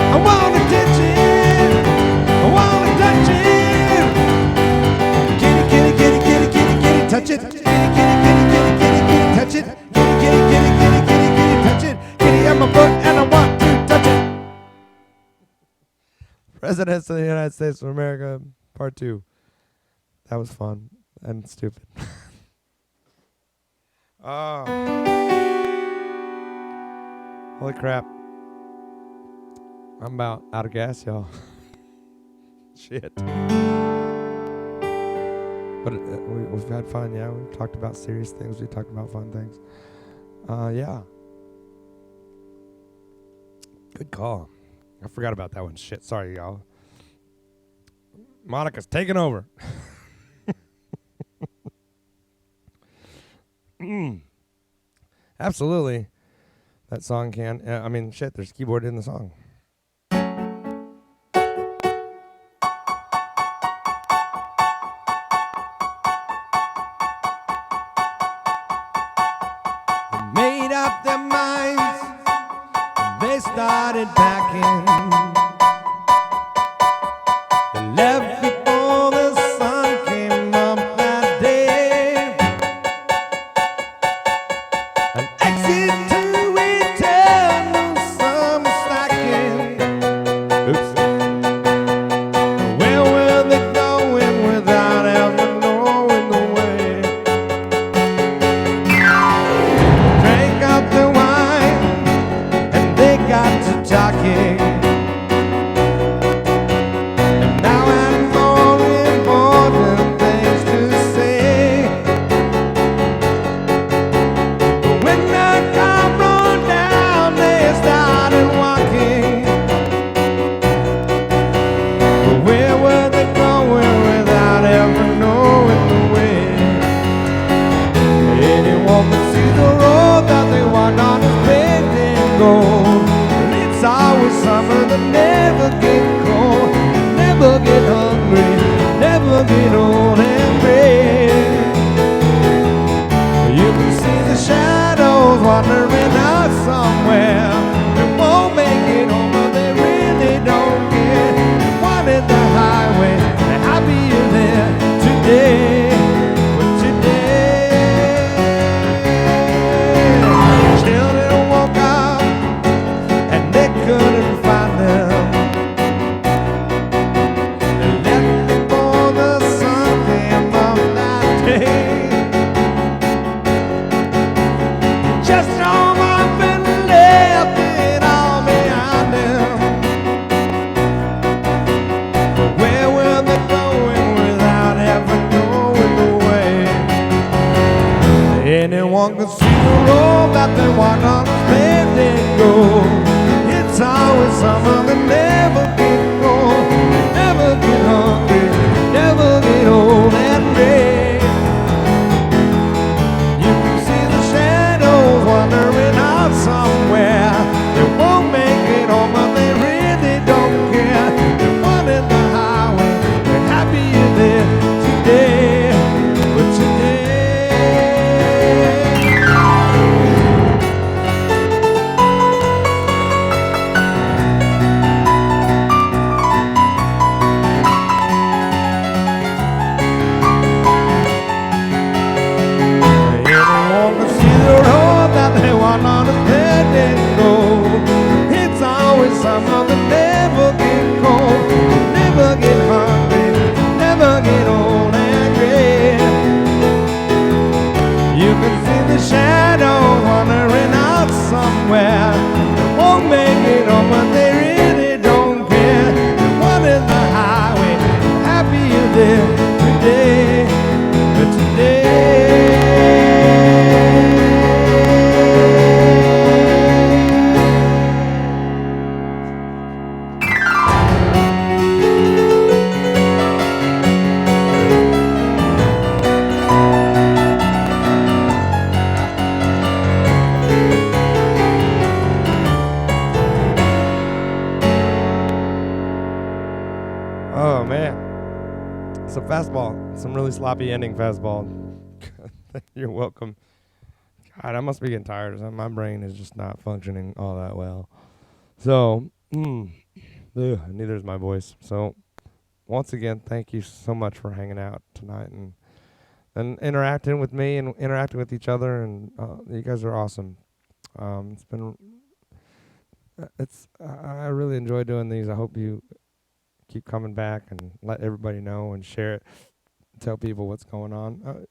I wanna touch it. I wanna touch it. Kitty, kitty, kitty, kitty, kitty, kitty, touch it. Kitty, kitty, kitty, kitty, kitty, kitty, touch it. Kitty, kitty, kitty, kitty, kitty, kitty, touch it. Kitty, I'm a foot and I want to touch it. Presidents of the United States of America, Part 2. That was fun and stupid. Oh. Holy crap. I'm about out of gas, y'all. Shit. But we've had fun, yeah. We've talked about serious things. We talked about fun things. Yeah. Good call. I forgot about that one. Shit. Sorry, y'all. Monica's taking over. Absolutely. That song can. I mean, shit, there's keyboard in the song. They made up their minds. They started packing. They left before the sun came up that day. An exit to eternal summer slacking. Oops. Where were they going without ever knowing the way? Drank up the wine and they got to talking. And now had more important things to say. But when the car broke down, they started walking. But where were they going without ever knowing the way? Anyone could see the road that they walked on is paved in gold. And it's always summer that never get cold, never get hungry, never get old and gray. You can see the shadows wandering out somewhere. They won't make it home, but they really don't care. They wanted the highway, they're happier there today. But today, children woke up and they couldn't find them. They left before the sun came up that day. Just drove off and left it all behind them. But where were they going without ever knowing the way? Anyone could see the road that they walked on was paved in gold. It's always summer that never get cold, never get hungry, never get old and gray. You can see the shadows wandering out somewhere. They won't make it home, but they really don't care. They wanted the highway, they're happier there today. But today, anyone can see the road that they walk on is paved in gold. It's always summer that never get cold, never get hungry, never get old and gray. You can see the shadows wandering out somewhere. They won't make it home, but they really don't care. They wanted the highway, happier there today. But oh man, so fastball, some really sloppy ending fastball. You're welcome. God, I must be getting tired. My brain is just not functioning all that well. So, neither is my voice. So, once again, thank you so much for hanging out tonight and interacting with me and interacting with each other. And you guys are awesome. It's been, I really enjoy doing these. I hope you keep coming back and let everybody know and share it. Tell people what's going on.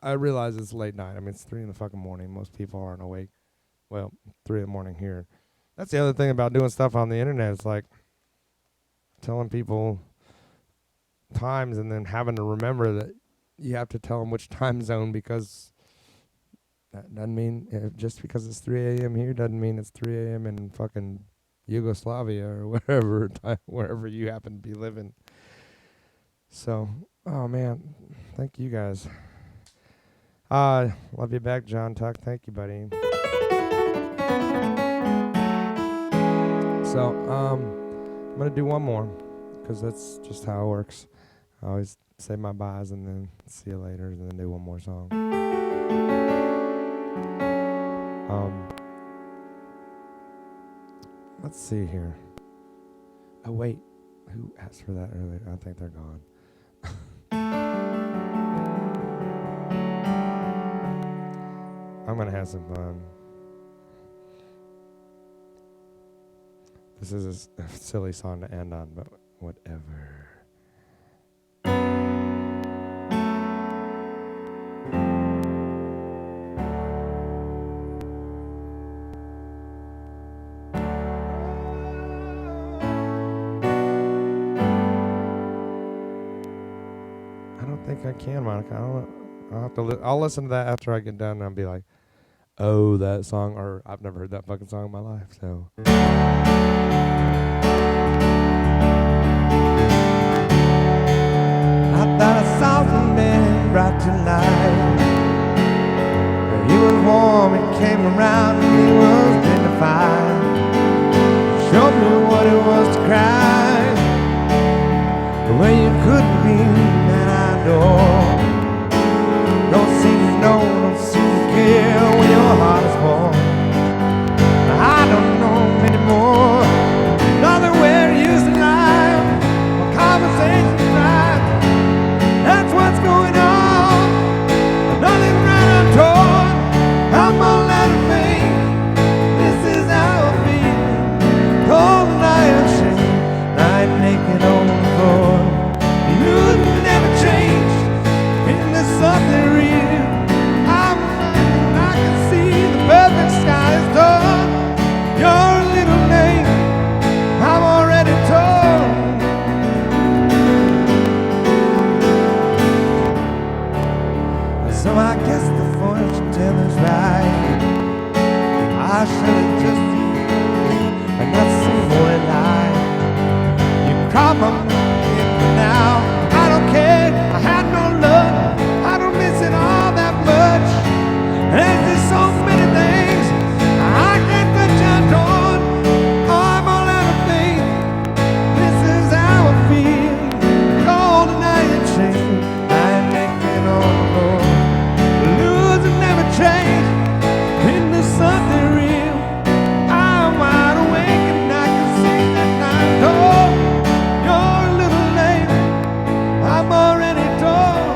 I realize it's late night. I mean, it's 3 in the fucking morning. Most people aren't awake. Well, 3 in the morning here. That's the other thing about doing stuff on the internet. It's like telling people times and then having to remember that you have to tell them which time zone, because that doesn't mean just because it's 3 a.m. here doesn't mean it's 3 a.m. in fucking Yugoslavia or wherever you happen to be living. So, oh man, thank you guys. Love you back, John Tuck. Thank you, buddy. So, I'm gonna do one more, because that's just how it works. I always say my byes and then see you later, and then do one more song. Let's see here. Oh wait, who asked for that earlier? I think they're gone. I'm gonna have some fun. This is a silly song to end on, but whatever. I don't think I can, Monica. I'll have to. I'll listen to that after I get done, and I'll be like, "Oh, that song," or "I've never heard that fucking song in my life." So. I thought I saw some man brought to life. He was warm, he came around, and he was dignified. Showed me what it was to cry, the way you couldn't be that I adore. Don't seem to know, don't seem to care when your heart is full. I don't know anymore, nothing where to use the life, my conversation's right. That's what's going on, nothing right I'm torn. I'm all out of faith, this is how I feel. Cold and I am shame, lying naked on the floor. You'd never change, and there's something real. I can see the perfect sky is dark. Your little name, I'm already told. So I guess the fortune teller's right. I should have just and not some more lie. You caught my mind now. I don't care. I had no love. I don't miss it all that much. There's just so many things I can't touch and on. I'm all out of faith. This is how I feel. Cold and I am chained. I'm naked on the floor. Lose and never change. Into something real. I'm wide awake and I can see that night door. Your little name, I'm already told.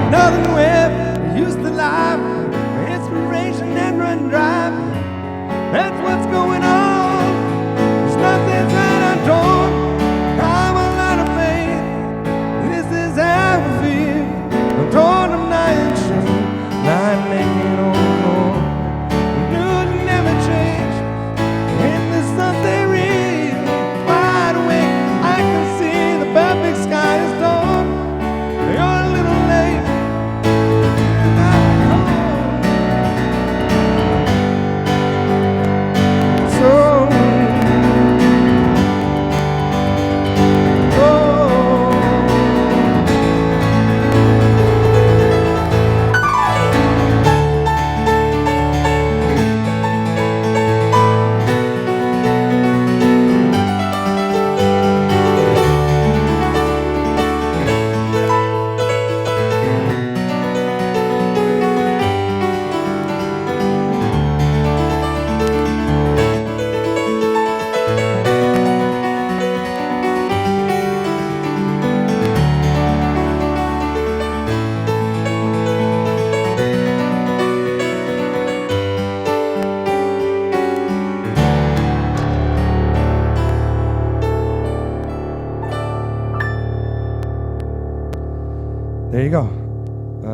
Nothing where we used to lie, inspiration and run dry. That's what's going on. There's nothing that I don't. I'm a lot of faith. This is how I feel. I'm torn, I'm not in shame. Lying naked on the floor. You'd never change. And there's something real. Wide awake, I can see the perfect sky is dawn. You're a little late. There you go.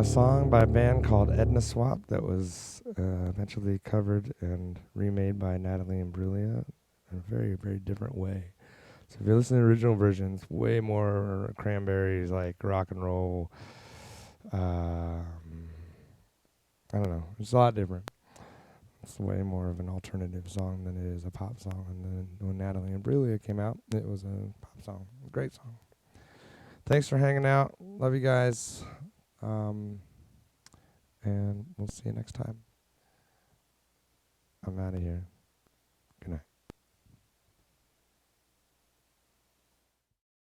a song by a band called Edna Swap that was eventually covered and remade by Natalie and Brulia in a very, very different way. So if you listen to the original version, it's way more Cranberries, like rock and roll. I don't know. It's a lot different. It's way more of an alternative song than it is a pop song. And then when Natalie and Brulia came out, it was a pop song. A great song. Thanks for hanging out. Love you guys. And we'll see you next time. I'm out of here.